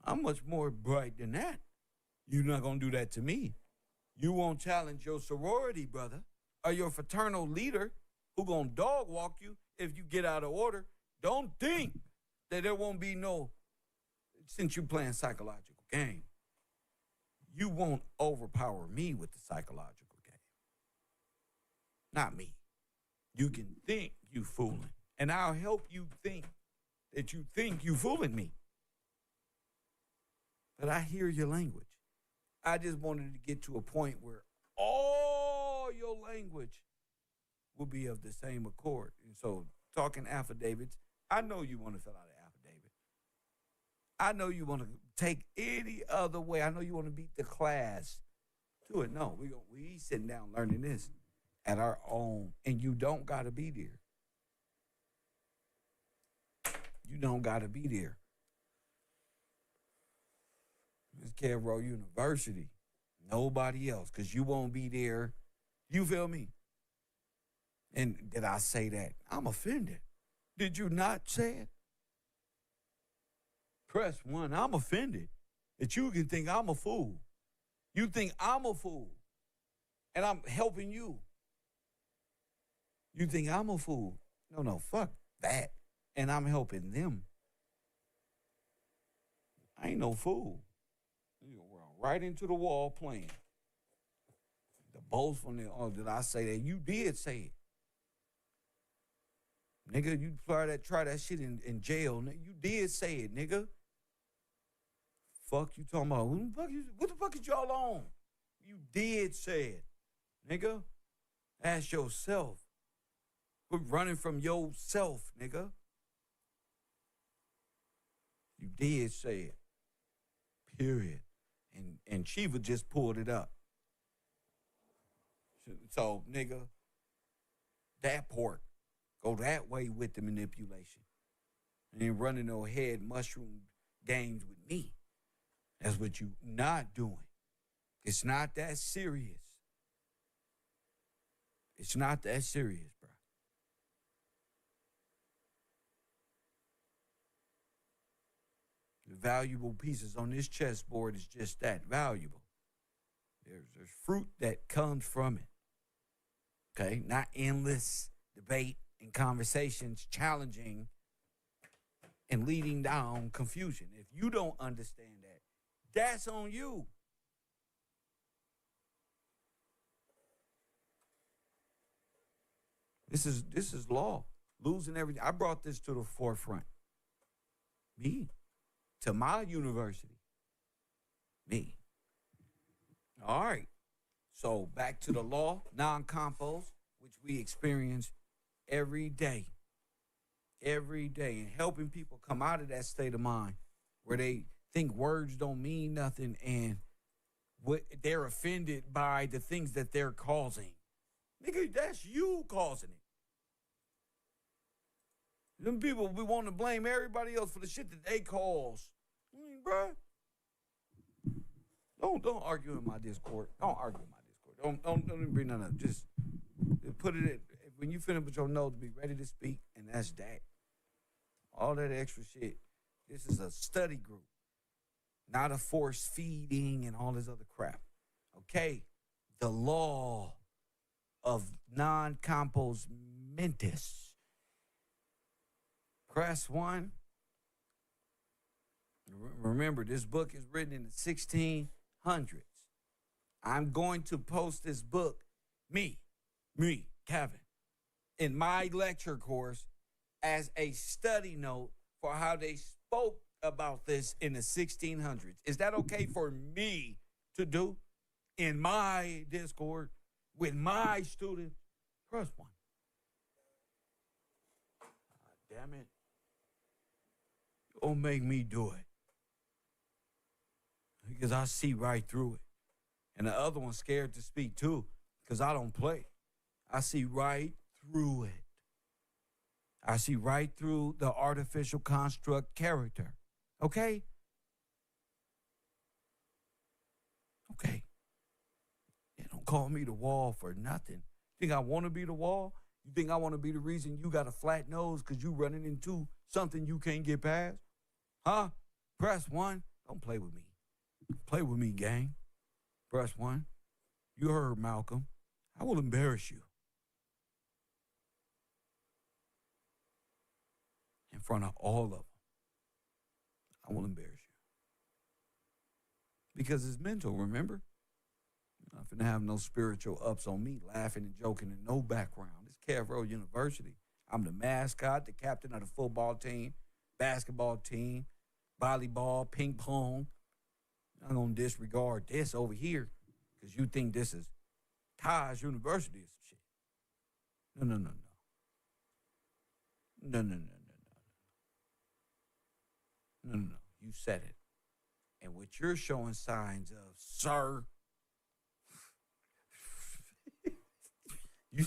I'm much more bright than that. You're not going to do that to me. You won't challenge your sorority brother or your fraternal leader who going to dog walk you if you get out of order. Don't think that there won't be no, since you playing psychological game, you won't overpower me with the psychological game. Not me. You can think you fooling, and I'll help you think that you think you fooling me. But I hear your language. I just wanted to get to a point where all your language will be of the same accord. And so talking affidavits, I know you want to fill out an affidavit. I know you want to take any other way. I know you want to beat the class to it. No, we sitting down learning this at our own, and you don't got to be there. You don't got to be there. It's Carroll University. Nobody else, because you won't be there. You feel me? And did I say that? I'm offended. Did you not say it? Press one. I'm offended that you can think I'm a fool. You think I'm a fool, and I'm helping you. You think I'm a fool. No, fuck that. And I'm helping them. I ain't no fool. You know, we're right into the wall playing. The boastfulness, did I say that? You did say it. Nigga, you try that shit in jail. You did say it, nigga. Fuck you talking about? What the fuck is y'all on? You did say it, nigga. Ask yourself. Quit running from yourself, nigga. You did say it. Period. And Shiva just pulled it up. So, nigga, that pork, go that way with the manipulation. And then running no head mushroom games with me. That's what you not doing. It's not that serious. It's not that serious, bro. The valuable pieces on this chessboard is just that, valuable. There's fruit that comes from it. Okay? Not endless debate and conversations challenging and leading down confusion. If you don't understand that, that's on you. This is law. Losing everything. I brought this to the forefront. Me. To my university. Me. All right. So back to the law, non-compos, which we experience every day. Every day. And helping people come out of that state of mind where they think words don't mean nothing and they're offended by the things that they're causing. Nigga, that's you causing it. Them people be wanting to blame everybody else for the shit that they cause. Bruh. Don't argue in my Discord. Don't argue in my Discord. Don't even bring none up. Just put it in. When you finish with your nose, be ready to speak, and that's that. All that extra shit. This is a study group, not a force feeding and all this other crap. Okay? The law of non-compos mentis. Press 1. Remember, this book is written in the 1600s. I'm going to post this book, me, Kevin, in my lecture course as a study note for how they spoke about this in the 1600s. Is that okay for me to do in my Discord with my students? Press 1. Damn it. Don't make me do it. Because I see right through it. And the other one's scared to speak too, because I don't play. I see right through it. I see right through the artificial construct character. Okay? Okay. Yeah, don't call me the wall for nothing. Think I want to be the wall? You think I want to be the reason you got a flat nose because you running into something you can't get past? Huh? Press 1. Don't play with me. Play with me, gang. Press 1. You heard Malcolm. I will embarrass you. In front of all of them. I will embarrass you. Because it's mental, remember? I'm not finna have no spiritual ups on me, laughing and joking and no background. It's Cavro University. I'm the mascot, the captain of the football team, basketball team, volleyball, ping pong. I'm going to disregard this over here because you think this is Taj University or some shit. No. No. You said it. And what you're showing signs of, sir, you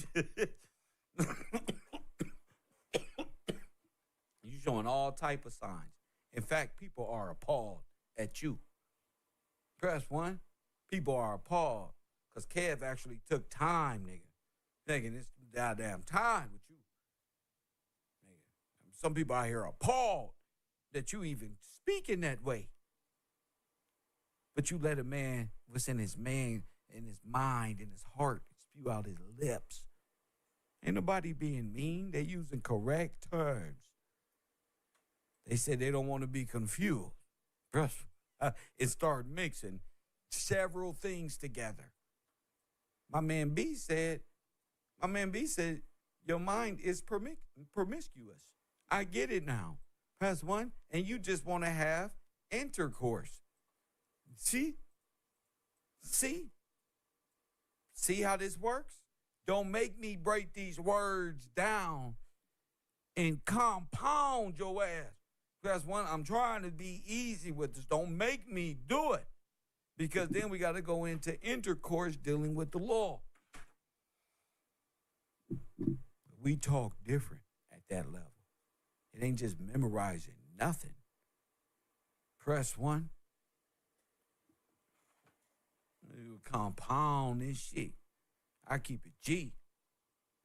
showing all type of signs. In fact, people are appalled at you. Press 1. People are appalled because Kev actually took time, nigga. Nigga, this goddamn time with you. Nigga. Some people out here are appalled that you even speak in that way. But you let a man, what's in his mind, in his heart, spew out his lips. Ain't nobody being mean. They using correct terms. They said they don't want to be confused. It started mixing several things together. My man B said, your mind is promiscuous. I get it now. Press 1, and you just want to have intercourse. See how this works? Don't make me break these words down and compound your ass. Press 1, I'm trying to be easy with this. Don't make me do it. Because then we got to go into intercourse dealing with the law. We talk different at that level. It ain't just memorizing nothing. Press 1. You compound this shit. I keep it G.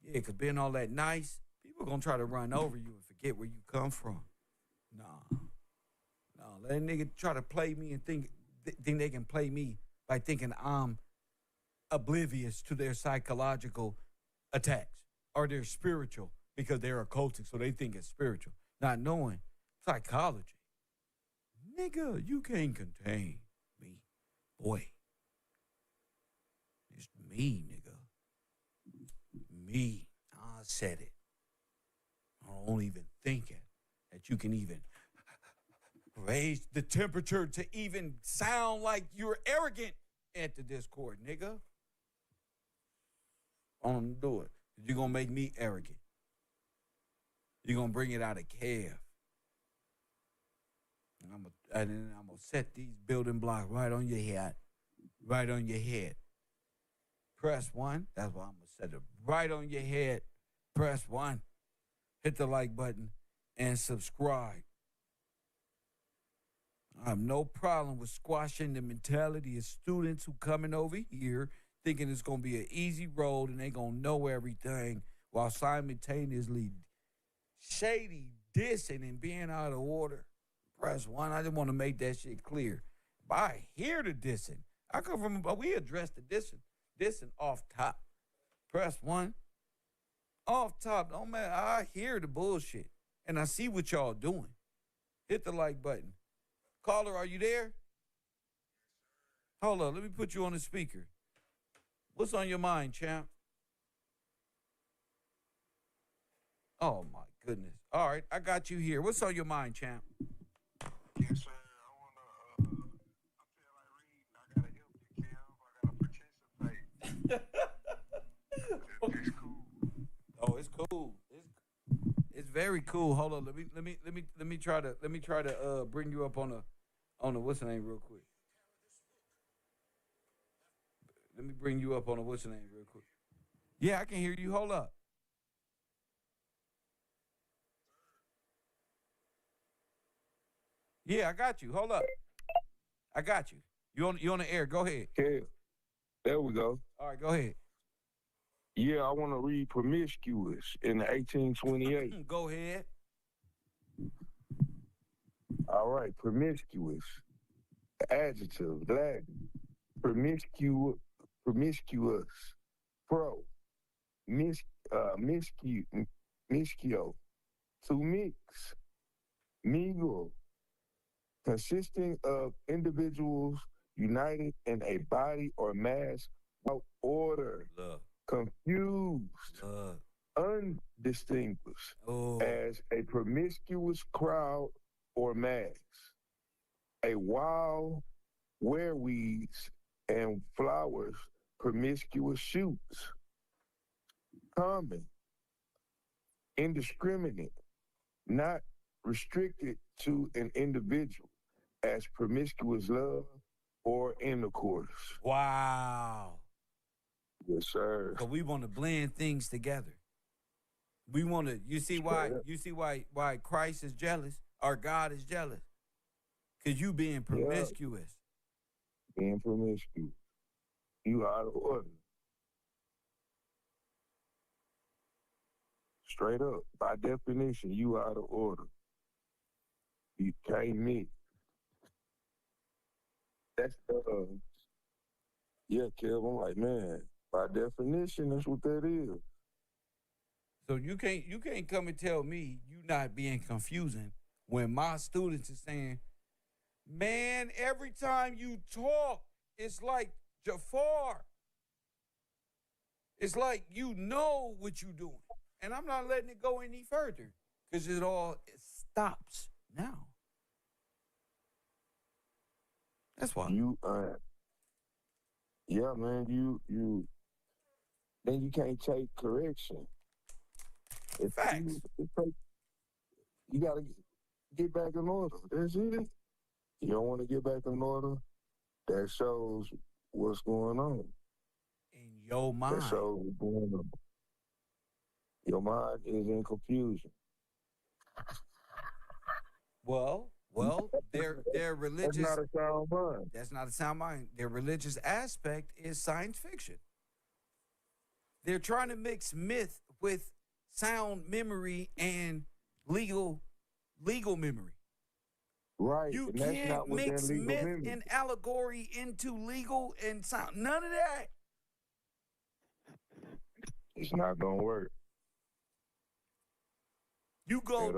Yeah, because being all that nice, people going to try to run over you and forget where you come from. Nah. Let a nigga try to play me and think they can play me by thinking I'm oblivious to their psychological attacks or they're spiritual because they're occultic, so they think it's spiritual, not knowing psychology. Nigga, you can't contain me. Boy. It's me, nigga. Me. I said it. I don't even think it. That you can even raise the temperature to even sound like you're arrogant at the Discord, nigga. I don't do it. You're going to make me arrogant. You're going to bring it out of Kev. And I'm going to set these building blocks right on your head. right on your head. Press 1. That's why I'm going to set it right on your head. Press 1. Hit the like button and subscribe. I have no problem with squashing the mentality of students who coming over here thinking it's going to be an easy road and they going to know everything while simultaneously shady dissing and being out of order. Press 1. I just want to make that shit clear. But I hear the dissing. I come from, but we address the dissing off top. Press 1. Off top. Don't matter. I hear the bullshit. And I see what y'all doing. Hit the like button. Caller, are you there? Hold on. Let me put you on the speaker. What's on your mind, champ? Oh, my goodness. All right. I got you here. What's on your mind, champ? Yes, sir. I feel like reading. I gotta help you, Kev. I gotta participate. It's cool. Oh, it's cool. It's very cool. Hold on. Let me try to bring you up on a what's the name real quick. Let me bring you up on a what's the name real quick. Yeah, I can hear you. Hold up. Yeah, I got you. Hold up. I got you. You on the air. Go ahead. Kev, there we go. All right, go ahead. Yeah, I want to read Promiscuous in the 1828. Go ahead. All right, Promiscuous. Adjective, Latin. Promiscuous. Pro. Miscio. To mix. Mingle. Consisting of individuals united in a body or mass without order. Love. Confused. Undistinguished. As a promiscuous crowd or mass. A wild wereweeds and flowers, promiscuous shoots. Common. Indiscriminate. Not restricted to an individual as promiscuous love or intercourse. Wow. Yes, sir. So we want to blend things together. We want to. You see why Christ is jealous? Our God is jealous. Cause you being promiscuous. Yeah. Being promiscuous. You out of order. Straight up. By definition, you out of order. You can't mix. That's yeah, Kev. I'm like, man, by definition, that's what that is. So you can't come and tell me you not being confusing when my students are saying, man, every time you talk, it's like Jafar. It's like you know what you're doing. And I'm not letting it go any further because it stops now. That's why. Yeah, man, you then you can't take correction. Facts. You gotta get back in order. That's it. You don't want to get back in order. That shows what's going on. In your mind. That shows what's going on. Your mind is in confusion. Well, their religious. That's not a sound mind. That's not a sound mind. Their religious aspect is science fiction. They're trying to mix myth with sound memory and legal memory. Right. You and that's can't not mix legal myth memory. and allegory into legal and sound. None of that. It's not gonna work. You go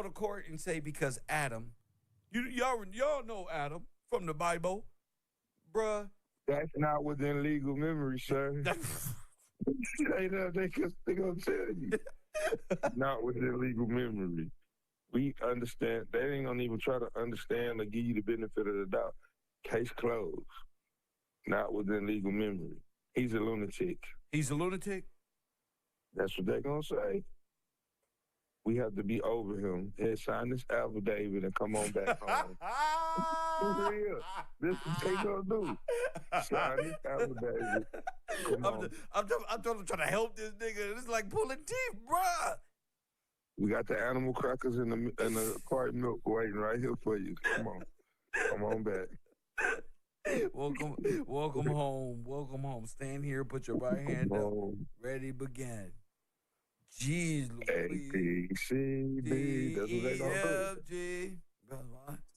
to court and say because Adam, y'all know Adam from the Bible, bruh. That's not within legal memory, sir. They gonna tell you. Not within legal memory. We understand. They ain't gonna even try to understand or give you the benefit of the doubt. Case closed. Not within legal memory. He's a lunatic. He's a lunatic? That's what they're gonna say. We have to be over him. He'll sign this affidavit and come on back home. For real. This is what they gonna do. Sign this affidavit. Come on. I'm trying to help this nigga. It's like pulling teeth, bruh. We got the animal crackers in the carton milk waiting right here for you. Come on back. Welcome home. Stand here, put your right hand up. Ready, begin. Jeez, A, Louise. B, C, D. That's what they gonna do. G.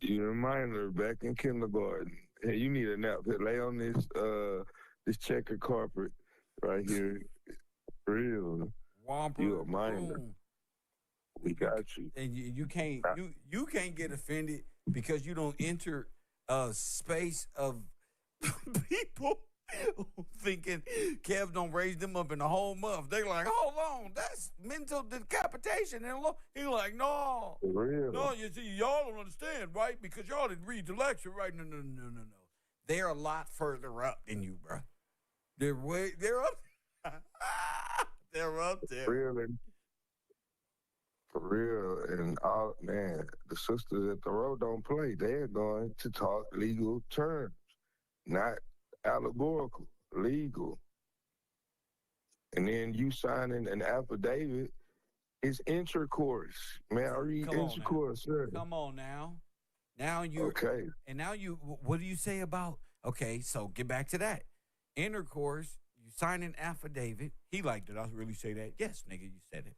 You remind her back in kindergarten. Hey, you need a nap. Lay on this checkered carpet right here. Real. Whomper. You a minor. We got you. And you can't get offended because you don't enter a space of people thinking Kev don't raise them up in a whole month. They're like, hold on, that's mental decapitation. And he's like, no. For real. No, you see, y'all don't understand, right? Because y'all didn't read the lecture, right? No. They're a lot further up than you, bro. They're up. They're up there. For real. And man, the sisters at the road don't play. They're going to talk legal terms, not allegorical, legal. And then you signing an affidavit is intercourse. Man, I read intercourse, sir. Come on now. Now you okay. And now what do you say about, okay, so get back to that. Intercourse, you sign an affidavit. He like, did I really say that? Yes, nigga, you said it.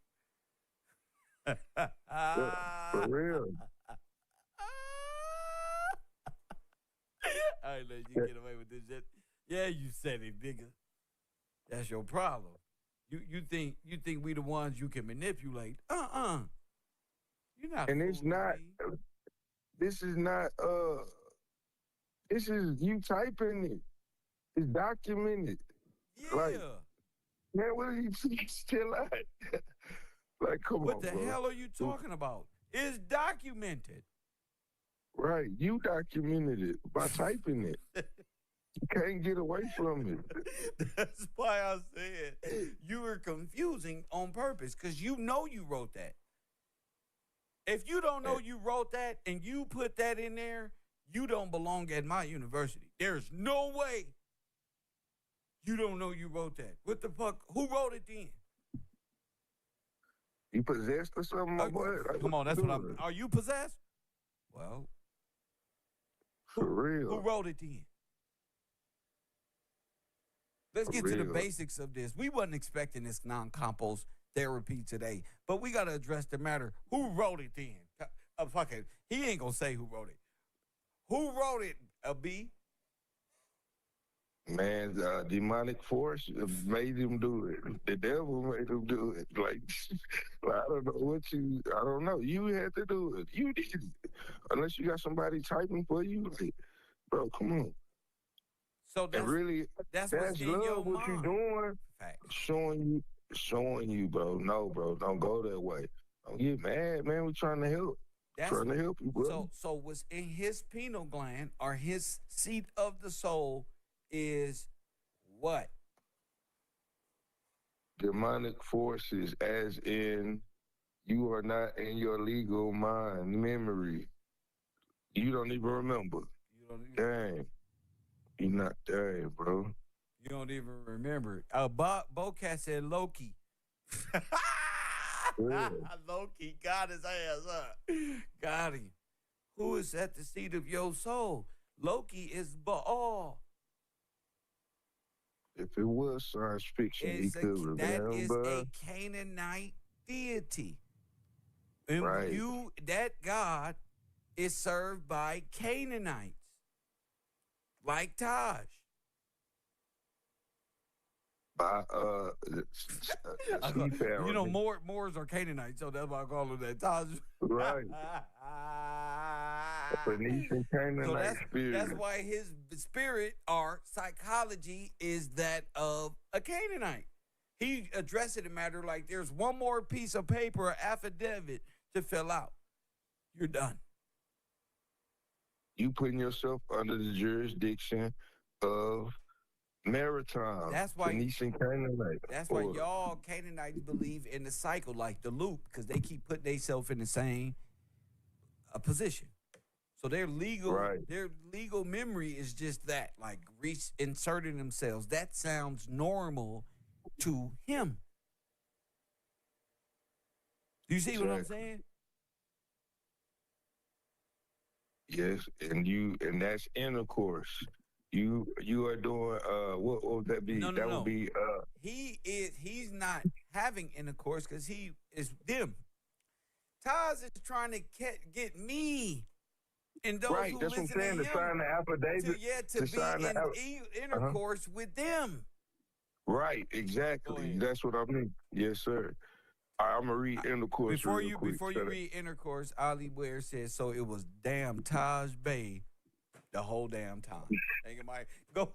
For real. I ain't let you get away with this shit. Yeah, you said it, nigga. That's your problem. You think we the ones you can manipulate? You're not. And it's not. Me. This is not. This is you typing it. It's documented. Yeah. Like, man, what are you still at? Like, come on, What the bro. hell are you talking about? It's documented. Right. You documented it by typing it. You can't get away from it. That's why I said you were confusing on purpose, because you know you wrote that. If you don't know you wrote that and you put that in there, you don't belong at my university. There's no way you don't know you wrote that. What the fuck? Who wrote it then? You possessed or something, my boy? Come on, that's what I'm. Are you possessed? Well, for real. Who wrote it then? Let's get to the basics of this. We wasn't expecting this non-compost therapy today, but we got to address the matter. Who wrote it then? Fuck it. He ain't going to say who wrote it. Who wrote it, B? Man, demonic force made him do it. The devil made him do it. Like I don't know I don't know. You had to do it. You did it. Unless you got somebody typing for you. Like, bro, come on. So that's, and really, that's love what you're doing. Fact. Showing you, bro. No, bro, don't go that way. Don't get mad, man. We're trying to help. Trying to help you, bro. So what's in his pineal gland or his seat of the soul is what? Demonic forces, as in you are not in your legal mind, memory. You don't even remember. Dang. You're not dang, bro. You don't even remember. Bocat said Loki. Yeah. Loki got his ass up. Got him. Who is at the seat of your soul? Loki is Baal. If it was science fiction, he could remember. That is a Canaanite deity. And right. That God is served by Canaanites. Like Taj. By you know, Moors are Canaanites, so that's why I call them that. Taj. Right. Phoenician Canaanite spirit. That's why his spirit or psychology is that of a Canaanite. He addressed the matter like there's one more piece of paper or affidavit to fill out. You're done. You putting yourself under the jurisdiction of maritime. That's why Phoenician Canaanite. That's why y'all Canaanites believe in the cycle, like the loop, because they keep putting themselves in the same position. So their Right. legal memory is just that, like inserting themselves. That sounds normal to him. Do you see what I'm Exactly. saying? Yes, and that's intercourse. You are doing what would that be? No, no, That would no. be He's not having intercourse because he is them. Taz is trying to get me and those right. who That's what I'm listen to saying. To him sign the affidavit. to To be sign the in uh-huh. intercourse with them. Right, Go exactly. ahead. That's what I mean. Yes, sir. All right, I'm gonna read intercourse real quick. Before you read intercourse, Ali Ware says so it was damn Taj Bay the whole damn time. Think it might go.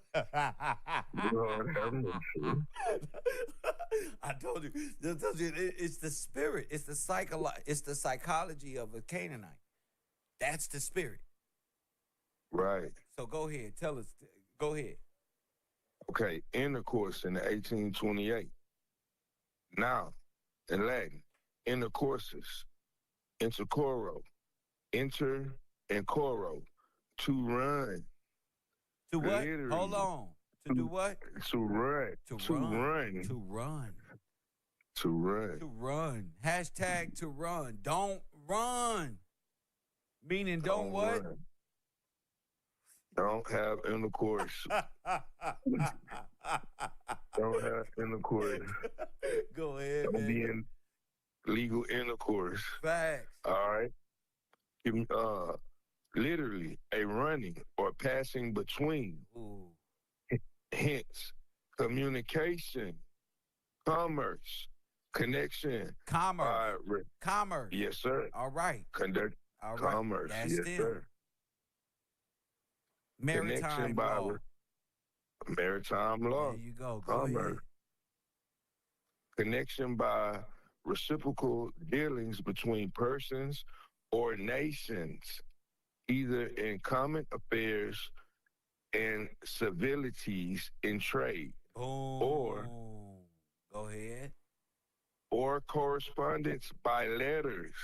Lord have mercy. I told you, it's the spirit. It's the psychology of a Canaanite. That's the spirit. Right. So go ahead, tell us. Go ahead. Okay. Intercourse in the 1828. Now, in Latin, intercourses, intercoro, inter and coro, to run. To what? Literally. Hold on. To do what? To run. To run. To run. To run. To run. Hashtag to run. Don't run. Meaning don't what? Run. Don't have intercourse. Don't have intercourse. Go ahead, Don't man. be in legal intercourse. Facts. All right. Literally a running or passing between. Ooh. Hence, communication, commerce, connection. Commerce. Commerce. Yes, sir. All right. Conduct All right. commerce. That's yes, them. sir. Maritime law. Maritime law. There you go. Go commerce. ahead. Connection by reciprocal dealings between persons or nations, either in common affairs and civilities in trade, Boom. Go ahead. or correspondence by letters.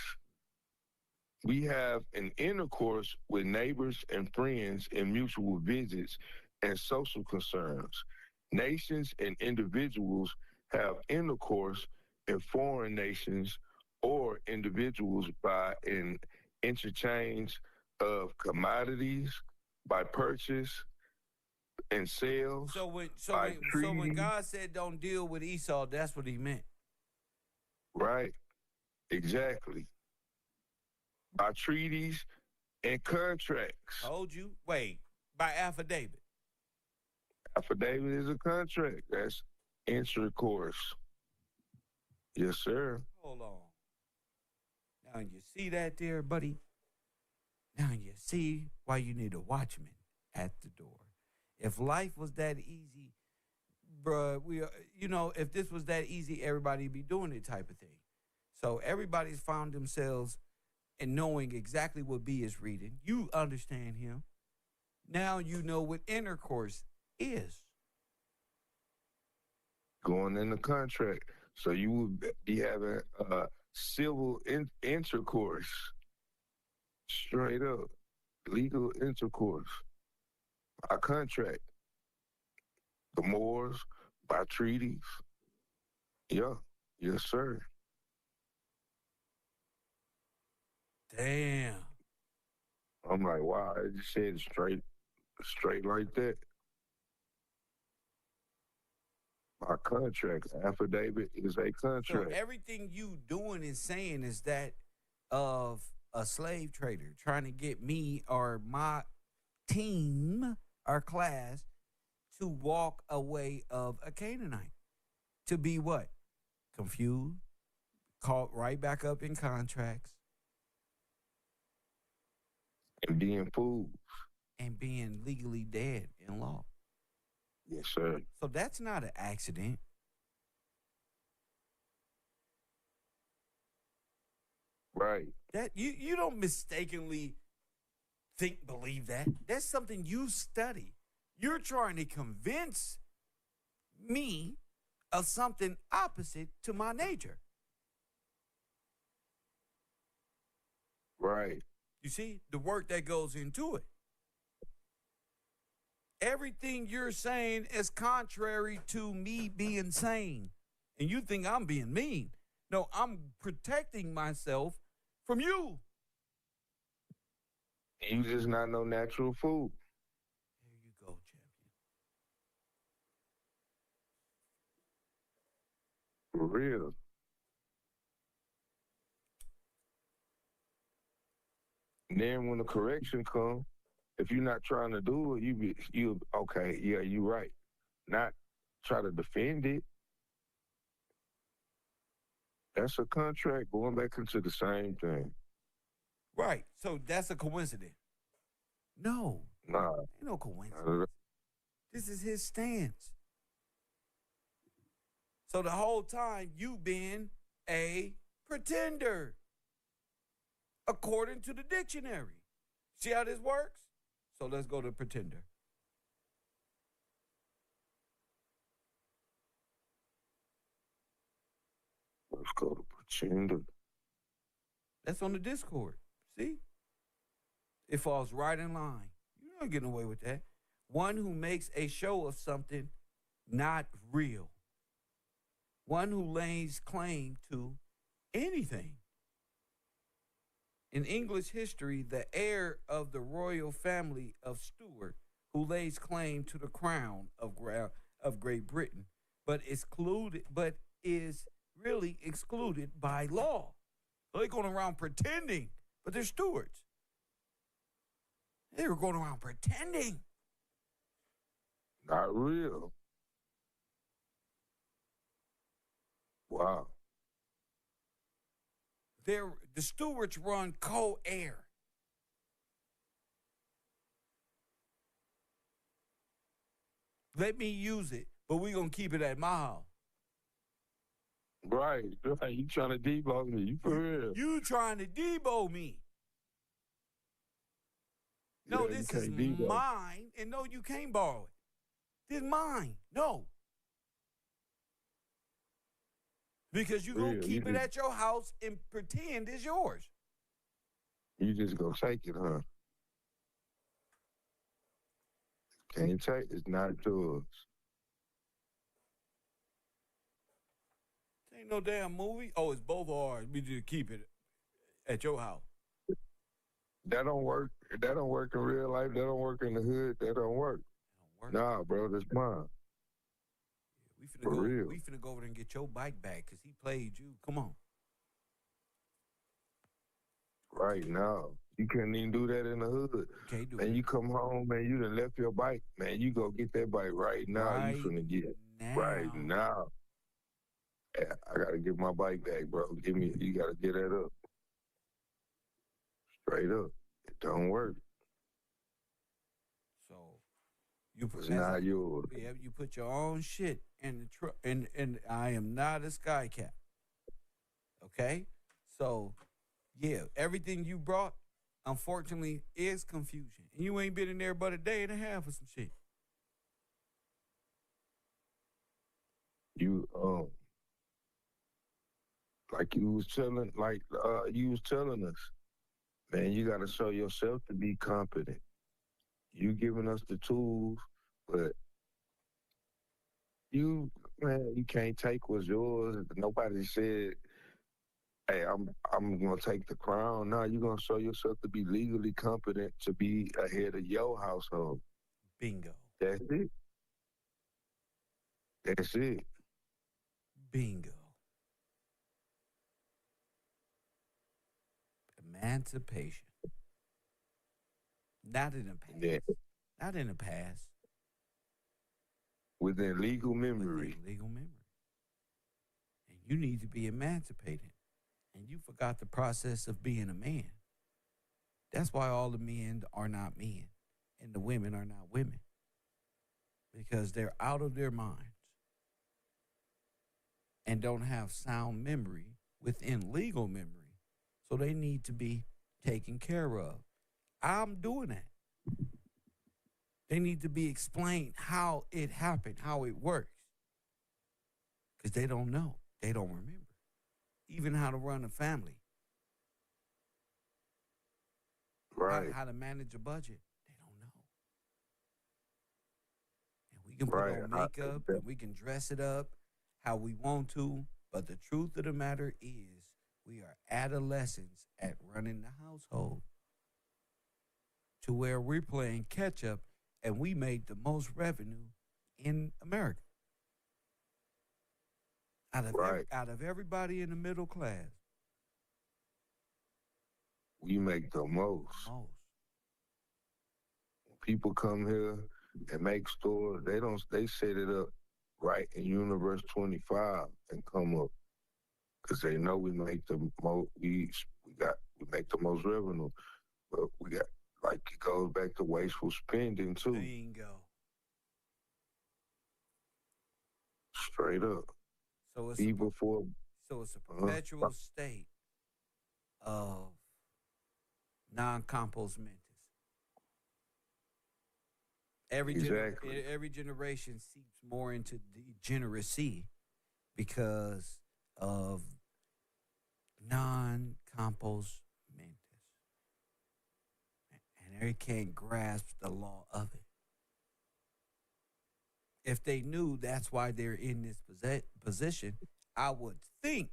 We have an intercourse with neighbors and friends in mutual visits and social concerns. Nations and individuals have intercourse in foreign nations or individuals by an interchange of commodities, by purchase and sales. So when treaty. God said don't deal with Esau, that's what he meant. Right, exactly. By treaties and contracts. Told you. Wait, by affidavit. Affidavit is a contract. That's intercourse. Yes, sir. Hold on. Now you see that there, buddy? Now you see why you need a watchman at the door. If life was that easy, bruh, if this was that easy, everybody'd be doing it type of thing. So everybody's found themselves in knowing exactly what B is reading. You understand him. Now you know what intercourse is. Going in the contract. So you would be having civil intercourse. Straight up. Legal intercourse. By contract. The Moors, by treaties. Yeah. Yes, sir. Damn. I'm like, wow, I just said straight like that. My contract, affidavit is a contract. So everything you doing and saying is that of a slave trader trying to get me or my team, our class, to walk away of a Canaanite. To be what? Confused, caught right back up in contracts. And being fooled. And being legally dead in law. Yes, sir. So that's not an accident. Right. That you don't mistakenly believe that. That's something you study. You're trying to convince me of something opposite to my nature. Right. You see the work that goes into it. Everything you're saying is contrary to me being sane. And you think I'm being mean. No, I'm protecting myself from you. You just not no natural food. There you go, champion. For real. And then when the correction comes, if you're not trying to do it, you okay, yeah, you right. Not try to defend it. That's a contract going back into the same thing. Right. So that's a coincidence. No. Nah. Ain't no coincidence. This is his stance. So the whole time you've been a pretender, according to the dictionary. See how this works? So let's go to pretender. Let's go to pretender. That's on the Discord. See? It falls right in line. You're not getting away with that. One who makes a show of something not real. One who lays claim to anything. In English history, the heir of the royal family of Stuart, who lays claim to the crown of Great Britain, but is really excluded by law. So they're going around pretending, but they're Stuarts. They were going around pretending. Not real. Wow. The Stuarts run co-heir. Let me use it, but we're going to keep it at my house. Right. You trying to debug me. You for real. You trying to debo me. No, Yeah, this is mine, and no, you can't borrow it. This is mine. No. Because you're going to keep it at your house and pretend it's yours. You just gonna take it, huh? Can't take it's not yours. This ain't no damn movie. Oh, it's both ours. We just keep it at your house. That don't work. That don't work in real life. That don't work in the hood. That don't work. Nah, bro, that's mine. Yeah, we finna go over there and get your bike back because he played you. Come on. Right now. You couldn't even do that in the hood. Can't do man, it. You come home, man, you done left your bike. Man, you go get that bike right now. Right you finna get it. now. Right now. Yeah, I gotta get my bike back, bro. You gotta get that up. Straight up. It don't work. So you It's not yours. Yeah, you put your own shit in the truck, and I am not a sky cap. Okay, so yeah, everything you brought, unfortunately, is confusion, and you ain't been in there but a day and a half or some shit. You like you was telling us, man, you gotta show yourself to be competent. You giving us the tools, but you can't take what's yours. Nobody said, hey, I'm gonna take the crown. No, you're gonna show yourself to be legally competent to be ahead of your household. Bingo. That's it. That's it. Bingo. Emancipation. Not in the past. Yeah. Not in the past. Within legal memory. Within legal memory. And you need to be emancipated. And you forgot the process of being a man. That's why all the men are not men and the women are not women. Because they're out of their minds and don't have sound memory within legal memory. So they need to be taken care of. I'm doing that. They need to be explained how it happened, how it works. Because they don't know. They don't remember. Even how to run a family. Right. how to manage a budget. They don't know. And we can put Right. on makeup and we can dress it up how we want to. But the truth of the matter is, we are adolescents at running the household to where we're playing catch up and we made the most revenue in America Right. out of everybody in the middle class. We make the most. Most. People come here and make stores. They set it up right in Universe 25 and come up because they know we make the most. We make the most revenue, but we got like it goes back to wasteful spending too. Bingo. Straight up. So it's Even for a perpetual state of non-compos mentis. Every generation seeps more into degeneracy because of non-compos mentis, and they can't grasp the law of it. If they knew that's why they're in this position, I would think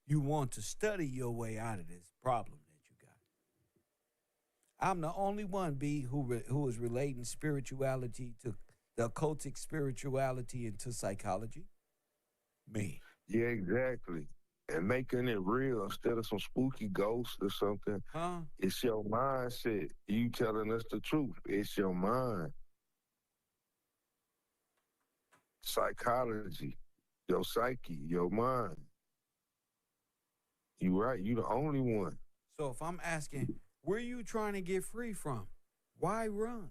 you want to study your way out of this problem that you got. I'm the only one, B, who is relating spirituality to the occultic spirituality into psychology. Me. yeah, exactly. And making it real instead of some spooky ghosts or something. Huh? It's your mindset. You telling us the truth. It's your mind. Psychology, your psyche, your mind. You right. You the only one. So if I'm asking, where are you trying to get free from? Why run?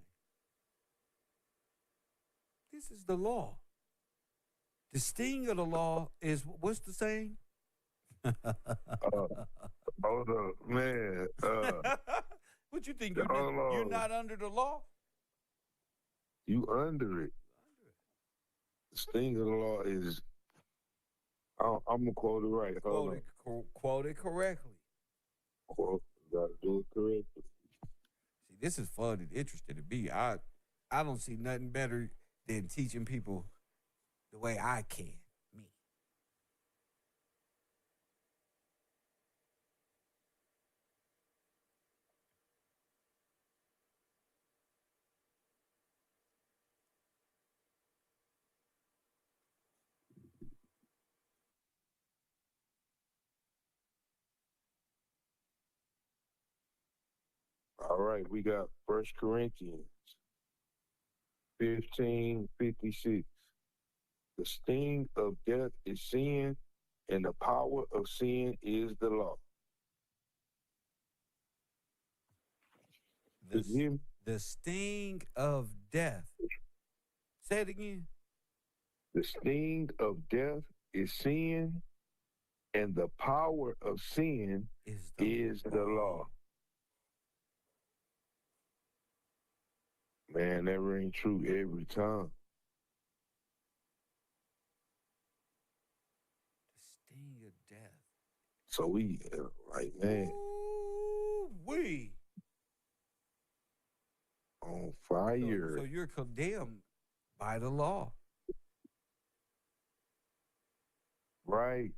This is the law. The sting of the law is, what's the saying? Hold up, man. What you think? You're not under the law? You under it. The sting of the law is, I'm going to quote it right. Quote it correctly. Got to do it correctly. See, this is fun and interesting to me. I don't see nothing better than teaching people the way I can. Me. All right, we got 1 Corinthians 15:56. The sting of death is sin, and the power of sin is the law. Did you hear me? The sting of death. Say it again. The sting of death is sin, and the power of sin is the law. Man, that rings true every time. The sting of death. So we, like, man, We on fire. So you're condemned by the law. Right.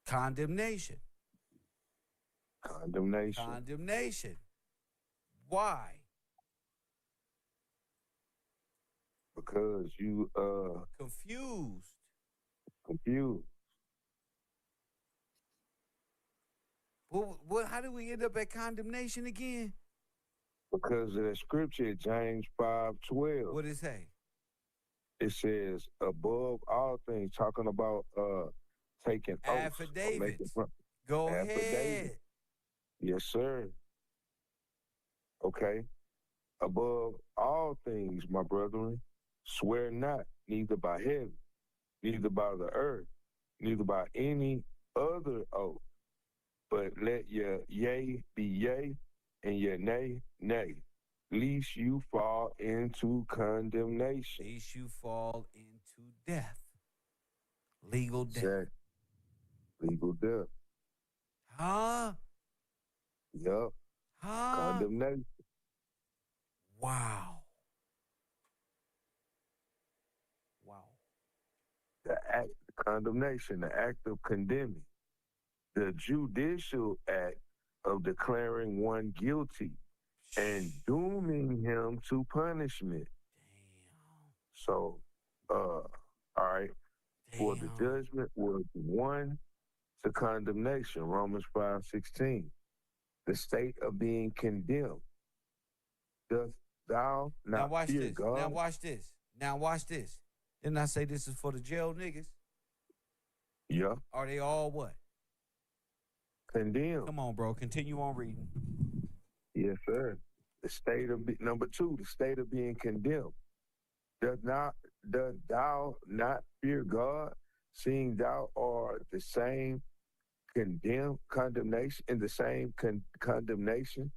Condemnation. Condemnation. Why? Because you Confused. Well, how do we end up at condemnation again? Because of that scripture, James 5:12. What did it say? It says, above all things, talking about taking oaths. Affidavits. Go ahead. Yes, sir. Okay. Above all things, my brethren, swear not, neither by heaven, neither by the earth, neither by any other oath, but let your yea be yea, and your nay, nay, lest you fall into condemnation. Lest you fall into death. Legal death. Exactly. Legal death. Huh? Yup. Huh? Condemnation. Wow. Wow. The act condemnation, the act of condemning. The judicial act of declaring one guilty and dooming him to punishment. Damn. So, all right, for the Damn. judgment was one to condemnation, Romans 5:16. The state of being condemned. Dost thou Now not watch fear this. Now God? watch this. Now watch this. Didn't I say this is for the jail niggas? Yeah, Are they all what? condemned. Come on, bro. Continue on reading. Yes, sir. The state of number two, the state of being condemned. Does thou not fear God, seeing thou art the same condemnation in the same condemnation?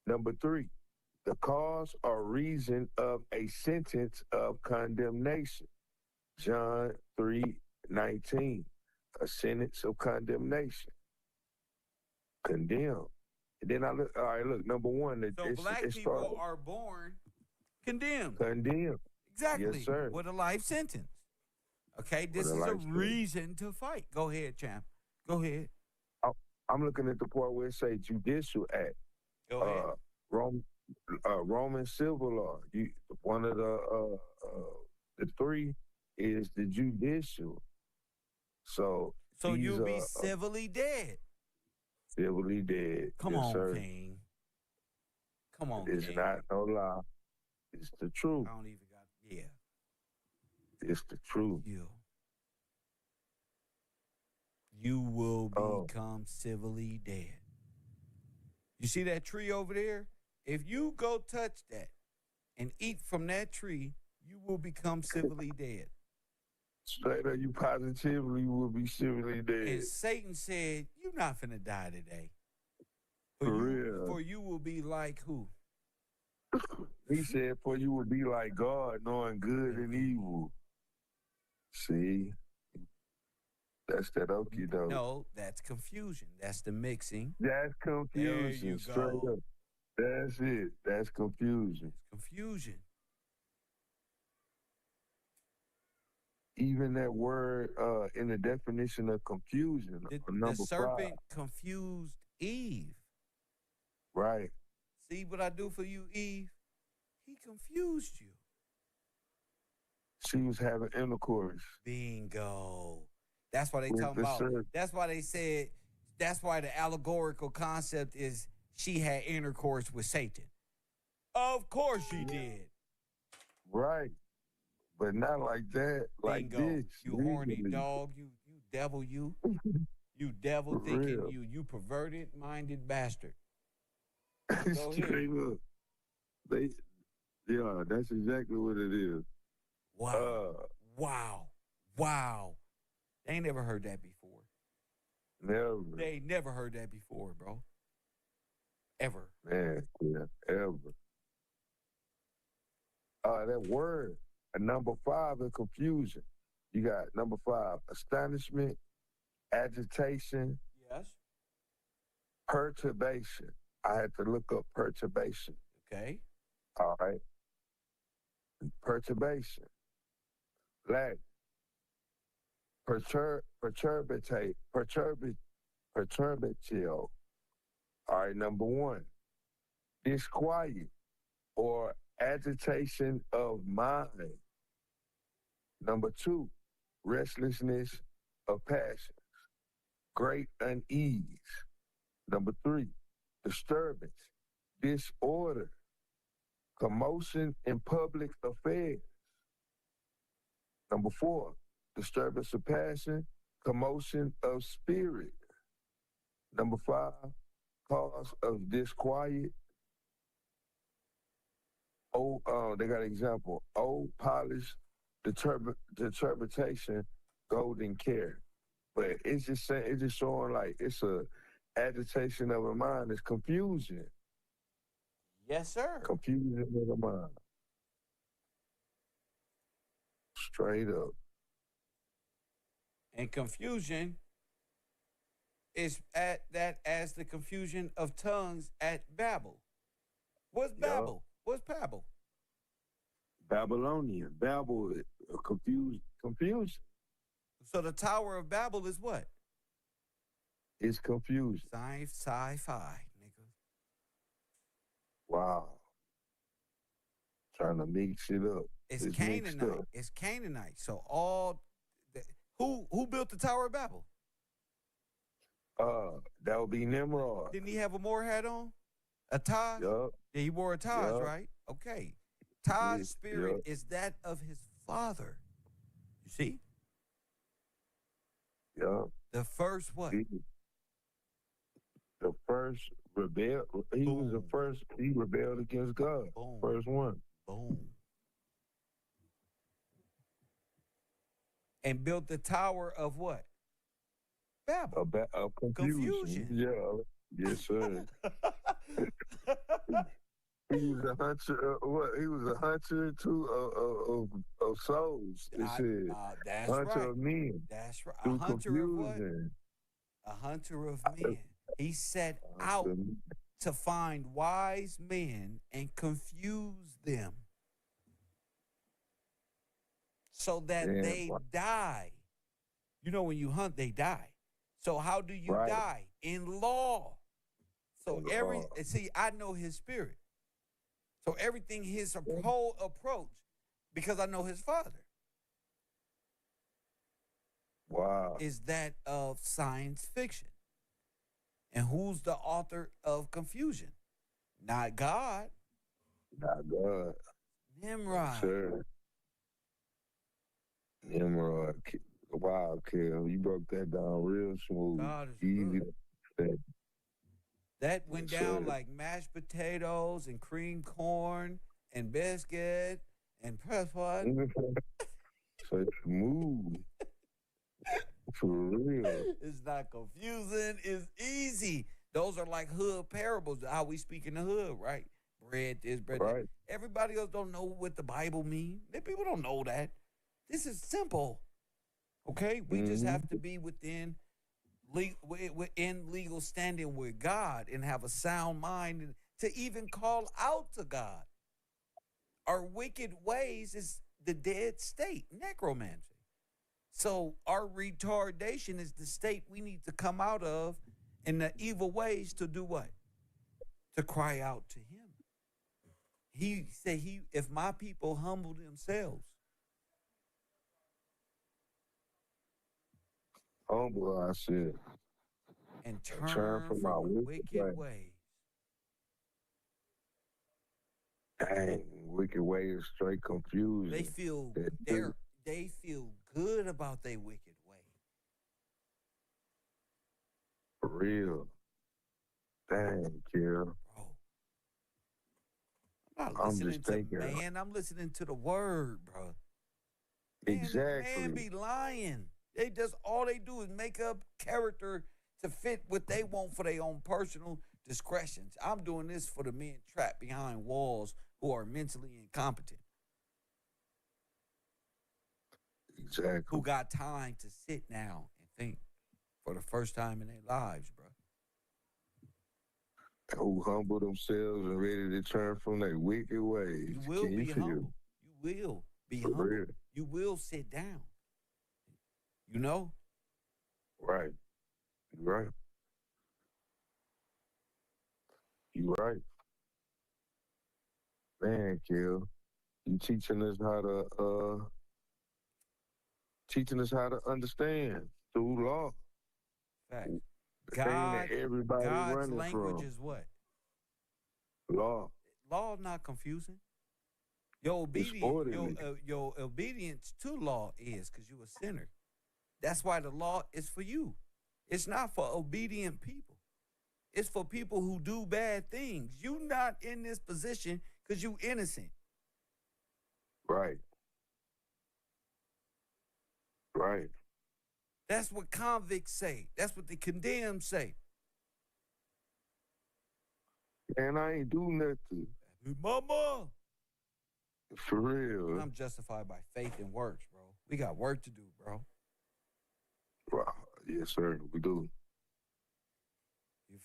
Number three, the cause or reason of a sentence of condemnation. John 3:19, a sentence of condemnation. Condemned. And then I look, all right, look, number one, So black it people started are born condemned. condemned. Exactly. Yes, sir. With a life sentence. Okay, this With a is a life sentence. reason to fight. Go ahead, champ. Go ahead. I'm looking at the part where it say judicial act. Go ahead. Rome, Roman civil law. One of the three is the judicial. So these you'll be are civilly dead. civilly dead. Come Yes, on, sir. King. Come on, It's King. not no lie. It's the truth. I don't even got. Yeah. It's the truth. You will Oh. become civilly dead. You see that tree over there? If you go touch that and eat from that tree, you will become civilly dead. Straight up, you positively will be civilly dead. And Satan said, "You're not finna die today. For real. For you will be like who? He said, for you will be like God, knowing good and evil. See? That's that okie doke. No, that's confusion. That's the mixing. That's confusion. There you Straight go. up. That's it. That's confusion. Confusion. Even that word in the definition of confusion, number The serpent 5. confused Eve. Right. See what I do for you, Eve? He confused you. She was having intercourse. Bingo. That's why they With talking the about. serpent. That's why they said. That's why the allegorical concept is she had intercourse with Satan. Of course she did. Right. But not like that. Like Bingo. this. You horny legally. dog. You devil. You devil For thinking real. you perverted minded bastard. Go Straight ahead. up. Yeah, that's exactly what it is. Wow. Wow. They ain't never heard that before. Never. They never heard that before, bro. Ever. Man, yeah, ever. That word, number 5 is confusion. You got number 5, astonishment, agitation, Yes. perturbation. I had to look up perturbation. Okay. All right. Perturbation. Latin. Perturbatio. All right, number 1. Disquiet or agitation of mind. Number 2, restlessness of passions, great unease. Number 3, disturbance, disorder, commotion in public affairs. Number 4, disturbance of passion, commotion of spirit. Number 5, cause of disquiet. They got an example. Old polished determination, golden care. But it's just saying, it's just showing like it's a agitation of the mind. It's confusion. Yes, sir. Confusion of the mind. Straight up. And confusion is at that as the confusion of tongues at Babel. What's Yup. Babel? What's Babel? Babylonian. Babel, confusion. So the Tower of Babel is what? It's confusion. Sci-fi, nigga. Wow. Trying to mix it up. It's mixed Canaanite. up. It's Canaanite. So who built the Tower of Babel? That would be Nimrod. Didn't he have a Moor hat on? A Taj? Yup. Yeah, he wore a Taj, Yup. right? Okay. Taj's Yeah, spirit yup. is that of his father. You see? Yeah. The first what? The first rebel. He was the Boom. first. He rebelled against God. Boom. First one. Boom. And built the tower of what? Babel. A confusion. Confusion. Yeah. Yes, sir. He was a hunter. He was a hunter too of souls. It said That's hunter right. of men. That's right. A Through hunter of what? confusion. A hunter of men. He set out Hunter- to find wise men and confuse them so that Yeah, they wow. die. You know, when you hunt, they die. So how do you Right. die? In law. So In law. see, I know his spirit. So everything, his whole approach, because I know his father, Wow. is that of science fiction. And who's the author of confusion? Not God. Not God. Nimrod. Sure. Nimrod. Wow, Kel. You broke that down real smooth. God is Easy. good. That went Yes, down sir. like mashed potatoes and cream corn and biscuit and press what? So smooth. For real. It's not confusing. It's easy. Those are like hood parables, how we speak in the hood, right? Bread this, bread that. Right. Everybody else don't know what the Bible means. People don't know that. This is simple. Okay? We just have to be within legal standing with God and have a sound mind and to even call out to God. Our wicked ways is the dead state, necromancy. So our retardation is the state we need to come out of, and the evil ways to do what? To cry out to him. He said, if my people humble themselves. Humble, I said. And Turn turn from from my the wicked wicked way. ways. Dang, wicked way is straight confusion. They feel That- they feel good about their wicked way. For real. Dang, Kel. Bro. I'm not I'm listening just to thinking. man. I'm listening to the word, bro. Man, Exactly. Man be lying. They just all they do is make up character to fit what they want for their own personal discretions. I'm doing this for the men trapped behind walls who are mentally incompetent, Exactly. who got time to sit now and think for the first time in their lives, bro. Who humble themselves and ready to turn from their wicked ways. You will Can be you feel? humble. You will be For humble. real. You will sit down. You know? Right. You right. You right. Man, Kel, you teaching us how to understand through law. Fact. The thing that everybody God's running language from. is what? Law. Law not confusing. Your It's obedience, orderly. your obedience to law is because you're a sinner. That's why the law is for you. It's not for obedient people. It's for people who do bad things. You not in this position because you innocent. Right. Right. That's what convicts say. That's what the condemned say. Man, I ain't do nothing. Mama. For real. I'm justified by faith and works, bro. We got work to do, bro. Wow. Yes, sir. We do.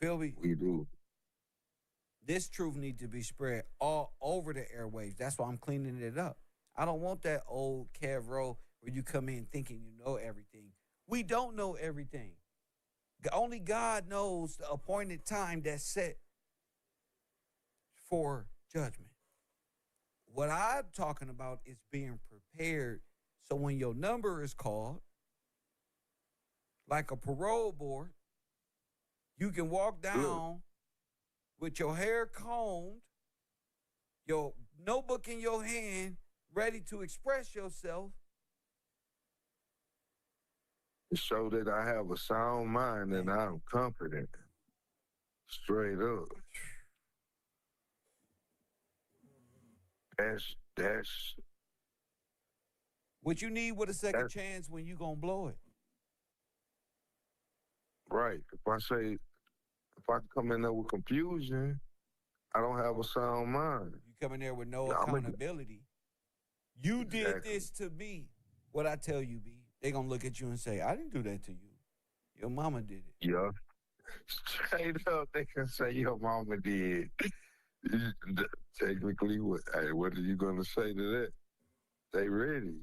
feel me? We do. This truth needs to be spread all over the airwaves. That's why I'm cleaning it up. I don't want that old Kev Rowe where you come in thinking you know everything. We don't know everything. Only God knows the appointed time that's set for judgment. What I'm talking about is being prepared so when your number is called, like a parole board, you can walk down with your hair combed, your notebook in your hand, ready to express yourself. To show that I have a sound mind and I'm confident. Straight up. That's What you need with a second chance when you gonna blow it. right. If I come in there with confusion, I don't have a sound mind. You come in there with no Yeah, accountability. You did Exactly. this to me. What I tell you, B, they gonna look at you and say, I didn't do that to you. Your mama did it. Yeah. Straight up, they can say your mama did. Technically, what are you gonna say to that? They ready.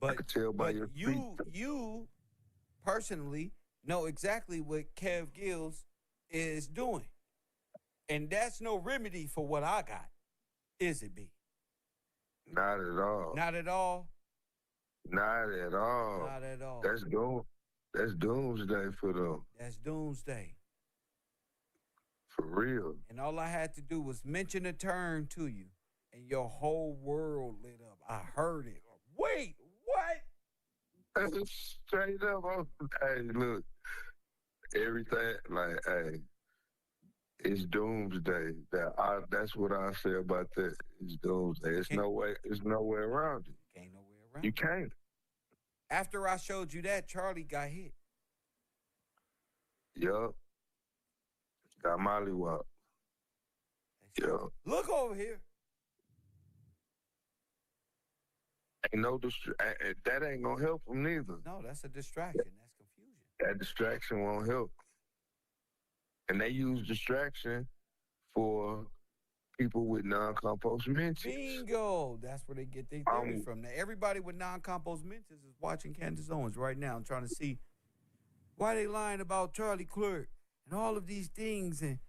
I can tell by your you personally know exactly what Kev Gills is doing. And that's no remedy for what I got, is it, B? Not at all. Not at all? Not at all. Not at all. That's doomsday for them. That's doomsday. For real. And all I had to do was mention a term to you, and your whole world lit up. I heard it. Wait, what? Straight up. Hey, look. Everything, like, hey, it's doomsday. That's what I say about that. It's doomsday. It's no way around it. Ain't no way around You it. can't. After I showed you that, Charlie got hit. Yup. Got mollywop. Yup. Look over here. Ain't no that ain't gonna help them neither. No, that's a distraction. That's confusion. That distraction won't help. And they use distraction for people with non-compost menses. Bingo. That's where they get their theory from. Now, everybody with non-compost menses is watching Candace Owens right now and trying to see why they lying about Charlie Clerk and all of these things. And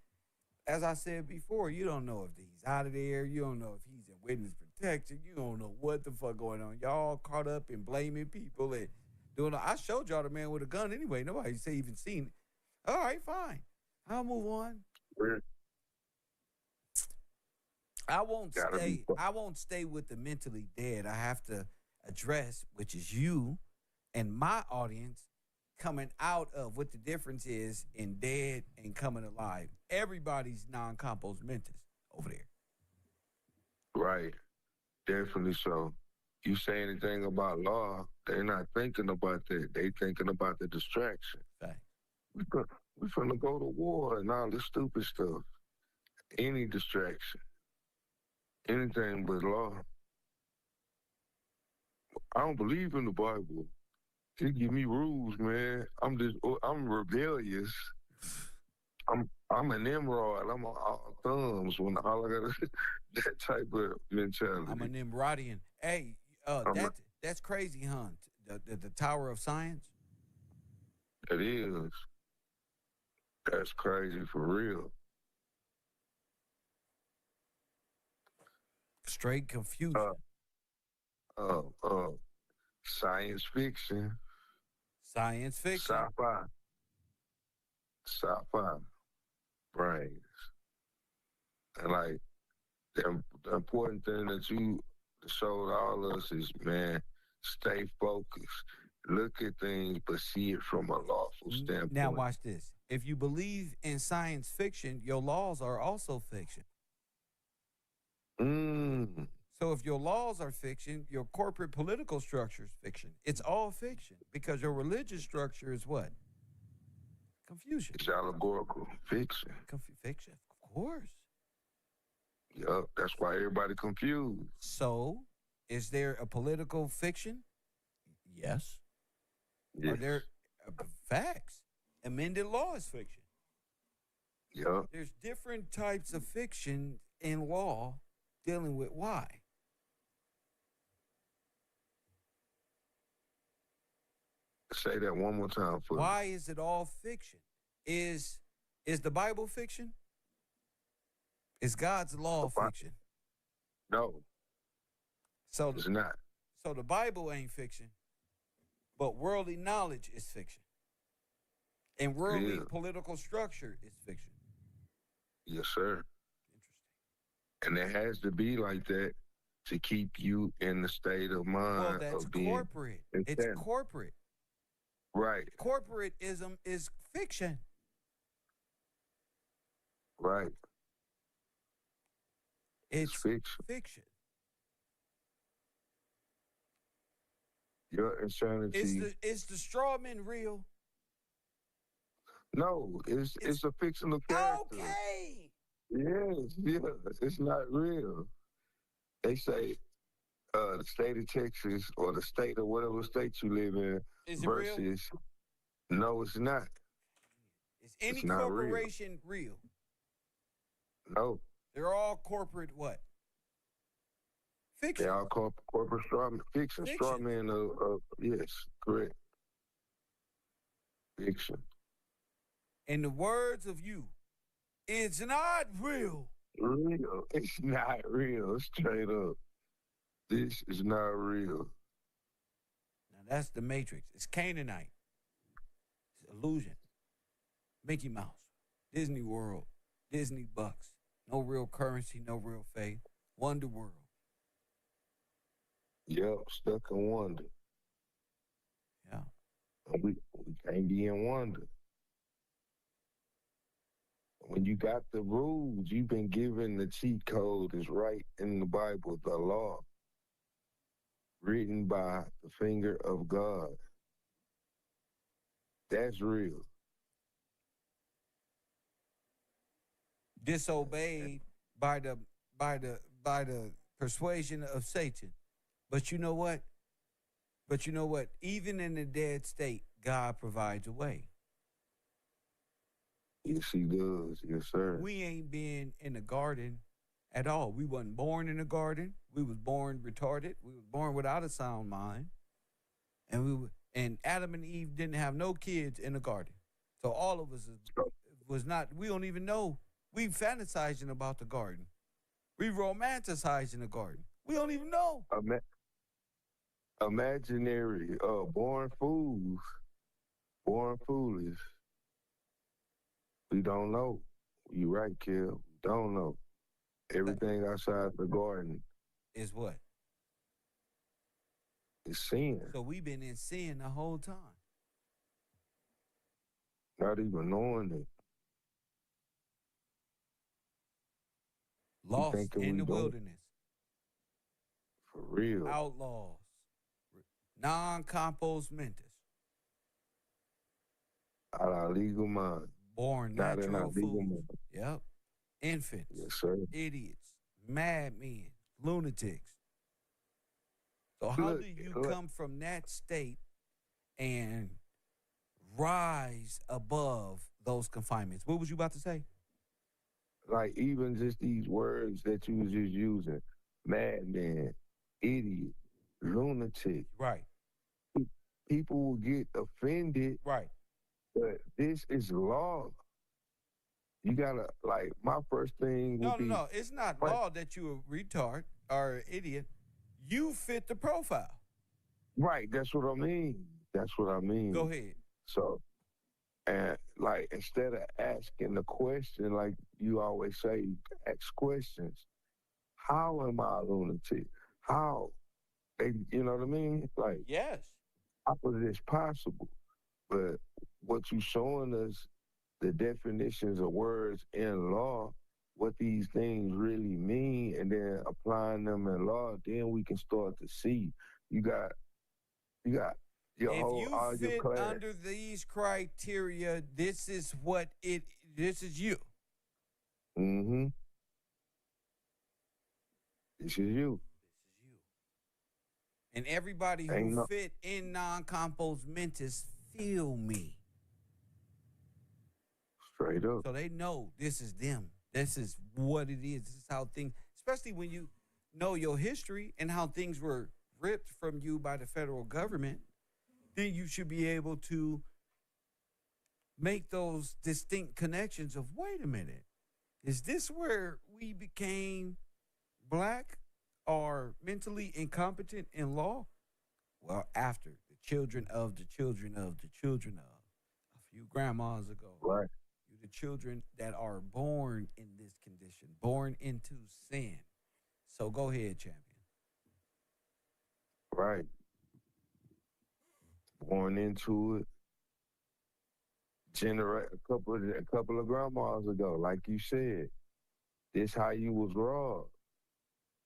as I said before, you don't know if he's out of there. You don't know if he's in witness protection. You don't know what the fuck going on. Y'all caught up in blaming people and doing. I showed y'all the man with a gun anyway. Nobody say even seen it. All right, fine. I'll move on. I won't stay with the mentally dead. I have to address, which is you and my audience, coming out of what the difference is in dead and coming alive. Everybody's non-compost mentis over there. Right. Definitely so. You say anything about law, they're not thinking about that. They thinking about the distraction. Fact. We finna go to war and all this stupid stuff. Any distraction. Anything but law. I don't believe in the Bible. They give me rules, man. I'm rebellious. I'm an emerald. I'm all thumbs when all I got that type of mentality. I'm a Nimrodian. Hey, that's crazy, huh? The Tower of Science. It is. That's crazy for real. Straight confusion. Science fiction. Science fiction. Sci-fi. Brains. And like the important thing that you showed all us is, man, stay focused. Look at things, but see it from a lawful standpoint. Now watch this. If you believe in science fiction, your laws are also fiction. So if your laws are fiction, your corporate political structure is fiction. It's all fiction because your religious structure is what? Confusion. It's allegorical fiction. Fiction, of course. Yup, that's why everybody confused. So, is there a political fiction? Yes. Yes. Are there facts? Amended law is fiction. Yeah. There's different types of fiction in law dealing with why. Say that one more time for me. Why is it all fiction? Is the Bible fiction? Is God's law fiction? No, So it's not. so the Bible ain't fiction, but worldly knowledge is fiction. And worldly Yeah. political structure is fiction. Yes, sir. Interesting. And it has to be like that to keep you in the state of mind Well, that's of being corporate. It's intent. corporate. Right, Corporatism is fiction. right. It's fiction. fiction. Your insanity. Is the straw man real? No, it's a fictional character. Okay. Yes, it's not real. They say the state of Texas or the state of whatever state you live in Is it real? versus no, it's not. Is any It's not real. corporation real? No, They're all corporate what? Fiction. they all corporate fiction. Straw man yes, correct. Fiction. In the words of you, it's not real. Real. It's not real. Straight up. This is not real. Now that's the Matrix. It's Canaanite. It's illusion. Mickey Mouse. Disney World. Disney Bucks. No real currency, no real faith. Wonder World. Yep, stuck in wonder. Yeah. We can't be in wonder. When you got the rules, you've been given the cheat code is right in the Bible, the law, written by the finger of God. That's real. Disobeyed by the persuasion of Satan. But you know what? Even in a dead state, God provides a way. Yes, he does. Yes, sir. We ain't been in the garden at all. We wasn't born in the garden. We was born retarded. We was born without a sound mind. And Adam and Eve didn't have no kids in the garden. So all of us was not, we don't even know. We fantasizing about the garden. We romanticizing the garden. We don't even know. Imaginary, born fools, born foolish. We don't know. You right, Kill. We don't know. Everything outside the garden Is what? is sin. So we've been in sin the whole time. Not even knowing it. Lost thinking in we the don't. wilderness. For real. Outlaws. Non-compos mentis. Out our legal mind. Born Not in our natural legal fools. mind. Yep. Infants. Yes, sir. Idiots. Madmen. Lunatics. So how Look, do you look. come from that state and rise above those confinements? What was you about to say? Like even just these words that you was just using. Madman, idiot, lunatic. Right. People will get offended, Right. but this is law. You gotta, like, my first thing would be... No. It's not What? law that you a retard or an idiot. You fit the profile. Right, that's what I mean. That's what I mean. Go ahead. So, and like, instead of asking the question, like you always say, ask questions. How am I a lunatic? How? You know what I mean? Like, Yes. how is this possible? But what you showing us, the definitions of words in law, what these things really mean, and then applying them in law, then we can start to see. You got your If whole you all your fit class. under these criteria, this is you. Mm-hmm. This is you. And everybody Ain't who no- fit in non-compos mentis, feel me. Straight up. So they know this is them. This is what it is. This is how things, especially when you know your history and how things were ripped from you by the federal government, then you should be able to make those distinct connections of, wait a minute, is this where we became black or mentally incompetent in law? Well, after the children of the children of the children of a few grandmas ago, Right. you the children that are born in this condition, born into sin. So go ahead, champion. Right. Born into it. Generate a couple of grandmas ago, like you said. This how you was robbed.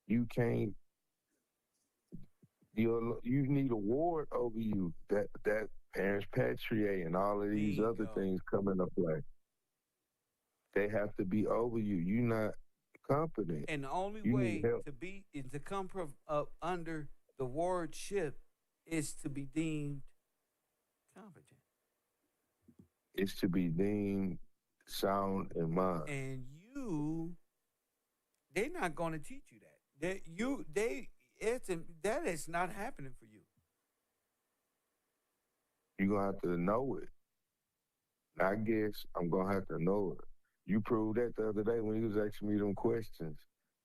You can't. You need a ward over you. That parents patriae and all of these other Bingo. things come into play. They have to be over you. You not competent. And the only You need way help. to be is to come up under the wardship is to be deemed competent. It's to be deemed sound in mind. And they're not going to teach you that. That is not happening for you. You're gonna have to know it. I guess I'm gonna have to know it. You proved that the other day when you was asking me them questions.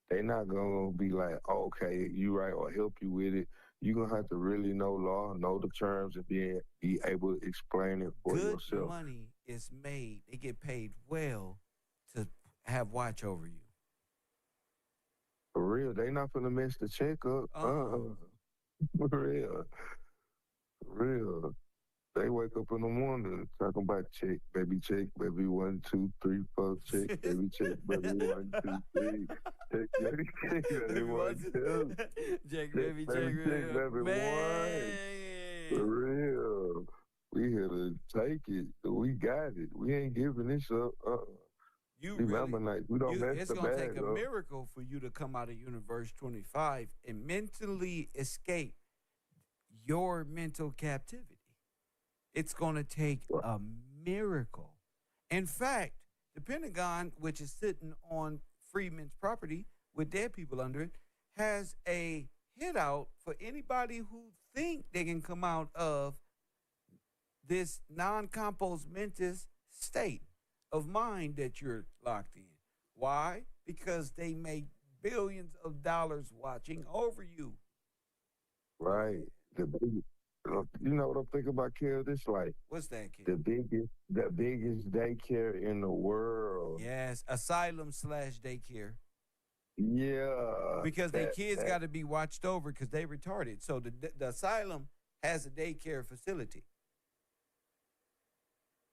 They not gonna be like, oh, okay, you right, or help you with it. You're gonna have to really know law, know the terms, and be able to explain it for Good yourself. money is made. They get paid well to have watch over you. For real, they not gonna mess the check up. For real. For real. They wake up in the morning talking about check, baby 1, 2, 3, 4, check, baby 1, 2, 3, check, baby, baby 1, 2, Check, baby, check, baby 1. For real. We here to take it. We got it. We ain't giving this up. You Remember, really, like, we don't mess it's the gonna bag take a up. miracle for you to come out of Universe 25 and mentally escape your mental captivity. It's gonna take a miracle. In fact, the Pentagon, which is sitting on Freeman's property with dead people under it, has a hit out for anybody who think they can come out of this non-compos mentis state of mind that you're locked in. Why? Because they make billions of dollars watching over you. Right. You know what I'm thinking about, Kel? This like What's that, kid? the biggest daycare in the world. Yes, asylum/daycare. Yeah. Because their kids got to be watched over because they retarded. So the asylum has a daycare facility.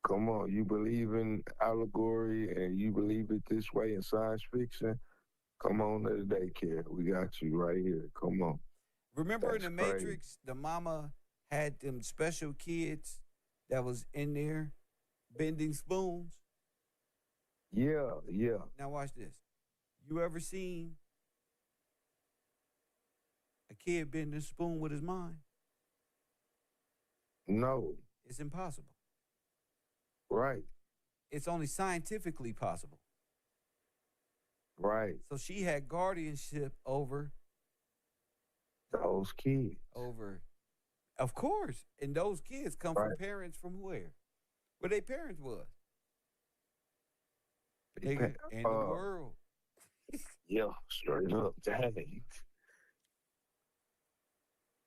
Come on, you believe in allegory and you believe it this way in science fiction? Come on to the daycare. We got you right here. Come on. Remember in That's the crazy. Matrix, the mama had them special kids that was in there bending spoons? Yeah. Now watch this. You ever seen a kid bend a spoon with his mind? No. It's impossible. Right. It's only scientifically possible. Right. So she had guardianship over, Those kids. of course. And those kids come from Right. parents from where? Where their parents was. They Nigga, in the world. Yeah, straight up. Dang.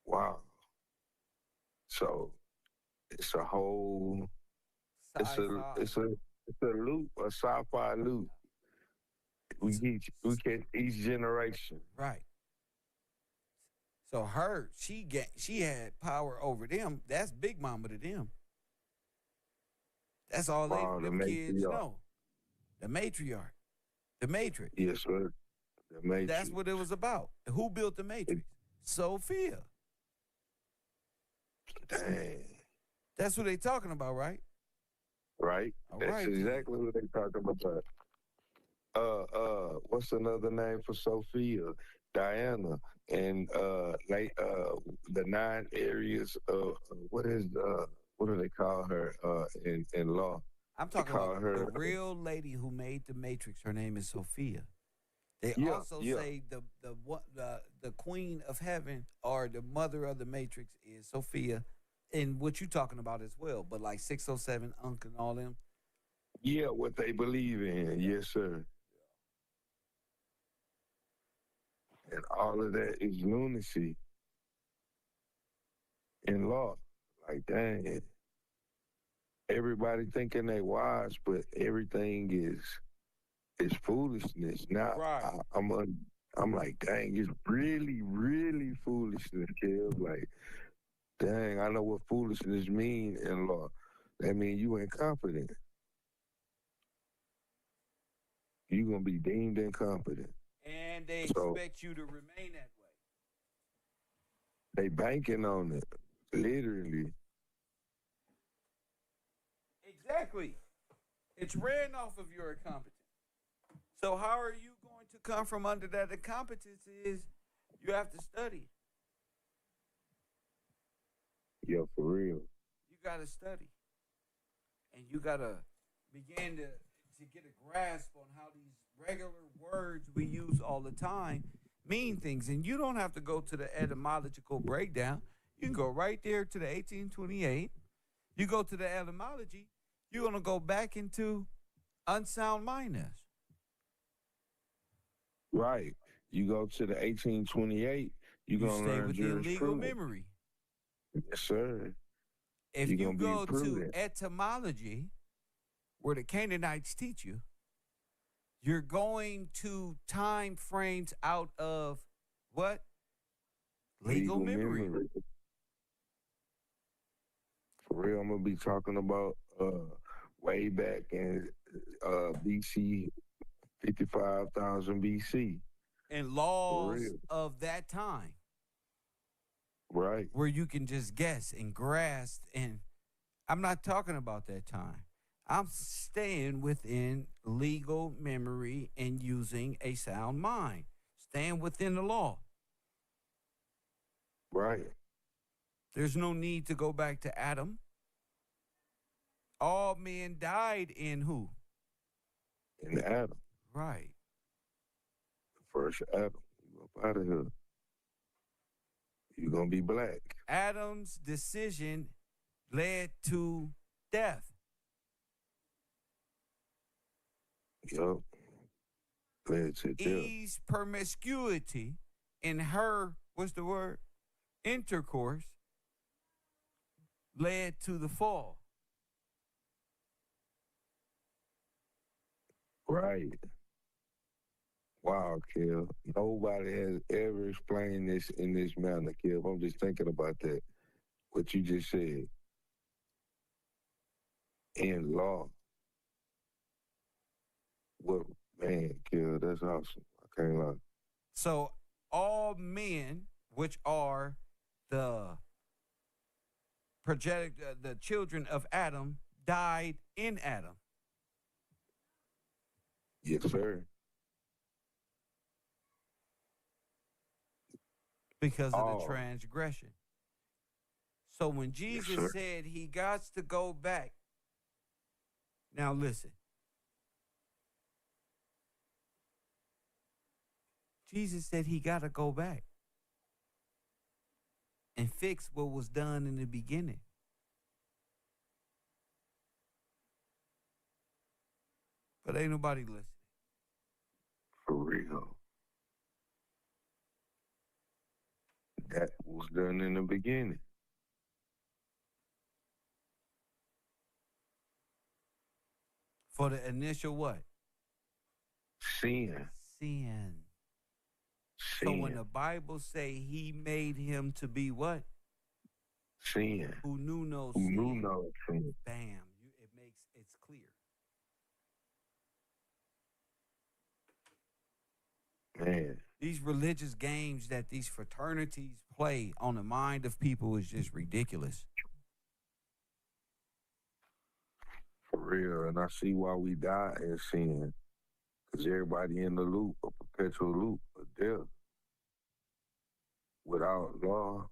Wow. So it's a whole it's a loop, a sci-fi loop. We get each generation. Right. So she had power over them. That's Big Mama to them. That's all Wow, them the kids matriarch. know. The matriarch. The Matrix. Yes, sir. The Matrix. That's what it was about. Who built the Matrix? Sophia. Dang. That's what they talking about, right? Right? All That's right. exactly what they talking about. What's another name for Sophia? Diana. And the 9 areas of what do they call her in law? I'm They talking call about the her. real lady who made the Matrix. Her name is Sophia. They Yeah, also yeah. say the queen of heaven or the mother of the Matrix is Sophia, and what you talking about as well. But like 607 Unc and all them. Yeah, what they believe in. Yes, sir. And all of that is lunacy in law. Like, dang, everybody thinking they wise, but everything is foolishness. Now Right. I'm like, dang, it's really, really foolishness, Kev. Like, dang, I know what foolishness mean in law. That mean you incompetent. You gonna be deemed incompetent. And they So expect you to remain that way. they banking on it, literally. Exactly. It's ran off of your incompetence. So how are you going to come from under that incompetence is you have to study. Yeah, for real. You got to study. And you got to begin to get a grasp on how these regular words we use all the time mean things. And you don't have to go to the etymological breakdown. You can go right there to the 1828. You go to the etymology, you're going to go back into unsound mindness. Right. You go to the 1828, you're You gonna stay learn within legal jurisprudence. memory. Yes, sir. If You're you gonna be go to prudent. etymology, where the Canaanites teach you, you're going to time frames out of what? Legal memory. For real, I'm gonna be talking about way back in BC 55,000 BC. And For laws real. of that time Right. where you can just guess and grasp. And I'm not talking about that time. I'm staying within legal memory and using a sound mind, staying within the law. Right. There's no need to go back to Adam. All men died in who? In Adam. Right. The first Adam. You up out of here. You're gonna be black. Adam's decision led to death. Yup. Led to death. Eve's promiscuity in her, what's the word? Intercourse led to the fall. Right. Wow, Kev. Nobody has ever explained this in this manner, Kev. I'm just thinking about that. What you just said. In law. What, man, Kev, that's awesome. I can't lie. So all men, which are the the children of Adam, died in Adam. Yes, sir. Because of the Oh, transgression. So when yes, Jesus sir. said he got to go back, now listen. Jesus said he got to go back and fix what was done in the beginning. But ain't nobody listening. For real. That was done in the beginning. For the initial what? Sin. Sin. So when Sin. the Bible say he made him to be what? Sin. Who knew no Who knew sin. no sin. Bam. It's clear. Man. These religious games that these fraternities play on the mind of people is just ridiculous. For real. And I see why we die in sin. Because everybody in the loop, a perpetual loop of death. Without law,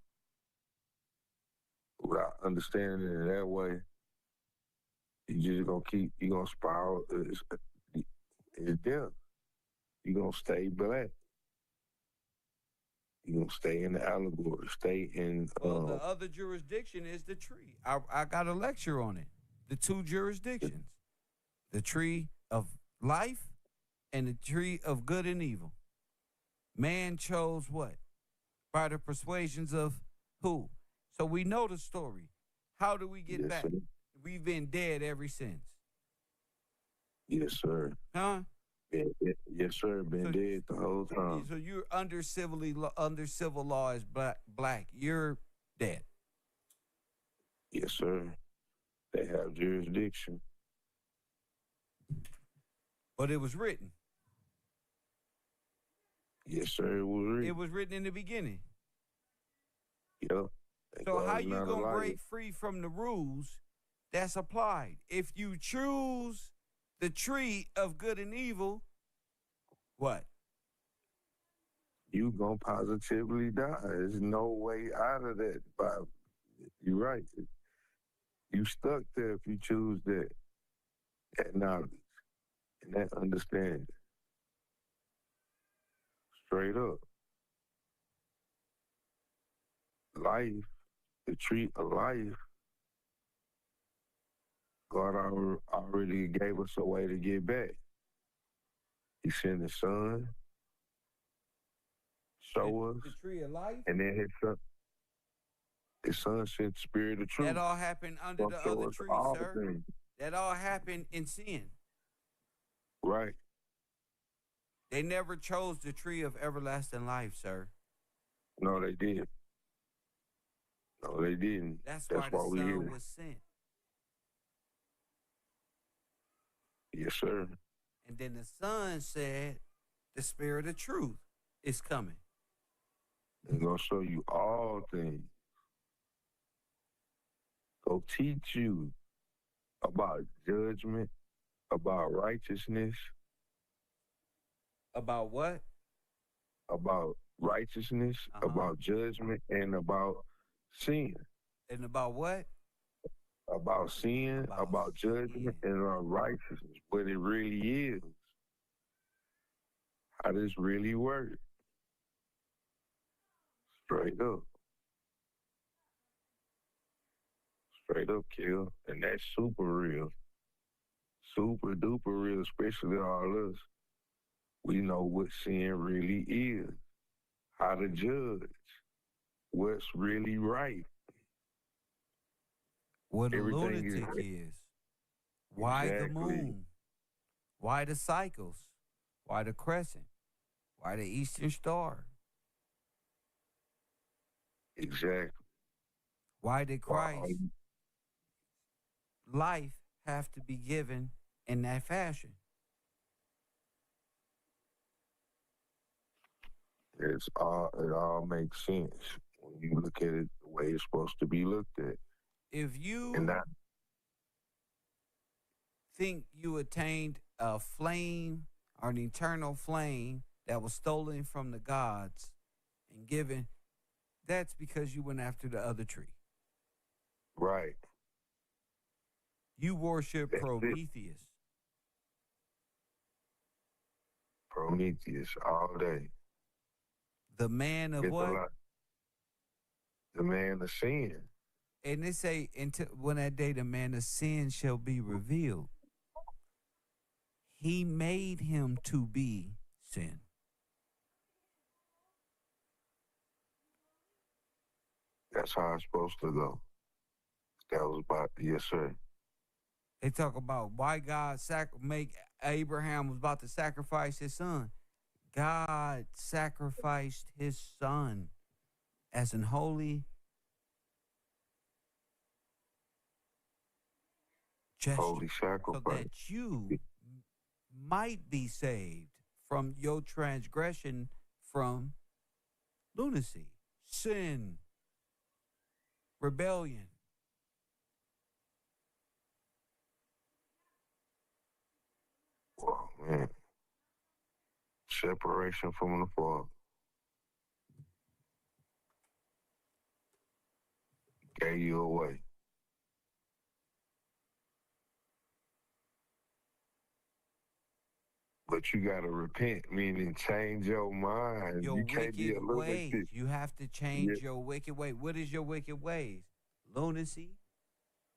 without understanding it that way, You just gonna keep. You gonna spiral. It's death. You gonna stay black. You gonna stay in the allegory. Stay in. Well, the other jurisdiction is the tree. I got a lecture on it. The two jurisdictions, the tree of life and the tree of good and evil. Man chose what? By the persuasions of who? So we know the story. How do we get Yes, back? sir. We've been dead ever since. Yes, sir. Huh? Yes, sir. Been So- dead the whole time. So you're under civil law as black. You're dead. Yes, sir. They have jurisdiction. But it was written. Yes, sir. It was real. It was written in the beginning. Yep. So how you gonna break free from the rules that's applied? If you choose the tree of good and evil, what? You gonna positively die. There's no way out of that. Bob. You're right. You stuck there if you choose that knowledge and that understanding. Straight up. Life, the tree of life, God already gave us a way to get back. He sent his son, show us, The tree of life? and then his son sent the spirit of truth. That all happened under Gonna the show other us tree, all the sir. things. That all happened in sin. Right. They never chose the tree of everlasting life, sir. No, they did. No, they didn't. That's why the we Son here. was sent. Yes, sir. And then the Son said, the Spirit of truth is coming. He's gonna show you all things. Go teach you about judgment, about righteousness, About what? about righteousness, about judgment, and about sin. And about what? About sin, about judgment, and about righteousness. What it really is. How this really works. Straight up. Straight up, kill. And that's super real. Super duper real, especially all us. We know what sin really is. How to judge. What's really right. What a Everything lunatic is- is. Why the Exactly. moon? Why the cycles? Why the crescent? Why the Eastern Star? Exactly. Why did Christ life have to be given in that fashion? It all makes sense when you look at it the way it's supposed to be looked at. If you And that think you attained a flame or an eternal flame that was stolen from the gods and given, that's because you went after the other tree. right. You worship That's it. Prometheus. Prometheus all day. The man of It's a what? lot. The man of sin. And they say, until when that day the man of sin shall be revealed, he made him to be sin. That's how it's supposed to go. That was about, yes, sir. They talk about why God make Abraham was about to sacrifice his son. God sacrificed his son as an holy gesture, Holy so sacrifice. that you might be saved from your transgression, from lunacy, sin, rebellion. Oh, man. Separation from the Father. Gave you away. But you gotta repent, meaning change your mind. Your You can't be wicked a little ways. bit. You have to Yeah, change your wicked way. What is your wicked ways? Lunacy.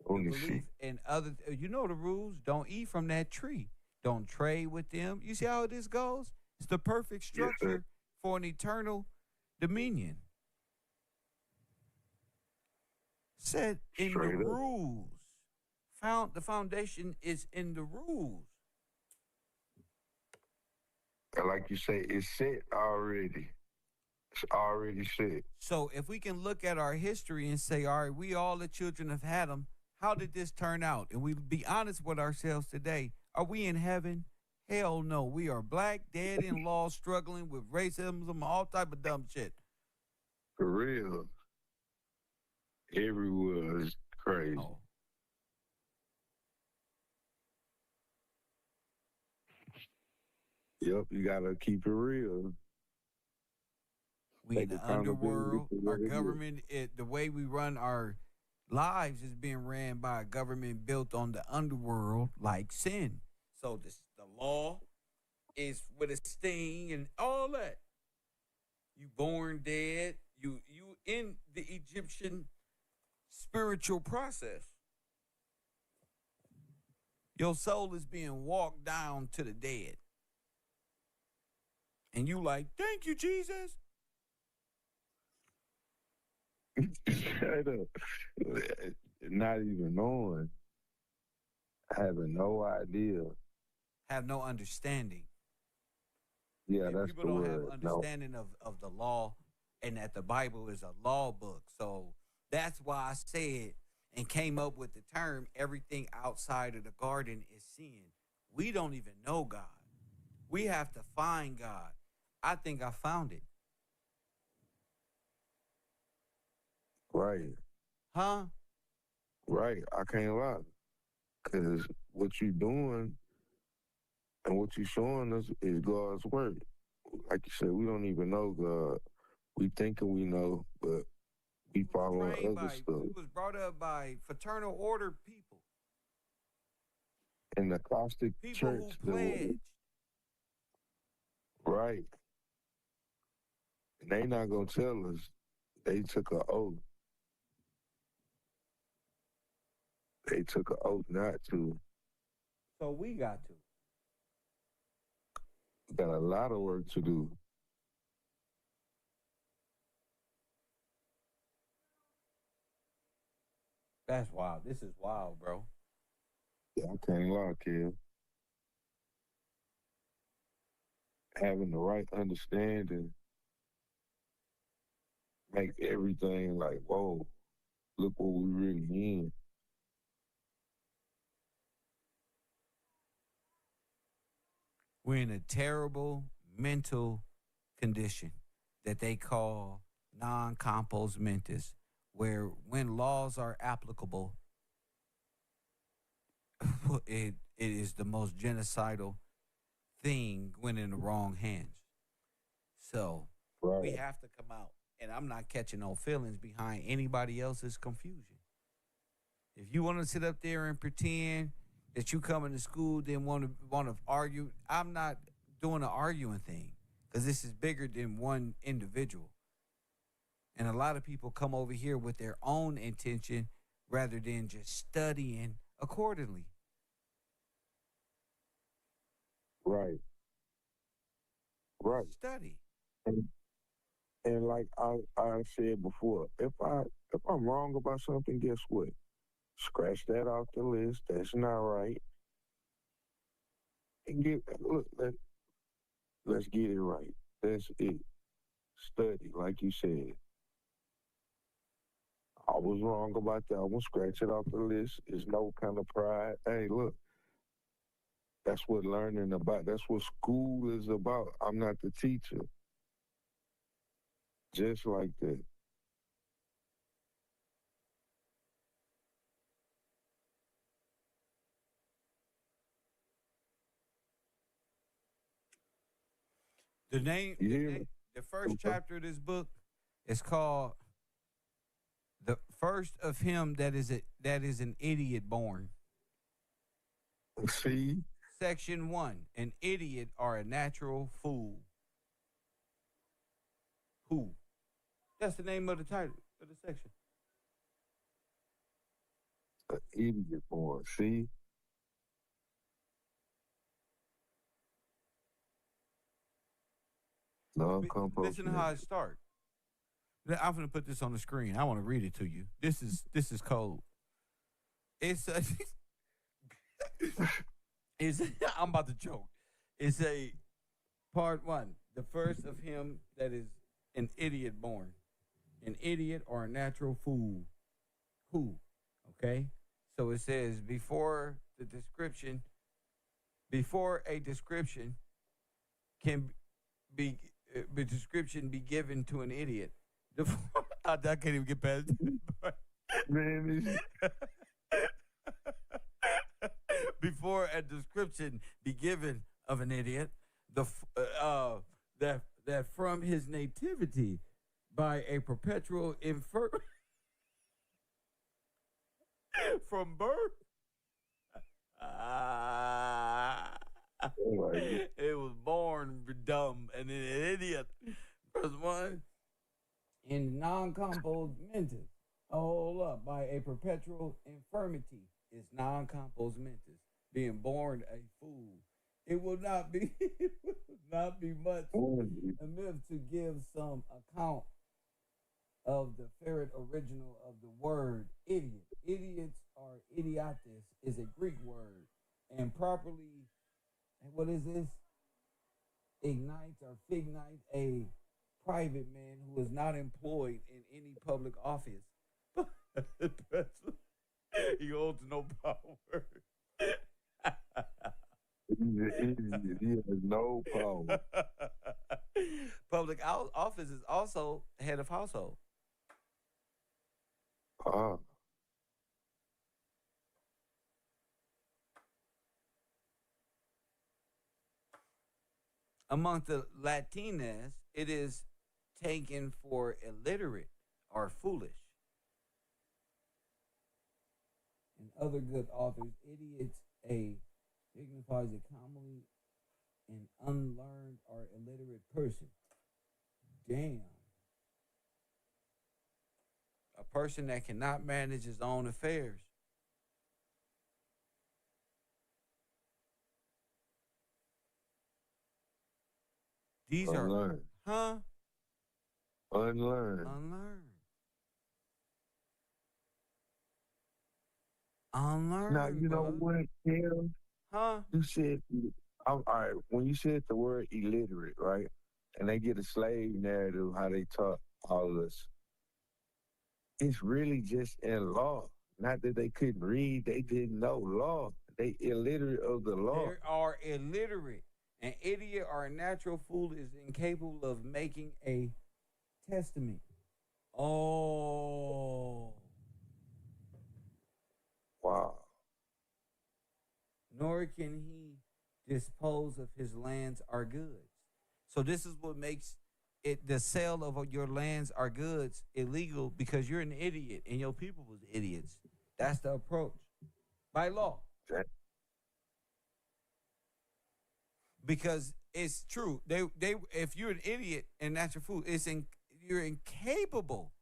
let The me see. belief in other. You know the rules. Don't eat from that tree. Don't trade with them. You see how this goes? It's the perfect Yes, sir. structure for an eternal dominion. Set in the Straight up. rules. Found the foundation is in the rules. And like you say, it's set already. It's already set. So if we can look at our history and say, all right, we all the children of Adam, how did this turn out? And we be honest with ourselves today. Are we in heaven? Hell no. We are black, dead in law, struggling with racism, all type of dumb shit. For real. Everywhere is crazy. Oh, Yep, you gotta keep it real. we in Take the accountability underworld. for Our what it is. government, the way we run our lives is being ran by a government built on the underworld like sin. So the law is with a sting and all that. You born dead. You in the Egyptian spiritual process. Your soul is being walked down to the dead. And you like, thank you, Jesus. Straight up. Not even knowing. Having no idea. Have no understanding. Yeah, And that's people the don't have word. No. understanding of the law and that the Bible is a law book. So that's why I said and came up with the term everything outside of the garden is sin. We don't even know God. We have to find God. I think I found it. Right. Huh? Right. I can't lie. Because what you doing and what you showing us is God's word. Like you said, we don't even know God. We thinking we know, but we following Trained other by, stuff. we was brought up by fraternal order people. In the Catholic People Church, who pledged. right. And they not gonna tell us. They took an oath. They took an oath not to. So we got to. We got a lot of work to do. That's wild. This is wild, bro. Yeah, I can't lie, kid. Having the right understanding make everything like, whoa, look what we really in. We're in a terrible mental condition that they call non-compos mentis, where when laws are applicable, it is the most genocidal thing when in the wrong hands. So we Right. have to come out, and I'm not catching no feelings behind anybody else's confusion. If you want to sit up there and pretend that you coming to school then want to argue, I'm not doing the arguing thing because this is bigger than one individual. And a lot of people come over here with their own intention rather than just studying accordingly. Right. Right. Study. And, and like I said before, if I'm wrong about something, guess what? Scratch that off the list. That's not right. And let's get it right. That's it. Study, like you said. I was wrong about that one. Scratch it off the list. It's no kind of pride. Hey, look, that's what learning about. That's what school is about. I'm not the teacher. Just like that. The name, You hear me? the first chapter of this book is called "The First of Him That Is an Idiot Born." See? Section 1, an idiot or a natural fool. Who? That's the name of the title of the section. An idiot boy. See? Non-compost. Listen to how it starts. I'm going to put this on the screen. I want to read it to you. This is cold. It's a, it's I'm about to choke. It's a part 1. The first of him that is an idiot born. An idiot or a natural fool. Who? Okay? So it says before a description can be description be given to an idiot. I can't even get past it. Man, Before a description be given of an idiot, that from his nativity by a perpetual from birth. It was born dumb and an idiot. Verse 1. In non-compos mentis. Hold up. By a perpetual infirmity is non-compos mentis. Being born a fool. It will not be much amiss to give some account of the ferret original of the word idiot. Idiots or idiotes is a Greek word, and properly, what is this? Ignites or fignite a private man who is not employed in any public office. He holds no power. he has no power. Public office is also head of household. Ah. Among the Latinas, it is taken for illiterate or foolish. And other good authors, idiots signifies a commonly an unlearned or illiterate person. Damn. A person that cannot manage his own affairs. These Unlearned. are, Unlearned. Unlearned, Now, you know what, Kim? Huh? You said, all right, when you said the word illiterate, right? And they get a slave narrative, how they taught all of us. It's really just in law. Not that they couldn't read, they didn't know law. They illiterate of the law. They are illiterate. An idiot or a natural fool is incapable of making a testament. Oh. Wow. Nor can he dispose of his lands or goods. So this is what makes it the sale of your lands or goods illegal, because you're an idiot and your people was idiots. That's the approach by law. Because it's true. They if you're an idiot and that's your fool, you're incapable.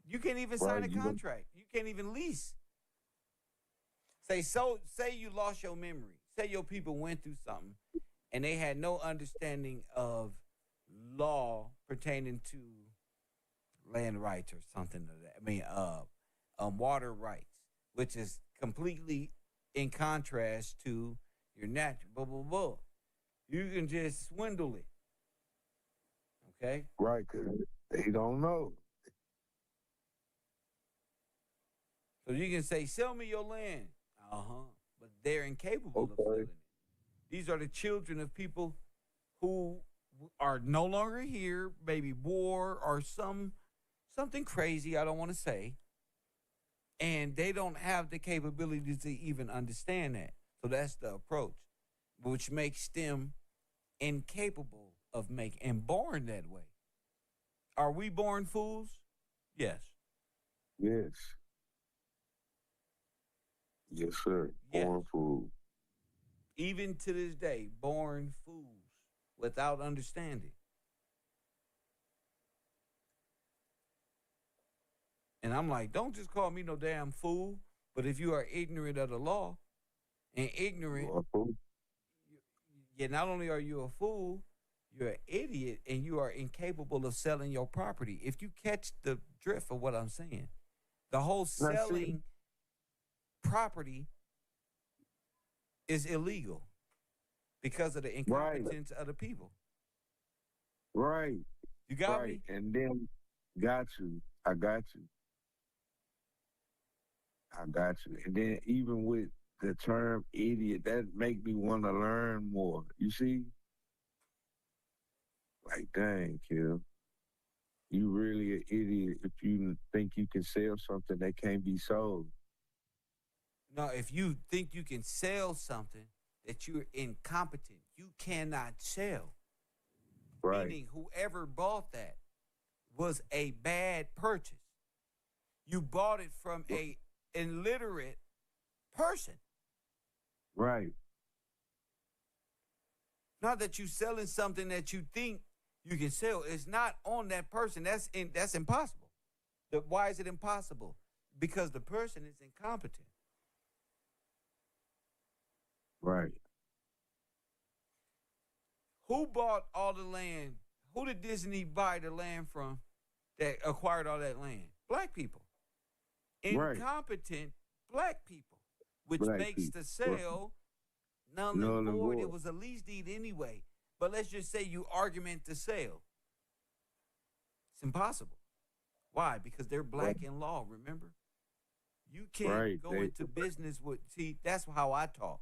You can't even sign a contract. You can't even lease. Say you lost your memory. Say your people went through something and they had no understanding of law pertaining to land rights or something of that. I mean, water rights, which is completely in contrast to your natural. Blah blah blah. You can just swindle it. Okay. Right, because they don't know. So you can say, "Sell me your land." But they're incapable of selling it. These are the children of people who are no longer here, maybe war or something crazy, I don't want to say. And they don't have the capability to even understand that. So that's the approach, which makes them incapable of making, and born that way. Are we born fools? Yes. Yes. Yes, sir. Yes. Born food. Even to this day, born fools without understanding. And I'm like, don't just call me no damn fool. But if you are ignorant of the law and ignorant, Born food. yeah, not only are you a fool, you're an idiot and you are incapable of selling your property. If you catch the drift of what I'm saying, the whole Now, see, selling property is illegal because of the right, incompetence of the people. right, You got right. me? And then, got you. I got you. I got you. And then, even with the term idiot, that make me want to learn more. You see? Like, dang, kid. You really an idiot if you think you can sell something that can't be sold. No, if you think you can sell something that you're incompetent, you cannot sell. Right, Meaning, whoever bought that was a bad purchase. You bought it from a illiterate person. right, Not that you selling something that you think you can sell. It's not on that person. That's impossible. Why is it impossible? Because the person is incompetent. right. Who bought all the land? Who did Disney buy the land from that acquired all that land? Black people. Right. Incompetent black people, which Black makes people. the sale null and Null and void. void. It was a lease deed anyway. But let's just say you argument the sale. It's impossible. Why? Because they're black in law, remember? You can't Right, go they- into business with, see, that's how I talk.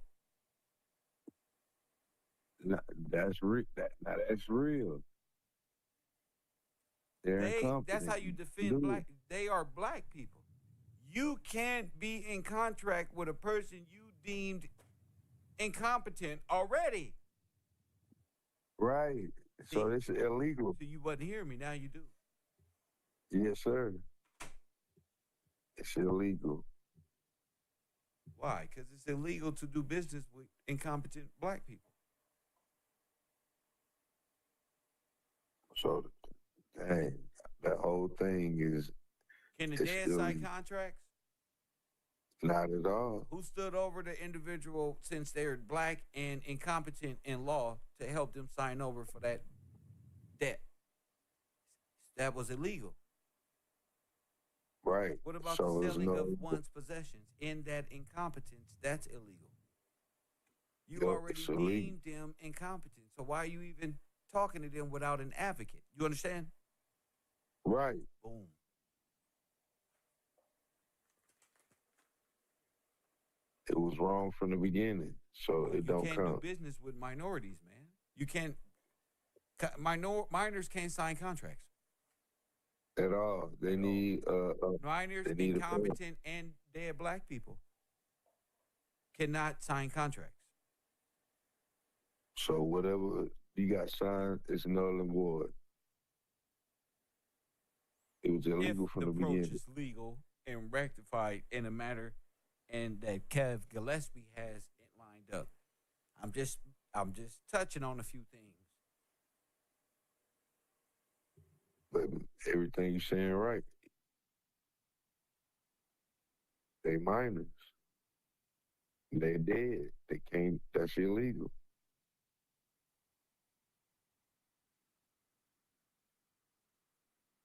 That's real. That's real. They're incompetent. That's how you defend Dude. black. They are black people. You can't be in contract with a person you deemed incompetent already. Right. So See? it's illegal. So you wasn't hearing me. Now you do. Yes, sir. It's illegal. Why? Because it's illegal to do business with incompetent black people. So, dang, that whole thing is Can the It's dead sign illegal. contracts? not at all. Who stood over the individual since they're black and incompetent in law to help them sign over for that debt? That was illegal. Right. What about So the it's selling no. of one's possessions in that incompetence? That's illegal. You Yo, already it's illegal. deemed them incompetent. So why are you even talking to them without an advocate? You understand? Right. Boom. It was wrong from the beginning. So it You don't can't do count business with minorities, man. You can't. Minors can't sign contracts. at all. They need Minors, They need a plan. incompetent, and dead black people cannot sign contracts. so whatever you got signed is null and void. It was If illegal from the the approach beginning. is legal and rectified in a manner and that Kev Gillespie has it lined up. I'm just touching on a few things. But everything you're saying right. They minors. They dead. They can't. That's illegal.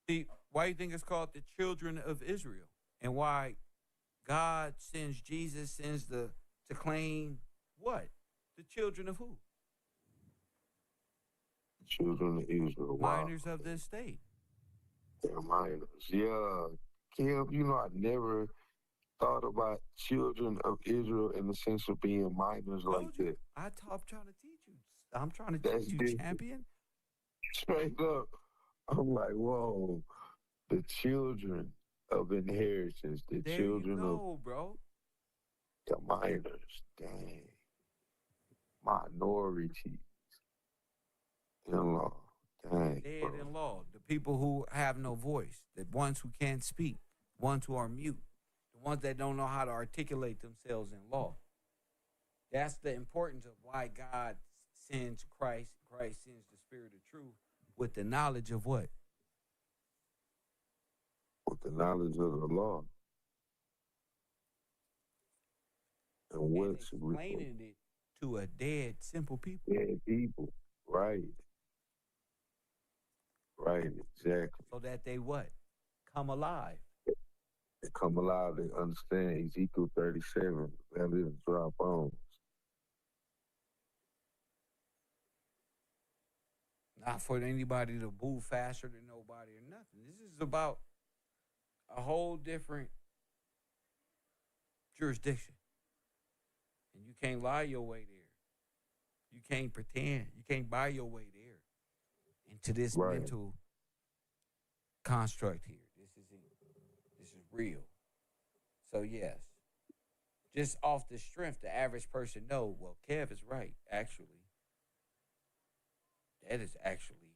See, why you think it's called the children of Israel? And why God sends Jesus, sends to claim what? The children of who? Children of Israel. Wow. Minors of this state. They're minors. Yeah. Kim, I never thought about children of Israel in the sense of being minors like Told you. that. I'm trying to teach you. I'm trying to That's teach you, different. champion. Straight up. I'm like, whoa. The children of inheritance, the There you children of go, bro. the minors. Dang. Minorities in law. Dang. Dead Bro. in law. The people who have no voice. The ones who can't speak. Ones who are mute. The the ones that don't know how to articulate themselves in law. That's the importance of why God sends Christ. Christ sends the Spirit of truth with the knowledge of what? With the knowledge of the law and And what's explaining it to a dead, simple people. dead people. Right. Right, exactly. So that they what? Come alive. They come alive, they understand Ezekiel 37, that is dry bones. Not for anybody to move faster than nobody or nothing. This is about a whole different jurisdiction. And you can't lie your way there. You can't pretend. You can't buy your way there into this Right. mental construct here. This is real. So yes. Just off the strength, the average person know, well, Kev is right, actually. That is actually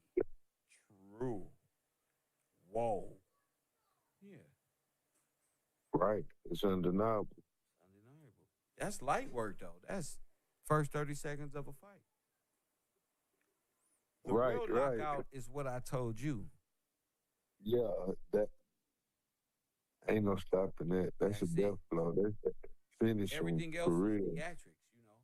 true. Whoa. Yeah. Right. It's undeniable. Undeniable. That's light work though. That's first 30 seconds of a fight. The Right, real right. knockout is what I told you. Yeah, that ain't no stopping that. That's a That's death it. blow. That's finish 'em Everything for else is real. theatrics, you know.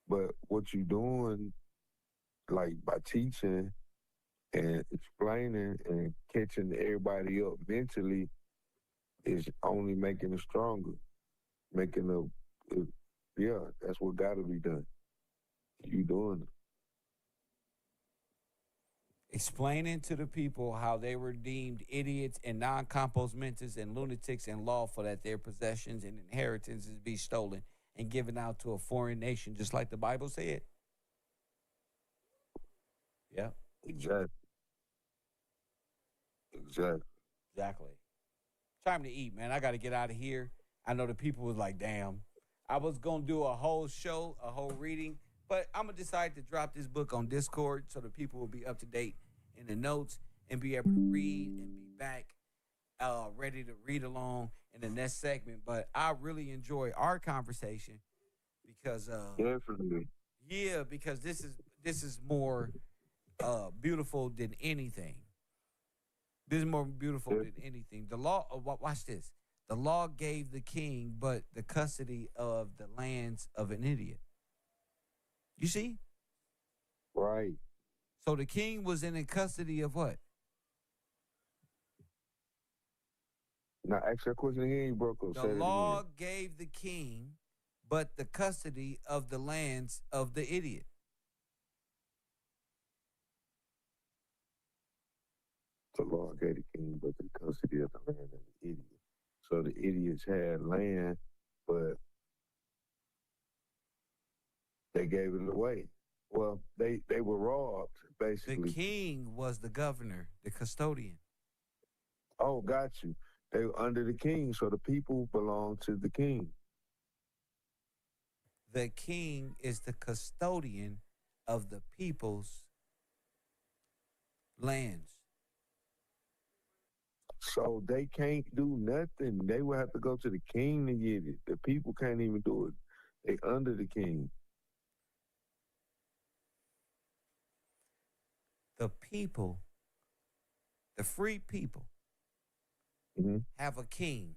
But what you doing, like by teaching and explaining and catching everybody up mentally, is only making it stronger. Making yeah, that's what got to be done. You doing it. Explaining to the people how they were deemed idiots and non-compos mentis and lunatics and lawful that their possessions and inheritances be stolen and given out to a foreign nation, just like the Bible said. Yeah, Exactly. Exactly. exactly. Time to eat, man. I got to get out of here. I know the people was like, damn. I was going to do a whole show, a whole reading, but I'm going to decide to drop this book on Discord so the people will be up to date in the notes and be able to read and be back ready to read along in the next segment. But I really enjoy our conversation because Definitely. yeah, because this is more beautiful than anything. This is more beautiful than anything. The law, watch this. The law gave the king, but the custody of the lands of an idiot. You see? Right. So the king was in the custody of what? Now, ask that question again. You broke up. The Say it law again. gave the king, but the custody of the lands of the idiot. The law gave the king, but the custody of the land and the idiot. So the idiots had land, but they gave it away. Well, they were robbed, The basically. king was the governor, the custodian. Oh, got you. They were under the king, so the people belong to the king. The king is the custodian of the people's lands. So they can't do nothing. They will have to go to the king to get it. The people can't even do it. They under the king. The people, the free people, Mm-hmm. have a king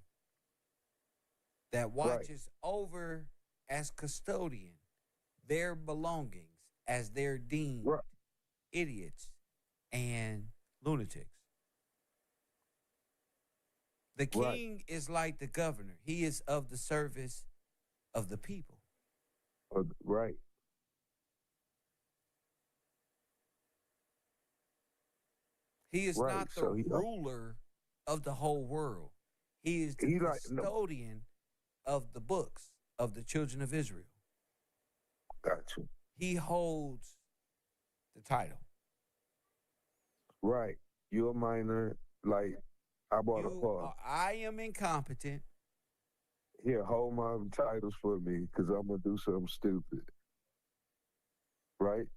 that watches over as custodian their belongings as they're deemed Right. idiots and lunatics. The king is like the governor. He is of the service of the people. Right. He is Right. not the So ruler of the whole world. He is the He like- no. custodian of the books of the children of Israel. Got you. He holds the title. Right. You're a minor. Like, I bought a car. I am incompetent. Here, hold my titles for me because I'm going to do something stupid. Right?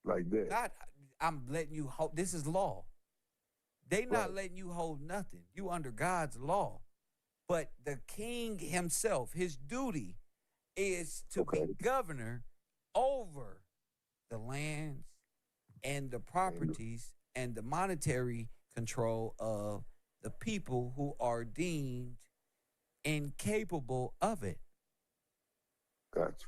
Like that. I'm letting you hold. This is law. They not Right. letting you hold nothing. You under God's law. But the king himself, his duty is to Okay. be governor over the lands and the properties and the monetary control of the people who are deemed incapable of it. Gotcha.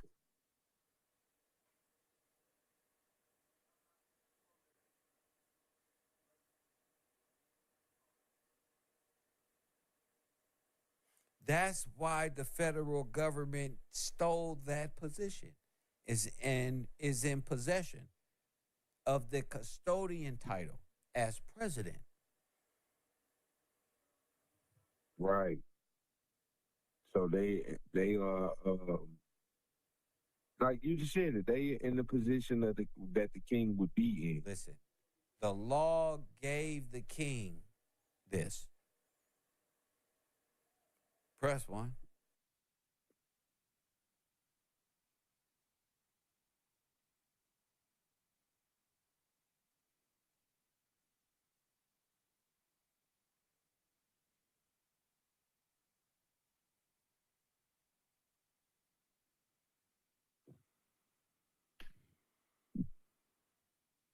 That's why the federal government stole that position, is in possession of the custodian title as president. Right. So they are like you just said it. They in the position of that the king would be in. Listen, the law gave the king this. Press one.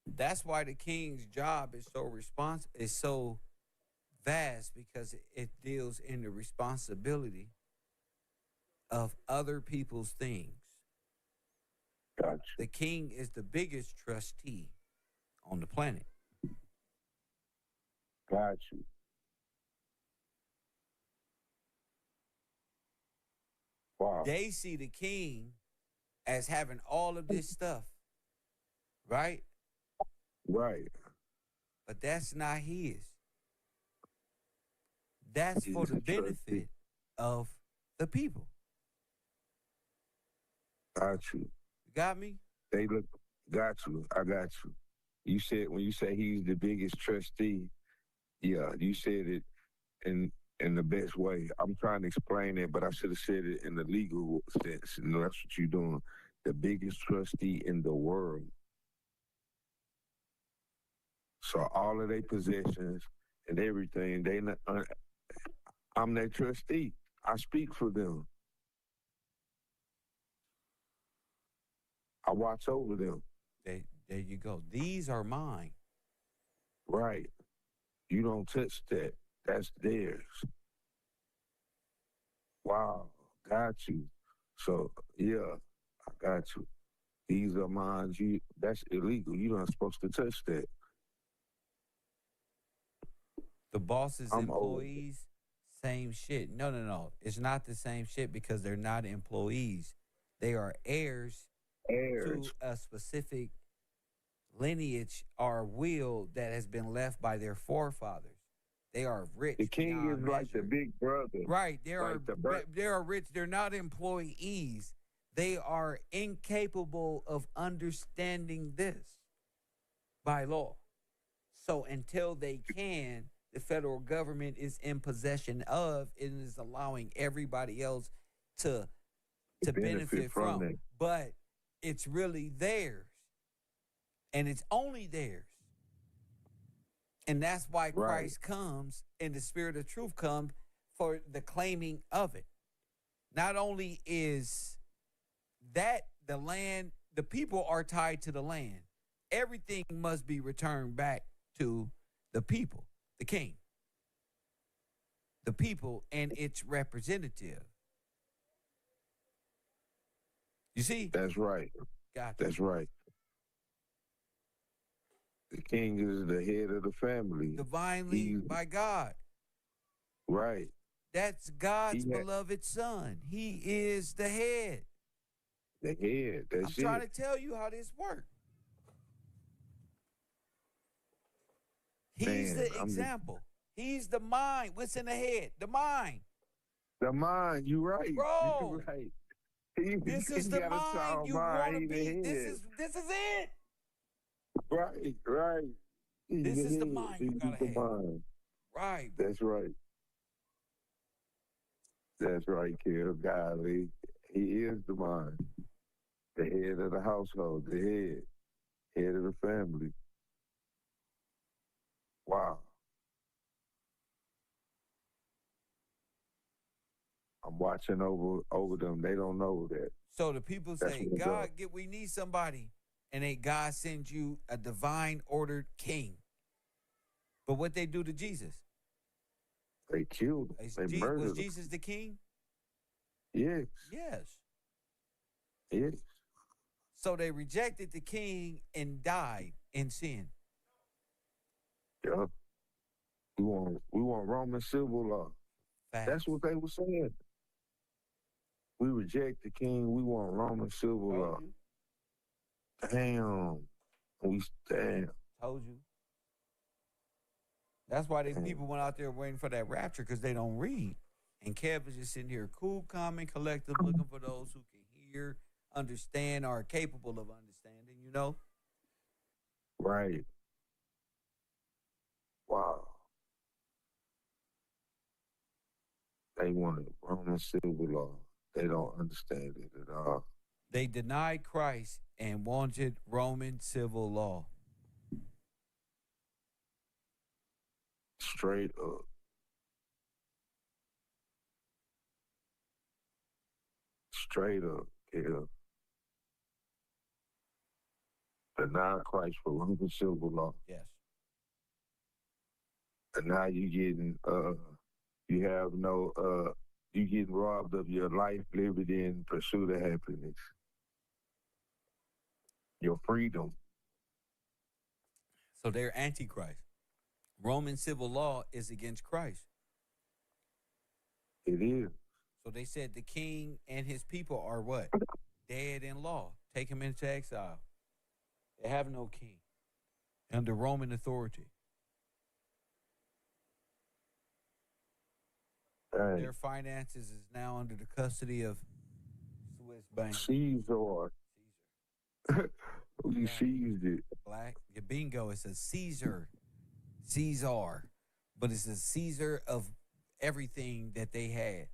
That's why the king's job is so vast because it deals in the responsibility of other people's things. Gotcha. The king is the biggest trustee on the planet. Gotcha. Wow. They see the king as having all of this stuff, right? Right. But that's not his. That's He's for the a trustee. benefit of the people. Got you. You got me? They look. Got you. I got you. You said when you say he's the biggest trustee. Yeah, you said it in the best way. I'm trying to explain it, but I should have said it in the legal sense. And that's what you're doing. The biggest trustee in the world. So all of their possessions and everything, I'm their trustee. I speak for them. I watch over them. There you go. These are mine. Right. You don't touch that. That's theirs. Wow. Got you. So yeah, I got you. These are mine. That's illegal. You're not supposed to touch that. The boss's I'm old. employees, same shit. No. It's not the same shit because they're not employees. They are heirs Heirs. to a specific lineage or will that has been left by their forefathers. They are rich. The king beyond is like the measure. big brother. Right. They are rich. They're not employees. They are incapable of understanding this by law. So until they can, the federal government is in possession of and is allowing everybody else to benefit from. it. But it's really theirs. And it's only theirs. And that's why Right. Christ comes and the spirit of truth comes for the claiming of it. Not only is that the land, the people are tied to the land. Everything must be returned back to the people, the king, the people, and its representative. You see? That's right. Gotcha. That's right. The king is the head of the family. Divinely He's- by God. Right. That's God's He had- beloved son. He is the head. The head. I'm That's trying to it. tell you how this works. He's Man, the I'm just- example. He's the mind. What's in the head? The mind. The mind. You right. Bro. You right. This is He the got a mind sound you want to He the be. head. This is it. Right. Right. He's This is the head. mind you He's gotta the have. mind. Right. That's right. That's right, kid. Golly. He is the mind. The head of the household. The head. Head of the family. Wow. I'm watching over them. They don't know that. So the people That's say, what it God, does. we need somebody. And God sends you a divine ordered king. But what they do to Jesus? They killed him. They Was murdered him. Jesus the king? Yes. Yes. Yes. So they rejected the king and died in sin. Yup. We want Roman civil law. Facts. That's what they were saying. We reject the king. We want Roman civil Told law. you. Damn. We stand. Told you. That's why Damn. people went out there waiting for that rapture because they don't read. And Kev is just sitting here, cool, calm, and collective, looking for those who can hear, understand, or are capable of understanding, you know? Right. Wow. They wanted Roman civil law. They don't understand it at all. They denied Christ and wanted Roman civil law. Straight up. Straight up. Yeah. Deny Christ for Roman civil law. Yes. And now you have no you getting robbed of your life, liberty, and pursuit of happiness. Your freedom. So they're antichrist. Roman civil law is against Christ. It is. So they said the king and his people are what? Dead in law. Take him into exile. They have no king under Roman authority. Dang. Their finances is now under the custody of Swiss Bank. Caesar. We seized it. Black. Yeah, bingo. It's a Caesar. But it's a Caesar of everything that they had.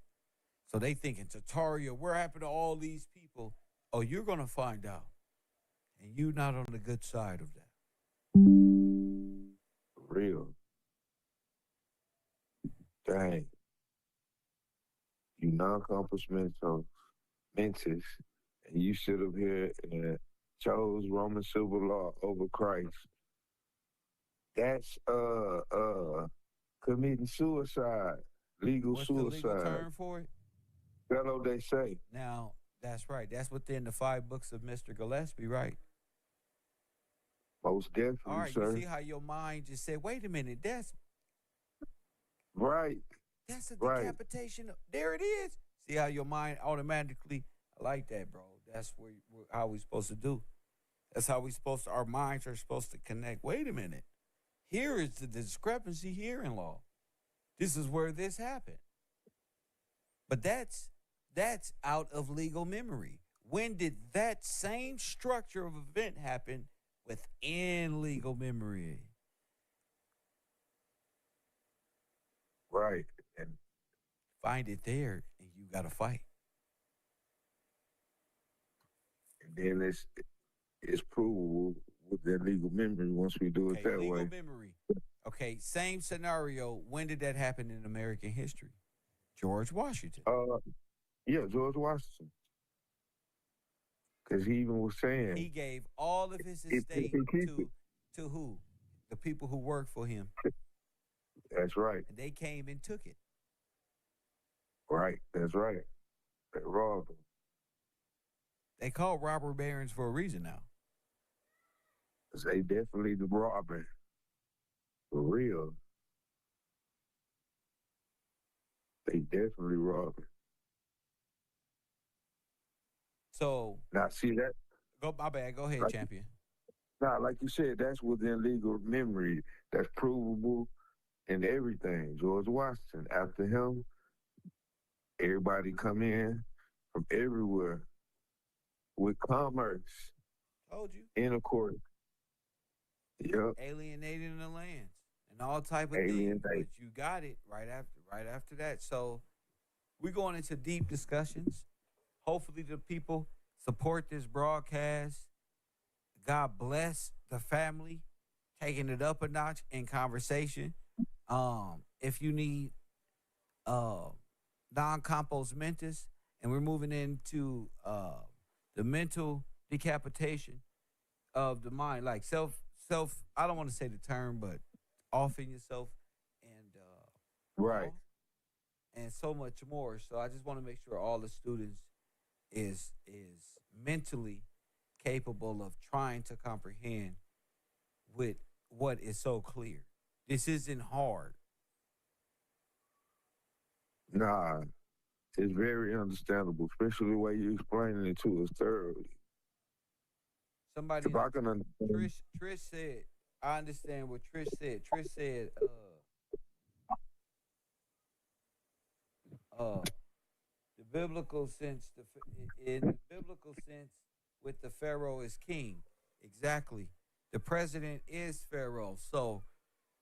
So they thinking, Tataria, where happened to all these people? Oh, you're going to find out. And you're not on the good side of that. Real. Dang. You non-compass mental mentis, and you sit up here and chose Roman civil law over Christ. That's committing suicide, legal What's the legal suicide. term for it? That's what they say. Now, that's right. That's within the 5 books of Mr. Gillespie, right? Most definitely, All right, sir. you see how your mind just said, wait a minute, that's Right. a Right. decapitation. There it is. See how your mind automatically, I like that, bro. That's how we supposed to do. That's how our minds are supposed to connect. Wait a minute. Here is the discrepancy here in law. This is where this happened. But that's out of legal memory. When did that same structure of event happen within legal memory? Right. And Find it there, and you got to fight. then it's provable within legal memory once we do it Okay, that legal way. memory. Okay, same scenario. When did that happen in American history? George Washington. Yeah, George Washington. Because he even was saying He gave all of his If- estate if- to who? The people who worked for him. that's right. And they came and took it. Right. That's right. They robbed him. They call robber barons for a reason now. They definitely the robber. For real. They definitely robbed him. So Now see that my bad. Go ahead, Like- champion. now, like you said, that's within legal memory. That's provable and everything. George Washington. After him, everybody come in from everywhere with commerce, Told you. intercourse. Yep. Alienating the lands and all type of Alienating. things. But you got it right after that. So we're going into deep discussions. Hopefully the people support this broadcast. God bless the family, taking it up a notch in conversation. If you need non compos mentis, and we're moving into the mental decapitation of the mind, like self. I don't want to say the term, but offing yourself and Right. and so much more. So I just want to make sure all the students is mentally capable of trying to comprehend with what is so clear. This isn't hard. Nah, it's very understandable, especially the way you explaining it to us thoroughly. Somebody If I can understand, Trish said, I understand what Trish said. Trish said, uh, the biblical sense, in the biblical sense, with the Pharaoh is king. Exactly. The president is Pharaoh. So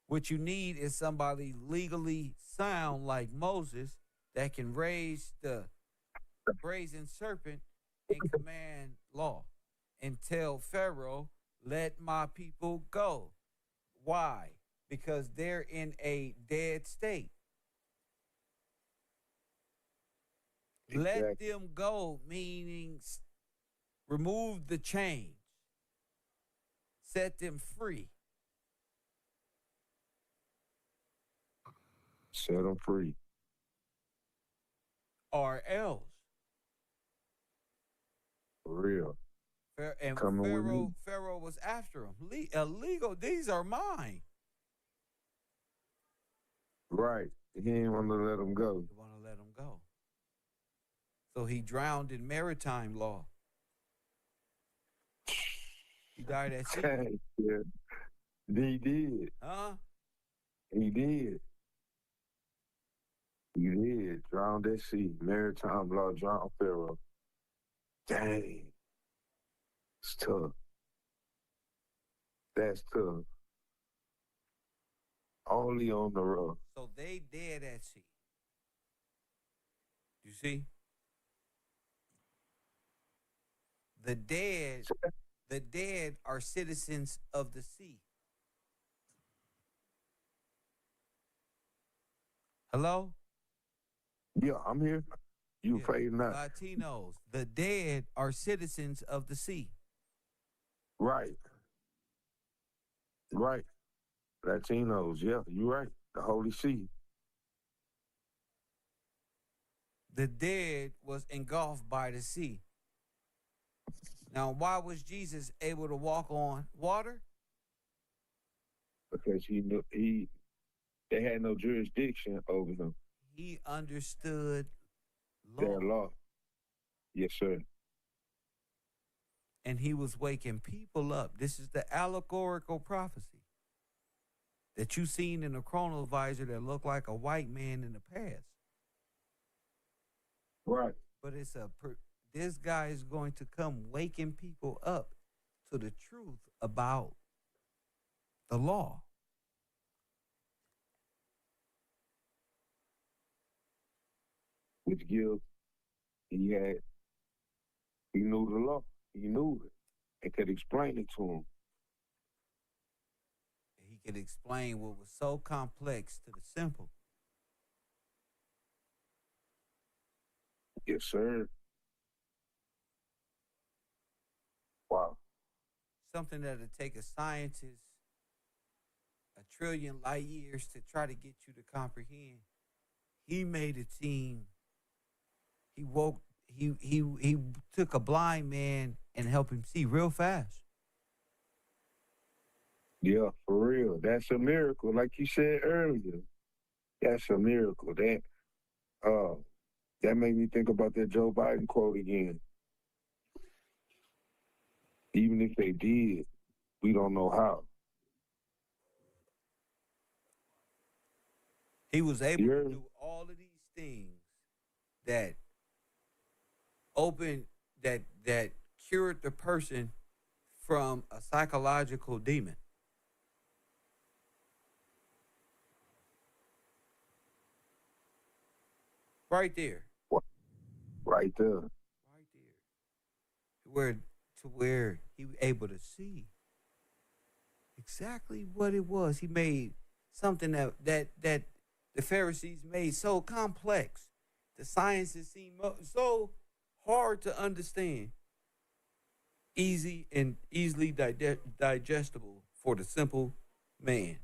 what you need is somebody legally sound like Moses that can raise the brazen serpent and command law and tell Pharaoh, let my people go. Why? Because they're in a dead state. Let exactly, them go, meaning remove the chains, set them free. set them free. Or else. For real. And Coming with me. Pharaoh was after him. Illegal. These are mine. Right. He ain't want to let them go. You want to let him go. So he drowned in maritime law. He died at sea. Yeah. He did. Huh? He did. He did. Drowned at sea. Maritime law, drowned Pharaoh. Dang. It's tough. That's tough. Only on the rough. So they dead at sea. You see? The dead are citizens of the sea. Hello? Yeah, I'm here. You Yeah. fading out. Latinos. The dead are citizens of the sea. Right. Right. Latinos. Yeah, you right. The Holy See. The dead was engulfed by the sea. Now, why was Jesus able to walk on water? Because they had no jurisdiction over him. He understood Their law. law. Yes, sir. And he was waking people up. This is the allegorical prophecy that you seen in a chronovisor that looked like a white man in the past. Right. But this guy is going to come waking people up to the truth about the law. Which gives he knew the law. He knew it. And could explain it to him. He could explain what was so complex to the simple. Yes, sir. Wow. Something that'll take a scientist a trillion light years to try to get you to comprehend. He made it seem he took a blind man and helped him see real fast. Yeah, for real. That's a miracle. Like you said earlier. That's a miracle. That made me think about that Joe Biden quote again. Even if they did, we don't know how. He was able to do all of these things that that cured the person from a psychological demon. Right there. Right there. Right there. Where he was able to see exactly what it was. He made something that the Pharisees made so complex the sciences seem so hard to understand. Easy and easily digestible for the simple man.